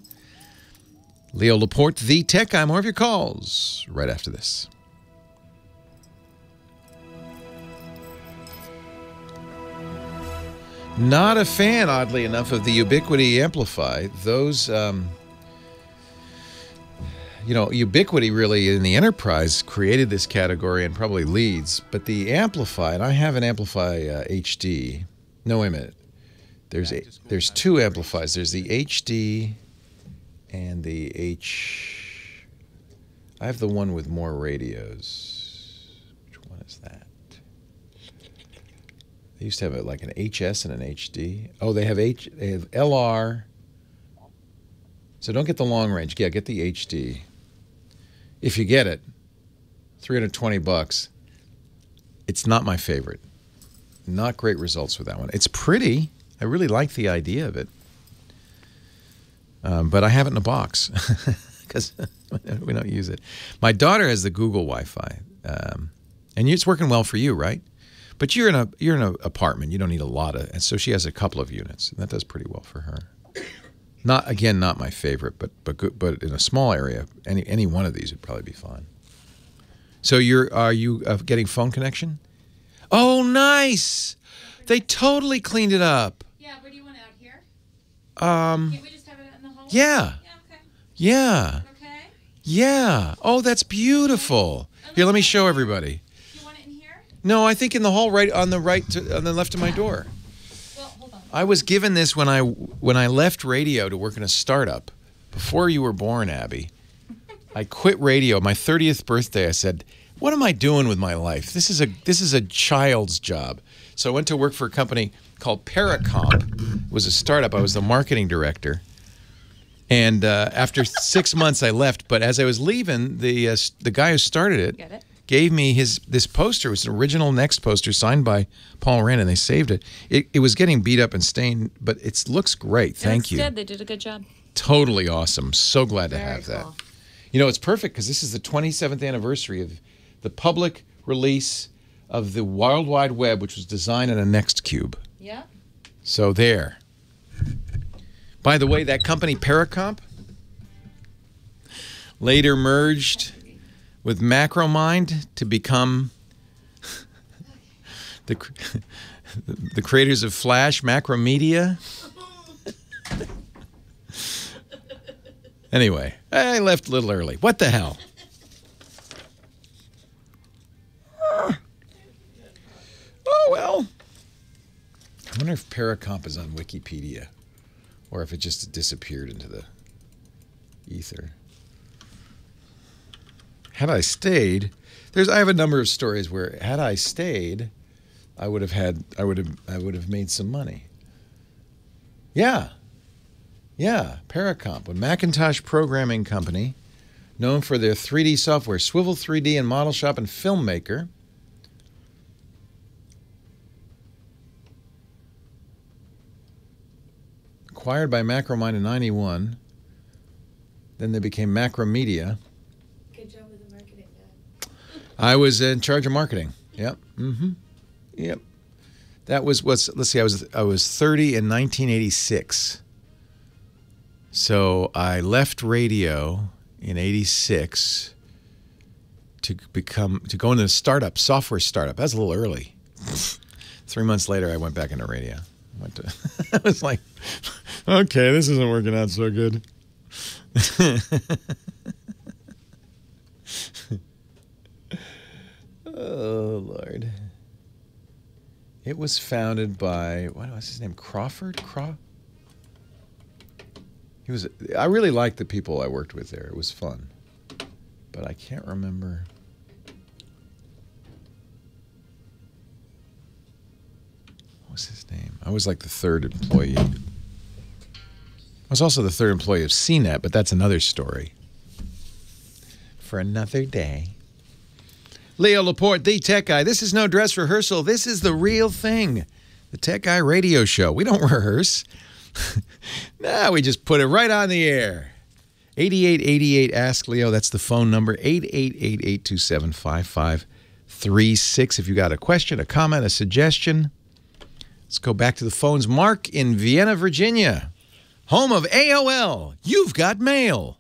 Leo Laporte, the Tech Guy. More of your calls right after this. Not a fan, oddly enough, of the Ubiquiti Amplify. Those, Ubiquiti really in the enterprise created this category and probably leads. But the Amplify, and I have an Amplify HD. No, wait a minute. There's 2 Amplifies. There's the HD and the H. I have the one with more radios. Which one is that? They used to have like an HS and an HD. Oh, they have LR. So don't get the long range. Yeah, get the HD. If you get it, $320. It's not my favorite. Not great results with that one. It's pretty. I really like the idea of it. But I have it in a box because we don't use it. My daughter has the Google Wi-Fi, and it's working well for you, right? But you're in an apartment. You don't need a lot of, and so she has a couple of units, and that does pretty well for her. Not my favorite, but good, but in a small area, any one of these would probably be fine. So are you getting phone connection? Oh, nice! They totally cleaned it up. Yeah, where do you want it out here? Can't we just have it in the hall? Yeah. Yeah, okay. Yeah. Okay. Yeah. Oh, that's beautiful. Here, let me show everybody. You want it in here? No, I think in the hall, right on the left of my door. Well, hold on. I was given this when I left radio to work in a startup. Before you were born, Abby. I quit radio. My 30th birthday, I said, "What am I doing with my life? This is a child's job." So I went to work for a company called Paracomp. It was a startup. I was the marketing director. And after 6 months, I left. But as I was leaving, the guy who started it gave me this poster. It was an original Next poster signed by Paul Rand, and they saved it. It was getting beat up and stained, but it looks great. Thank you. Good. They did a good job. Totally awesome. So glad to have Very that. cool. You know, it's perfect because this is the 27th anniversary of the public release of the World Wide Web, which was designed on a Next Cube. Yeah. So there. By the way, that company Paracomp later merged with Macromind to become the creators of Flash, Macromedia. Anyway, I left a little early. What the hell? Oh, well. I wonder if Paracomp is on Wikipedia or if it just disappeared into the ether. Had I stayed, I have a number of stories where had I stayed, I would have made some money. Yeah. Yeah, Paracomp, a Macintosh programming company known for their 3D software, Swivel 3D and Model Shop and Filmmaker. Acquired by Macromind in '91. Then they became Macromedia. Good job with the marketing, Dad. I was in charge of marketing. Yep. Mm-hmm. Yep. That was let's see, I was 30 in 1986. So I left radio in '86 to go into a software startup. That was a little early. 3 months later, I went back into radio. I was like, okay, this isn't working out so good. Oh, Lord. It was founded by, what was his name? Crawford? I really liked the people I worked with there. It was fun. But I can't remember. What was his name? I was like the third employee. I was also the third employee of CNET, but that's another story for another day. Leo Laporte, the Tech Guy. This is no dress rehearsal. This is the real thing. The Tech Guy Radio Show. We don't rehearse. No, we just put it right on the air. 8888 Ask Leo. That's the phone number. 888-827-5536. If you got a question, a comment, a suggestion. Let's go back to the phones. Mark in Vienna, Virginia. Home of AOL. You've got mail.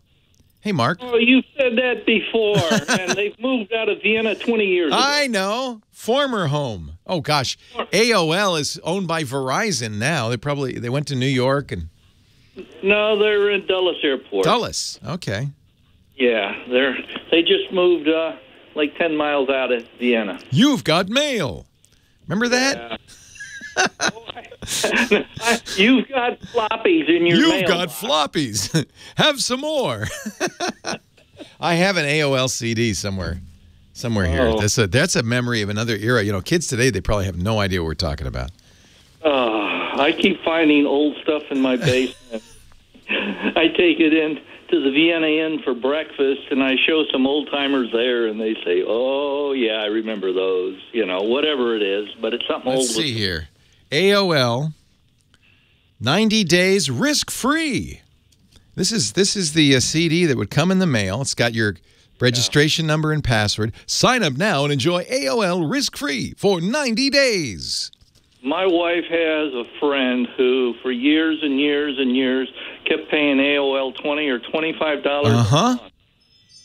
Hey, Mark. Oh, you said that before, and they've moved out of Vienna 20 years ago. I know. Former home. Oh, gosh. AOL is owned by Verizon now. They went to New York and... No, they're in Dulles Airport. Dulles. Okay. Yeah, they just moved like 10 miles out of Vienna. You've got mail. Remember that? You've got floppies in your mail. You've got floppies. Have some more. I have an AOL CD somewhere here. That's a memory of another era. You know, kids today, they probably have no idea what we're talking about. I keep finding old stuff in my basement. I take it in to the Vienna Inn for breakfast, and I show some old-timers there, and they say, oh, yeah, I remember those. You know, whatever it is, but it's something old. Let's see here. AOL, 90 days risk-free. This is the CD that would come in the mail. It's got your registration number and password. Sign up now and enjoy AOL risk-free for 90 days. My wife has a friend who, for years and years and years, kept paying AOL $20 or $25 a month.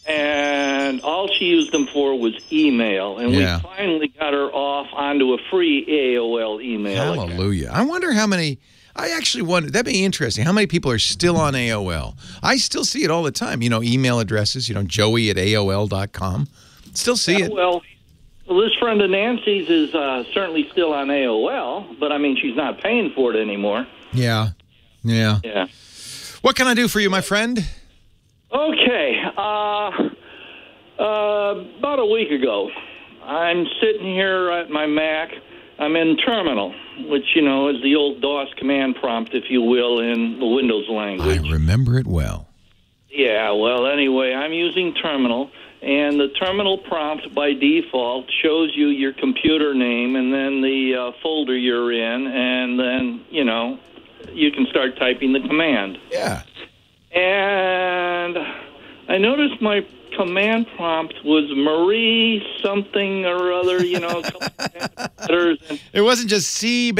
And all she used them for was email. And we finally got her off onto a free AOL email. Hallelujah. I wonder how many... I actually wonder... That'd be interesting. How many people are still on AOL? I still see it all the time. You know, email addresses, joey@aol.com. Still see it. Well, this friend of Nancy's is certainly still on AOL, but, I mean, she's not paying for it anymore. Yeah. What can I do for you, my friend? Okay. About a week ago, I'm sitting here at my Mac. I'm in Terminal, which, you know, is the old DOS command prompt, if you will, in the Windows language. I remember it well. Yeah, well, anyway, I'm using Terminal. And the terminal prompt by default shows you your computer name and then the folder you're in, and then, you know, you can start typing the command. Yeah. And I noticed my command prompt was Marie something or other, you know, a couple letters. It wasn't just C:\\?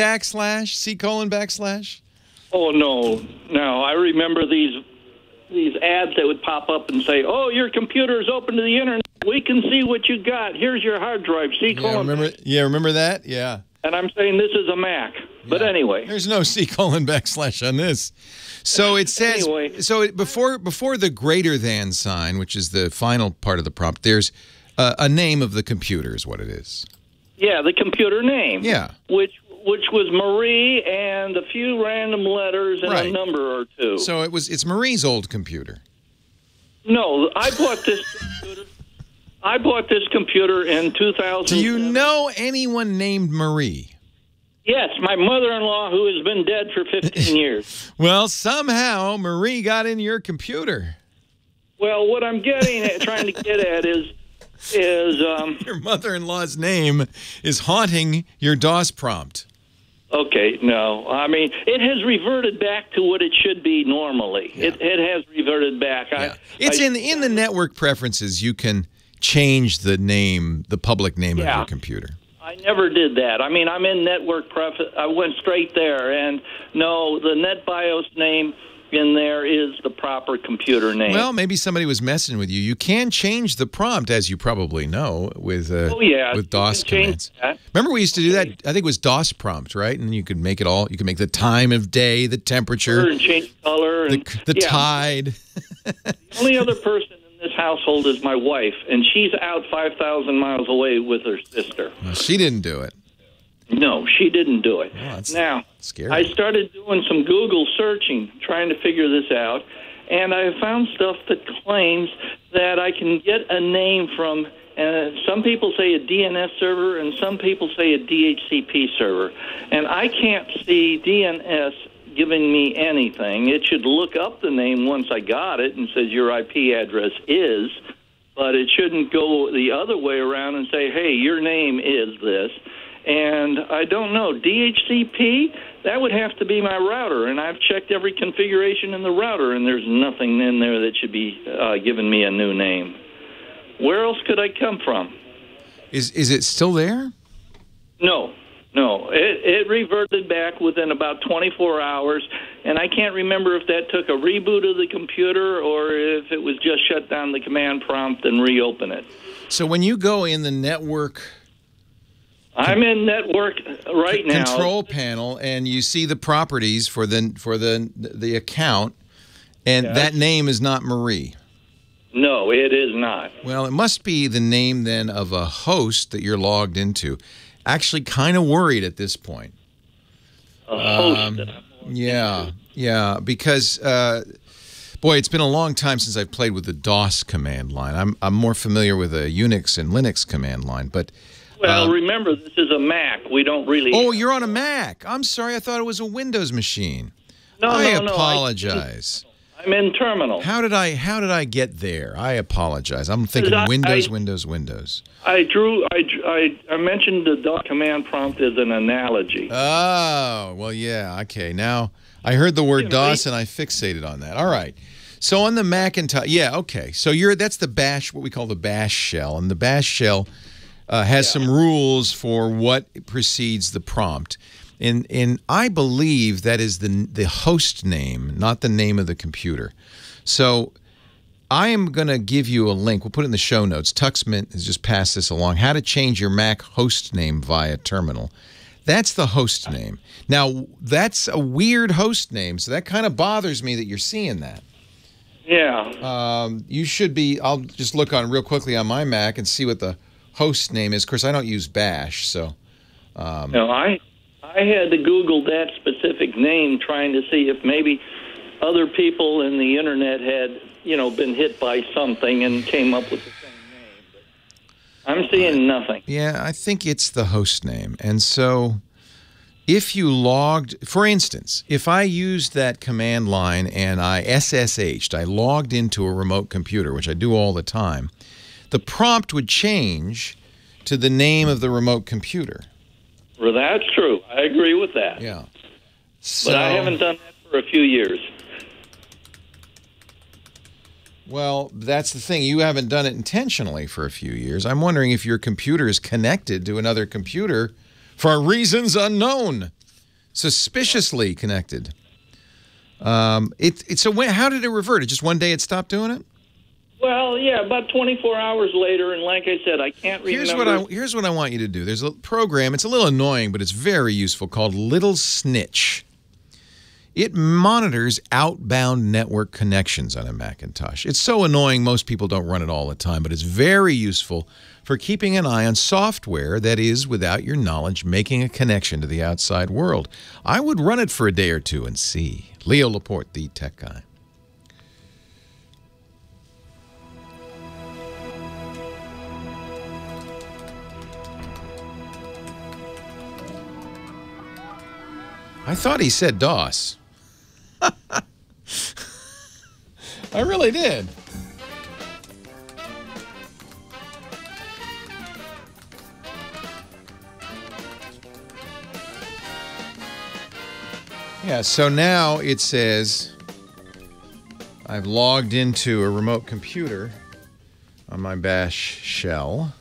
Oh, no. I remember these ads that would pop up and say, oh, your computer is open to the internet. We can see what you got. Here's your hard drive. Remember that? Yeah. And I'm saying this is a Mac. But anyway. There's no C:\/ on this. So it says, before the greater than sign, which is the final part of the prompt, there's a name of the computer is what it is. Yeah, the computer name. Yeah. Which was Marie and a few random letters and a number or two. So it's Marie's old computer. No, I bought this computer in 2000. Do you know anyone named Marie? Yes, my mother-in-law, who has been dead for 15 years. Well, somehow Marie got in your computer. Well, what I'm trying to get at is your mother-in-law's name is haunting your DOS prompt. Okay, no. I mean, it has reverted back to what it should be normally. Yeah. It has reverted back. Yeah. It's in the network preferences. You can change the name, the public name of your computer. I never did that. I mean, I'm in network preference. I went straight there, and no, the NetBIOS name in there is the proper computer name. Well, maybe somebody was messing with you. You can change the prompt, as you probably know, with DOS commands. Remember we used to do that? I think it was DOS prompt, right? And you could make it all. You could make the time of day, the temperature, and change color, and the tide. The only other person in this household is my wife, and she's out 5,000 miles away with her sister. Well, she didn't do it. No, she didn't do it. Oh, now, scary. I started doing some Google searching, trying to figure this out, and I found stuff that claims that I can get a name from, some people say a DNS server, and some people say a DHCP server. And I can't see DNS giving me anything. It should look up the name once I got it and says your IP address is, but it shouldn't go the other way around and say, hey, your name is this. And I don't know, DHCP, that would have to be my router, and I've checked every configuration in the router, and there's nothing in there that should be giving me a new name. Where else could I come from? Is it still there? No. It reverted back within about 24 hours, and I can't remember if that took a reboot of the computer or if it was just shut down the command prompt and reopen it. So when you go in the network... I'm in network right now. Control panel, and you see the properties for the account, and that name is not Marie. No, it is not. Well, it must be the name then of a host that you're logged into. Actually, kind of worried at this point. A host. Yeah, because boy, it's been a long time since I've played with the DOS command line. I'm more familiar with a Unix and Linux command line, but. Well, remember, this is a Mac. We don't really... Oh, you're on a Mac. I'm sorry. I thought it was a Windows machine. No, I apologize. I'm in terminal. How did I get there? I apologize. I'm thinking Windows. I mentioned the DOS command prompt as an analogy. Oh, well, yeah. Okay. Now, I heard the word DOS, and I fixated on that. All right. So on the Macintosh... Yeah, okay. So that's the bash, what we call the bash shell. And the bash shell... has some rules for what precedes the prompt. And I believe that is the host name, not the name of the computer. So I am going to give you a link. We'll put it in the show notes. Tuxmint has just passed this along. How to change your Mac host name via terminal. That's the host name. Now, that's a weird host name, so that kind of bothers me that you're seeing that. Yeah. You should be... I'll just look on real quickly on my Mac and see what the host name is. Of course, I don't use bash, so... No, I had to Google that specific name trying to see if maybe other people in the Internet had, been hit by something and came up with the same name. But I'm seeing nothing. Yeah, I think it's the host name. And so if you logged... For instance, if I used that command line and I SSH'd, I logged into a remote computer, which I do all the time, the prompt would change to the name of the remote computer. Well, that's true. I agree with that. Yeah. But I haven't done that for a few years. Well, that's the thing. You haven't done it intentionally for a few years. I'm wondering if your computer is connected to another computer for reasons unknown. Suspiciously connected. How did it revert? Just one day it stopped doing it? Well, yeah, about 24 hours later, and like I said, I can't remember. Here's what I want you to do. There's a program, it's a little annoying, but it's very useful, called Little Snitch. It monitors outbound network connections on a Macintosh. It's so annoying, most people don't run it all the time, but it's very useful for keeping an eye on software that is, without your knowledge, making a connection to the outside world. I would run it for a day or two and see. Leo Laporte, the tech guy. I thought he said DOS. I really did. Yeah, so now it says I've logged into a remote computer on my bash shell,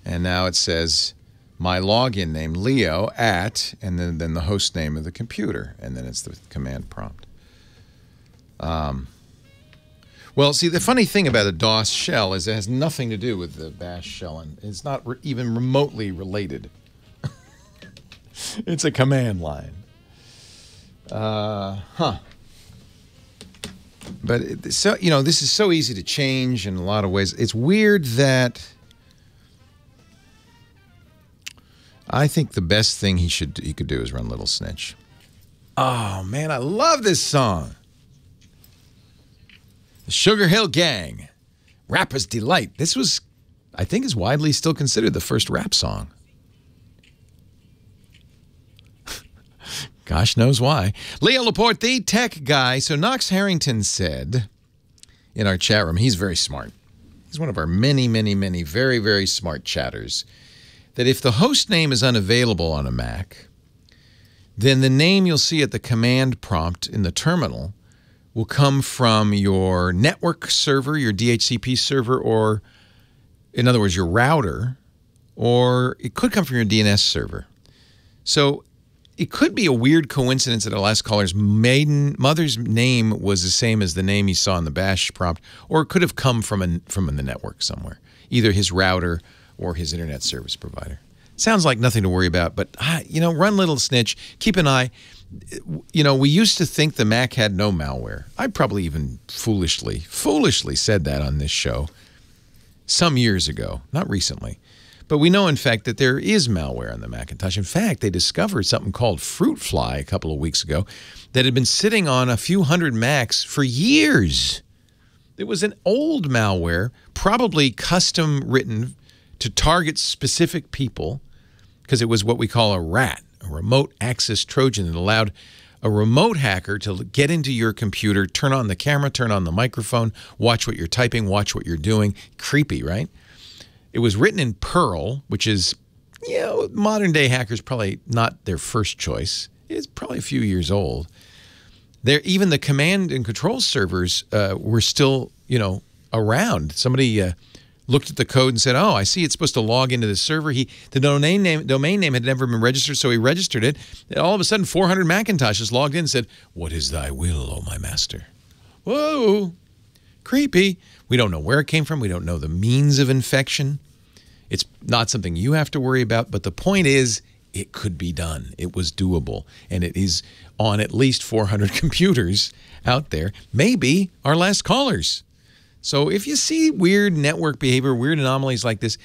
and now it says my login name, Leo, and then the host name of the computer, and then it's the command prompt. Well, see, the funny thing about a DOS shell is it has nothing to do with the bash shell, and it's not even remotely related. It's a command line. But this is so easy to change in a lot of ways. It's weird that I think the best thing he could do is run Little Snitch. Oh, man, I love this song. The Sugar Hill Gang, Rapper's Delight. This was, I think, is widely still considered the first rap song. Gosh knows why. Leo Laporte, the tech guy. So Knox Harrington said in our chat room, he's very smart. He's one of our many, many, many very, very smart chatters. that if the host name is unavailable on a Mac, then the name you'll see at the command prompt in the terminal will come from your network server, your DHCP server, or, in other words, your router, or it could come from your DNS server. So it could be a weird coincidence that our last caller's mother's name was the same as the name he saw in the bash prompt, or it could have come from the network somewhere, either his router or his internet service provider. Sounds like nothing to worry about, but, run little snitch. Keep an eye. We used to think the Mac had no malware. I probably even foolishly said that on this show some years ago, not recently. But we know, in fact, that there is malware on the Macintosh. In fact, they discovered something called Fruit Fly a couple of weeks ago that had been sitting on a few hundred Macs for years. It was an old malware, probably custom written to target specific people, because it was what we call a RAT, a remote access Trojan, that allowed a remote hacker to get into your computer, turn on the camera, turn on the microphone, watch what you're typing, watch what you're doing. Creepy, right? It was written in Perl, which is, modern-day hackers probably not their first choice. It's probably a few years old. Even the command and control servers were still, around. Somebody looked at the code and said, "Oh, I see it's supposed to log into the server." The domain name had never been registered, so he registered it. And all of a sudden, 400 Macintoshes logged in and said, "What is thy will, O my master?" Whoa, creepy. We don't know where it came from. We don't know the means of infection. It's not something you have to worry about, but the point is, it could be done. It was doable, and it is on at least 400 computers out there, maybe our last callers. So if you see weird network behavior, weird anomalies like this,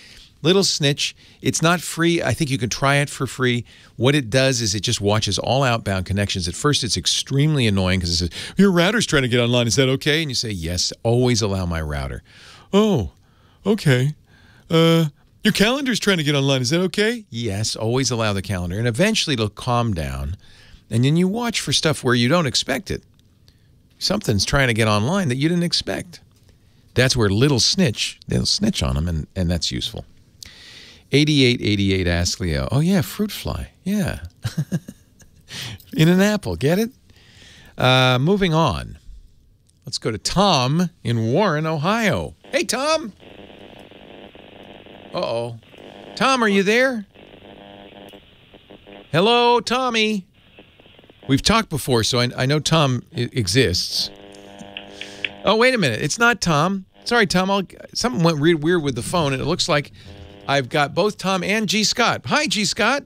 little snitch, it's not free. I think you can try it for free. What it does is it just watches all outbound connections. At first, it's extremely annoying because it says, "Your router's trying to get online. Is that okay?" And you say, "Yes, always allow my router." "Oh, okay. Your calendar's trying to get online. Is that okay?" "Yes, always allow the calendar." And eventually it'll calm down. And then you watch for stuff where you don't expect it. Something's trying to get online that you didn't expect. That's where they'll snitch on them, and that's useful. 8888 asks Leo, "Oh, yeah, fruit fly. Yeah. In an apple. Get it?" Moving on. Let's go to Tom in Warren, Ohio. Hey, Tom. Uh-oh. Tom, are you there? Hello, Tommy. We've talked before, so I know Tom exists. Oh, wait a minute. It's not Tom. Sorry, Tom. Something went weird with the phone, and it looks like I've got both Tom and G. Scott. Hi, G. Scott.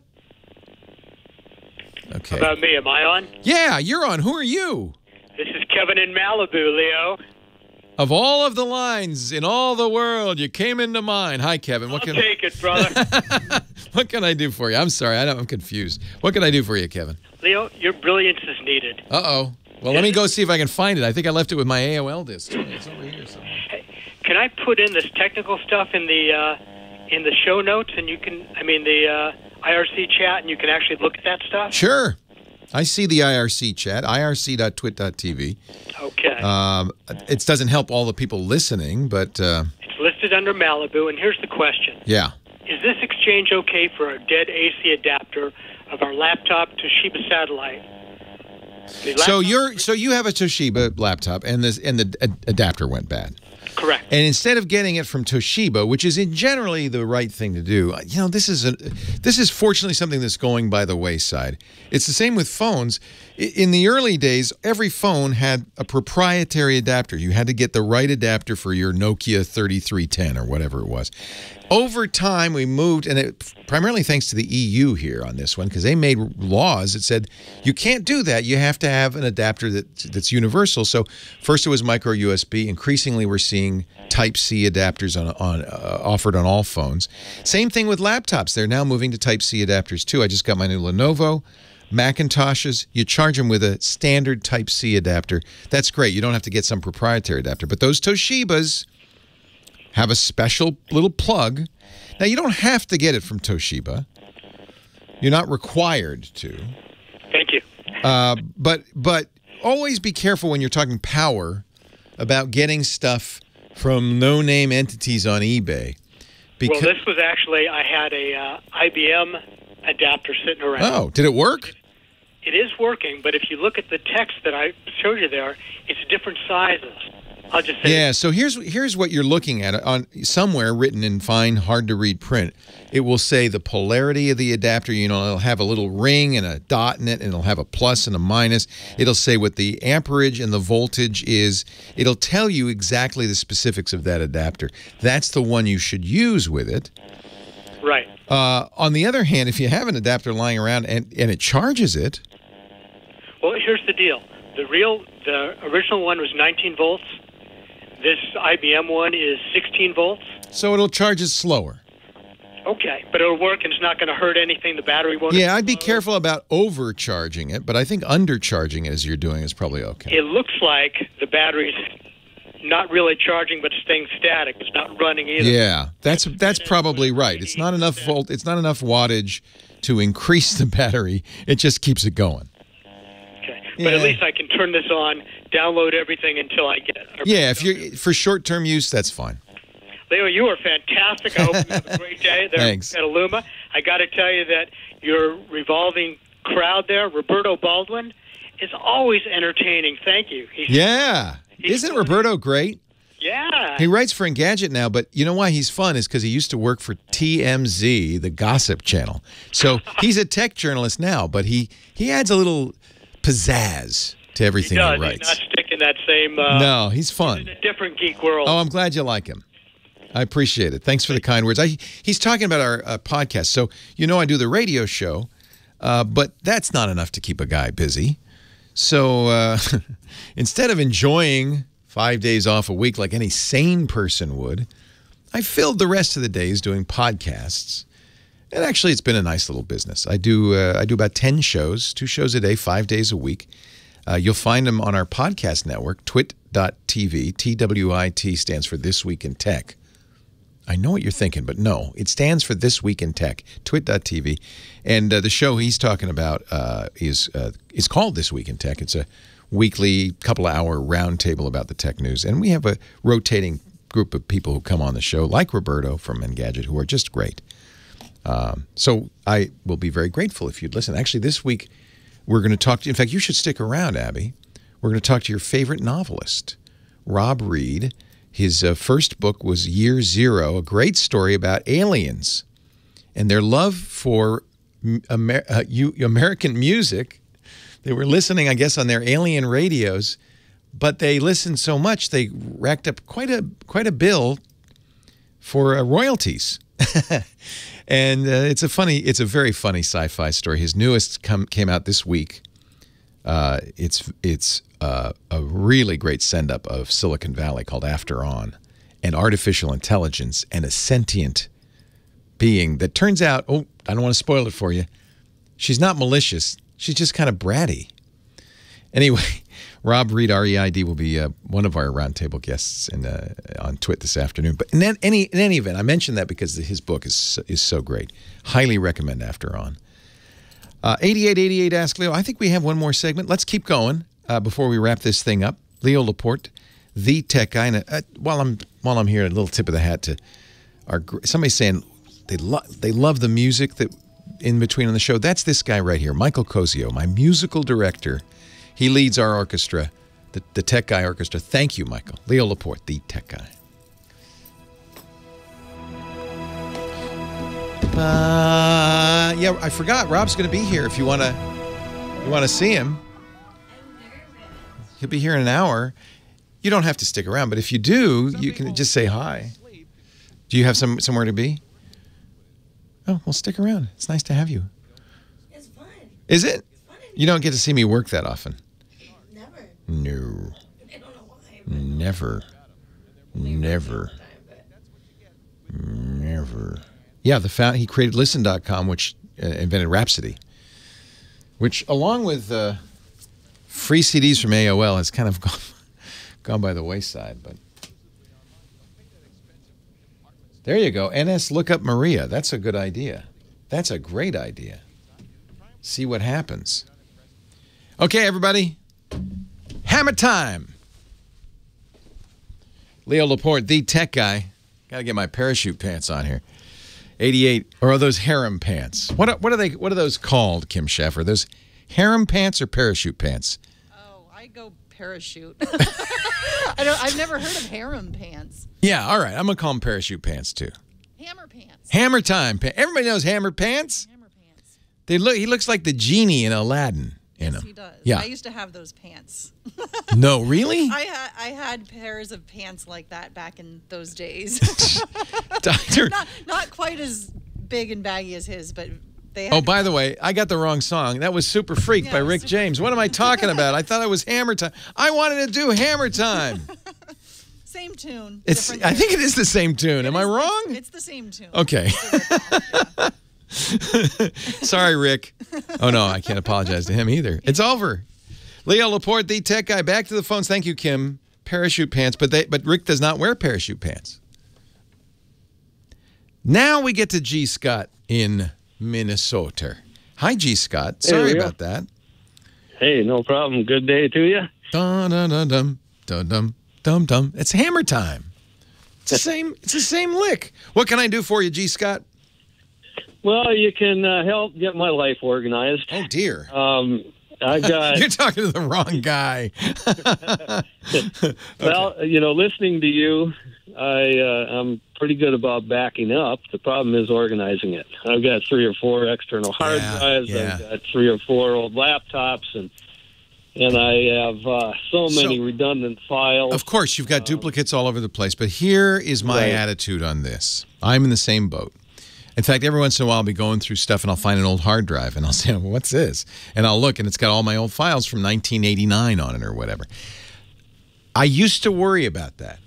Okay. About me, am I on? Yeah, you're on. Who are you? This is Kevin in Malibu, Leo. Of all of the lines in all the world, you came into mind. Hi, Kevin. I'll take it, brother. What can I do for you? I'm sorry. I'm confused. What can I do for you, Kevin? Leo, your brilliance is needed. Uh-oh. Well, let me go see if I can find it. I think I left it with my AOL disk. It's over here somewhere. Hey, can I put in this technical stuff in the show notes, and the IRC chat, and you can actually look at that stuff? Sure. I see the IRC chat, irc.twit.tv. Okay. It doesn't help all the people listening, but... It's listed under Malibu, and here's the question. Yeah. Is this exchange okay for a dead AC adapter of our laptop Toshiba satellite? So you have a Toshiba laptop, and the adapter went bad. Correct. And instead of getting it from Toshiba, which is generally the right thing to do, this is fortunately something that's going by the wayside. It's the same with phones. In the early days, every phone had a proprietary adapter. You had to get the right adapter for your Nokia 3310 or whatever it was. Over time, we moved, and primarily thanks to the EU here on this one, because they made laws that said you can't do that. You have to have an adapter that's universal. So first it was micro USB. Increasingly, we're seeing Type-C adapters offered on all phones. Same thing with laptops. They're now moving to Type-C adapters too. I just got my new Lenovo Macintoshes. You charge them with a standard Type-C adapter. That's great. You don't have to get some proprietary adapter. But those Toshibas have a special little plug. Now, you don't have to get it from Toshiba. You're not required to. Thank you. But always be careful when you're talking power about getting stuff from no-name entities on eBay, Well, this was actually, I had a IBM adapter sitting around. Oh, did it work? It is working, but if you look at the text that I showed you there, it's different sizes. I'll just say. Yeah, so here's what you're looking at on somewhere written in fine, hard to read print. It will say the polarity of the adapter. You know, it'll have a little ring and a dot in it, and it'll have a plus and a minus. It'll say what the amperage and the voltage is. It'll tell you exactly the specifics of that adapter. That's the one you should use with it. Right. On the other hand, if you have an adapter lying around and it charges it. Well, here's the deal. The original one was 19 volts. This IBM one is 16 volts. So it'll charge it slower. Okay, but it'll work and it's not going to hurt anything. The battery won't. Yeah, I'd be careful about overcharging it, but I think undercharging it as you're doing is probably okay. It looks like the battery's not really charging, but staying static. It's not running either. Yeah, that's probably right. It's not enough volt. It's not enough wattage to increase the battery. It just keeps it going. Okay, but at least I can turn this on, download everything until I get it. Yeah, if you're for short-term use, that's fine. Leo, you are fantastic. I hope you have a great day there Thanks. at Illuma. I got to tell you that your revolving crowd there, Roberto Baldwin, is always entertaining. Thank you. Isn't Roberto great? Yeah. He writes for Engadget now, but you know why he's fun is because he used to work for TMZ, the gossip channel. So he's a tech journalist now, but he adds a little pizzazz to everything he writes. He's not sticking that same... no, he's fun. He's in a different geek world. Oh, I'm glad you like him. I appreciate it. Thanks for the kind words. He's talking about our podcast. So, you know, I do the radio show, but that's not enough to keep a guy busy. So instead of enjoying 5 days off a week like any sane person would, I filled the rest of the days doing podcasts. And actually, it's been a nice little business. I do about 10 shows, 2 shows a day, 5 days a week. You'll find them on our podcast network, twit.tv. TWIT stands for This Week in Tech. I know what you're thinking, but no, it stands for This Week in Tech, twit.tv. And the show he's talking about is called This Week in Tech. It's a weekly, couple-hour roundtable about the tech news. And we have a rotating group of people who come on the show, like Roberto from Engadget, who are just great. So I will be very grateful if you'd listen. Actually, this week we're going to talk to you. In fact, you should stick around, Abby. We're going to talk to your favorite novelist, Rob Reed. His first book was Year Zero, a great story about aliens and their love for American music. They were listening, I guess, on their alien radios, but they listened so much they racked up quite a bill for royalties. And it's a very funny sci-fi story. His newest came out this week. It's a really great send-up of Silicon Valley called After On, and artificial intelligence and a sentient being that turns out, I don't want to spoil it for you, she's not malicious. She's just kind of bratty. Anyway, Rob Reed, R-E-I-D, will be one of our roundtable guests on Twit this afternoon. But in any event, I mentioned that because his book is so great. Highly recommend After On. 8888 Ask Leo. I think we have one more segment. Let's keep going before we wrap this thing up. Leo Laporte, the tech guy. And, while I'm here, a little tip of the hat to somebody's saying they love the music that in between on the show. That's this guy right here, Michael Cozio, my musical director. He leads our orchestra, the Tech Guy Orchestra. Thank you, Michael. Leo Laporte, the Tech Guy. Yeah, I forgot. Rob's going to be here if you want to see him. He'll be here in an hour. You don't have to stick around, but if you do, you can just say hi. Do you have somewhere to be? Oh, well, stick around. It's nice to have you. It's fun. Is it? You don't get to see me work that often. Never. No. I don't know why. Never. Never. Never. Yeah, he created Listen.com, which invented Rhapsody, which, along with free CDs from AOL, has kind of gone by the wayside. But there you go. NS Look Up Maria. That's a good idea. That's a great idea. See what happens. Okay, everybody. Hammer time. Leo Laporte, the tech guy. Got to get my parachute pants on here. 88. Or are those harem pants? What are they? What are those called, Kim Schaffer? Those harem pants or parachute pants? Oh, I go parachute. I've never heard of harem pants. Yeah, all right. I'm going to call them parachute pants, too. Hammer pants. Hammer time. Everybody knows hammer pants. Hammer pants. He looks like the genie in Aladdin. Yes, he does. Yeah. I used to have those pants. No, really? I had pairs of pants like that back in those days. Doctor. Not quite as big and baggy as his, but they had. Oh, by the way, I got the wrong song. That was Super Freak by Rick James. What am I talking about? I thought it was Hammer Time. I wanted to do Hammer Time. Same tune. I think it is the same tune. Am I wrong? It's the same tune. Okay. Sorry, Rick. Oh, no, I can't apologize to him either. It's over. Leo Laporte, the tech guy. Back to the phones. Thank you, Kim. Parachute pants, but Rick does not wear parachute pants. Now we get to G. Scott in Minnesota. Hi, G. Scott. Sorry about that. Hey, no problem. Good day to you. Dum-dum-dum, dum-dum. It's Hammer Time. It's the same lick. What can I do for you, G. Scott? Well, you can help get my life organized. Oh, dear. I got. You're talking to the wrong guy. Well, listening to you, I'm pretty good about backing up. The problem is organizing it. I've got 3 or 4 external hard drives. Yeah. I've got 3 or 4 old laptops, and I have so many redundant files. Of course, you've got duplicates all over the place, but here is my attitude on this. I'm in the same boat. In fact, every once in a while I'll be going through stuff and I'll find an old hard drive and I'll say, well, what's this? And I'll look and it's got all my old files from 1989 on it or whatever. I used to worry about that.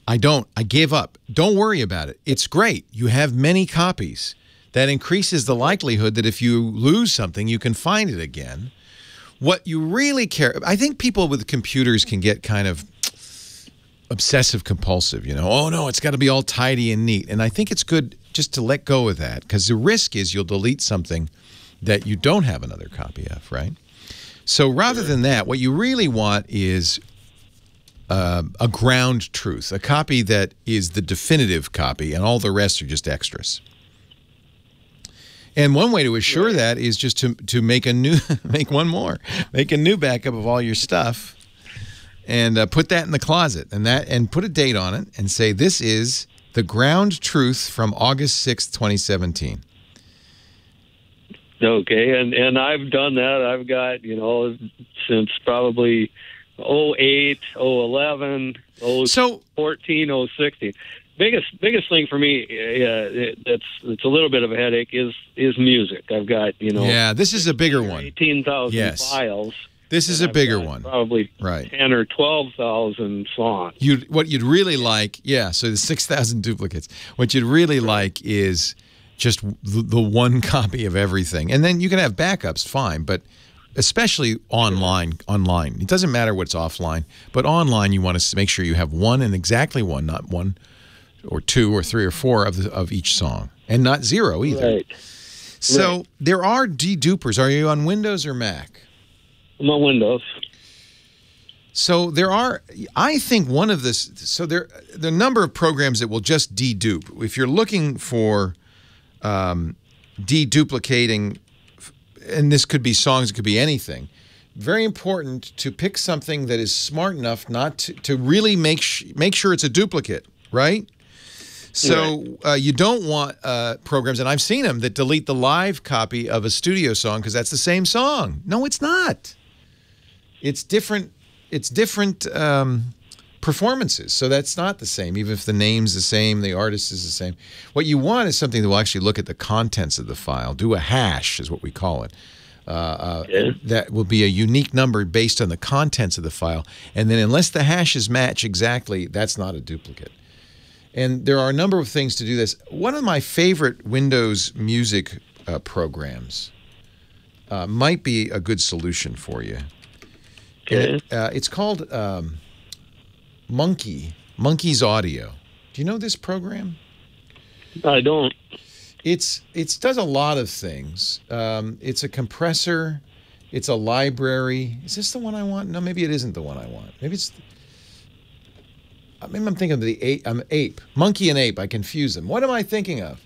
I don't. I gave up. Don't worry about it. It's great. You have many copies. That increases the likelihood that if you lose something, you can find it again. What you really care, I think people with computers can get kind of obsessive compulsive, oh no, it's got to be all tidy and neat. And I think it's good just to let go of that, because the risk is you'll delete something that you don't have another copy of, right? So rather than that, what you really want is a ground truth, a copy that is the definitive copy, and all the rest are just extras. And one way to assure that is just to make a new, make a new backup of all your stuff, and put that in the closet, and put a date on it, and say this is the ground truth from August 6th, 2017. Okay, and I've done that. I've got since probably 08, 011, 014, 016. Biggest thing for me it's a little bit of a headache is music. I've got yeah, this is a bigger one. 18,000 files. This is a bigger one. Probably 10 or 12,000 songs. What you'd really like, so the 6,000 duplicates. What you'd really like is just the one copy of everything, and then you can have backups, fine, but especially online. It doesn't matter what's offline, but online you want to make sure you have one, and exactly one, not 1 or 2 or 3 or 4 of each song, and not 0 either. Right. So there are dedupers. Are you on Windows or Mac? I'm on Windows. So there are, I think there are a number of programs that will just dedupe. If you're looking for deduplicating, and this could be songs, it could be anything, very important to pick something that is smart enough not to really make sure it's a duplicate, right? So you don't want programs, and I've seen them, that delete the live copy of a studio song because that's the same song. No, it's not. It's different. It's different performances, so that's not the same. Even if the name's the same, the artist is the same. What you want is something that will actually look at the contents of the file. Do a hash is what we call it. That will be a unique number based on the contents of the file, and then unless the hashes match exactly, that's not a duplicate. And there are a number of things to do this. One of my favorite Windows music programs might be a good solution for you. Okay. It's called Monkey's Audio. Do you know this program? I don't. It does a lot of things. It's a compressor. It's a library. Is this the one I want? No, maybe it isn't the one I want. Maybe it's. Maybe I'm thinking of the ape. Monkey and ape. I confuse them. What am I thinking of?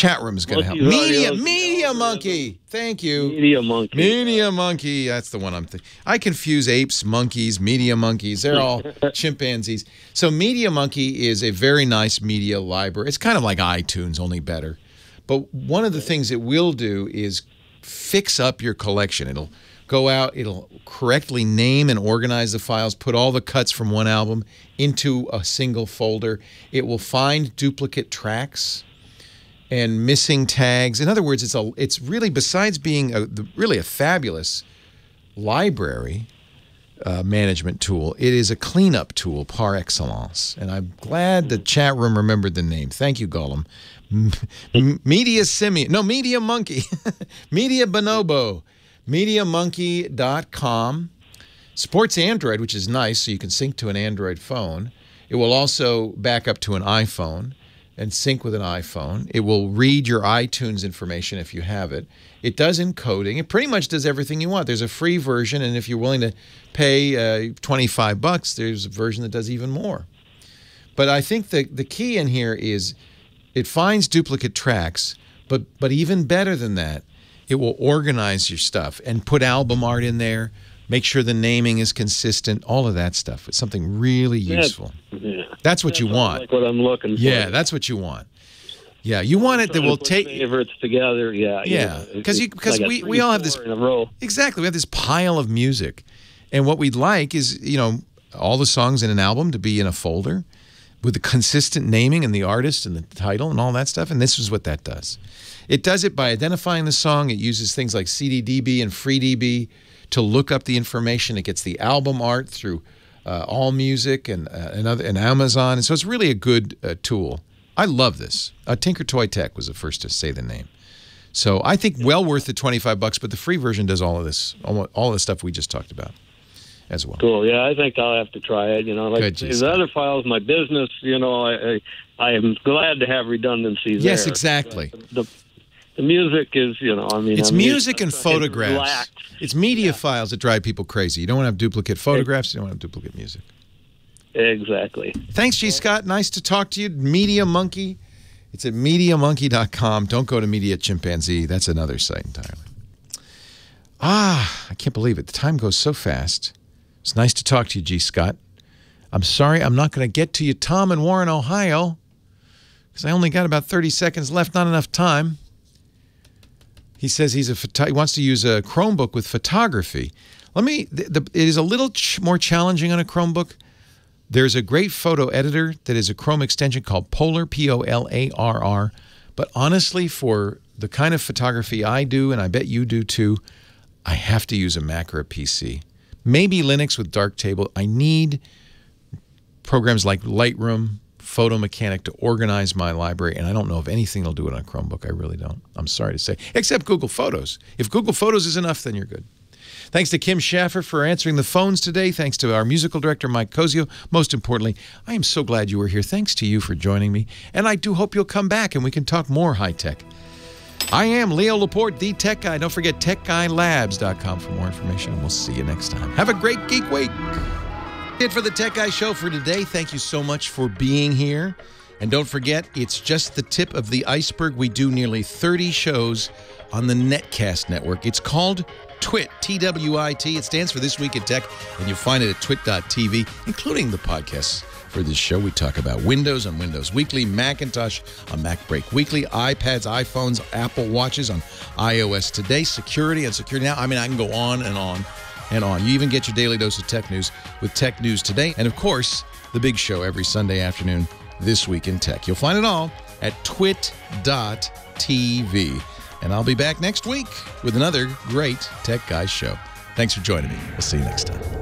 chat room is going to help. Media Monkey. Thank you. Media Monkey. Media Monkey. That's the one I'm thinking. I confuse apes, monkeys, media monkeys. They're all chimpanzees. So Media Monkey is a very nice media library. It's kind of like iTunes, only better. But one of the things it will do is fix up your collection. It'll go out, it'll correctly name and organize the files, put all the cuts from one album into a single folder. It will find duplicate tracks and missing tags. In other words, it's really, besides being really a fabulous library management tool, it is a cleanup tool par excellence. And I'm glad the chat room remembered the name. Thank you, Gollum. Media Monkey. Media Bonobo. MediaMonkey.com. Supports Android, which is nice, so you can sync to an Android phone. It will also back up to an iPhone and sync with an iPhone. It will read your iTunes information if you have it. It does encoding. It pretty much does everything you want. There's a free version, and if you're willing to pay $25, there's a version that does even more. But I think the key in here is it finds duplicate tracks, but even better than that, it will organize your stuff and put album art in there, make sure the naming is consistent, all of that stuff. It's something really useful. That's what you want. Like what I'm looking for. Yeah, that's what you want. Yeah, you want it that will take favorites together. Yeah, because we all have this in a row. Exactly. We have this pile of music, and what we'd like is all the songs in an album to be in a folder with the consistent naming and the artist and the title and all that stuff. And this is what that does. It does it by identifying the song. It uses things like CDDB and FreeDB to look up the information. It gets the album art through AllMusic and Amazon. And so it's really a good tool. I love this. Tinker Toy Tech was the first to say the name. So I think well worth the $25, but the free version does all of this, all the stuff we just talked about as well. Cool. Yeah, I think I'll have to try it. Like the other files, my business, I am glad to have redundancies. Yes, there. exactly. The music is, it's music and photographs. It's media files that drive people crazy. You don't want to have duplicate photographs. You don't want to have duplicate music. Exactly. Thanks, G. Scott. Nice to talk to you. Media Monkey. It's at MediaMonkey.com. Don't go to Media Chimpanzee. That's another site entirely. I can't believe it. The time goes so fast. It's nice to talk to you, G. Scott. I'm sorry I'm not going to get to you, Tom in Warren, Ohio, because I only got about 30 seconds left, not enough time. He says he wants to use a Chromebook with photography. It is a little more challenging on a Chromebook. There's a great photo editor that is a Chrome extension called Polar, P-O-L-A-R-R. But honestly, for the kind of photography I do, and I bet you do too, I have to use a Mac or a PC. Maybe Linux with Darktable. I need programs like Lightroom, Photo Mechanic to organize my library, and I don't know of anything that'll do it on Chromebook. I really don't. I'm sorry to say. Except Google Photos. If Google Photos is enough, then you're good. Thanks to Kim Schaffer for answering the phones today. Thanks to our musical director, Mike Cozio. Most importantly, I am so glad you were here. Thanks to you for joining me, and I do hope you'll come back and we can talk more high-tech. I am Leo Laporte, the Tech Guy. Don't forget TechGuyLabs.com for more information, and we'll see you next time. Have a great Geek Week. It for the Tech Guy Show for today. Thank you so much for being here. And don't forget, it's just the tip of the iceberg. We do nearly 30 shows on the Netcast network. It's called TWIT, T-W-I-T. It stands for This Week in Tech, and you'll find it at twit.tv, including the podcasts for this show. We talk about Windows on Windows Weekly, Macintosh on Mac Break Weekly, iPads, iPhones, Apple Watches on iOS Today, security on Security Now. I mean, I can go on and on and on. You even get your daily dose of tech news with Tech News Today. And, of course, the big show every Sunday afternoon, This Week in Tech. You'll find it all at twit.tv. And I'll be back next week with another great Tech Guys show. Thanks for joining me. We'll see you next time.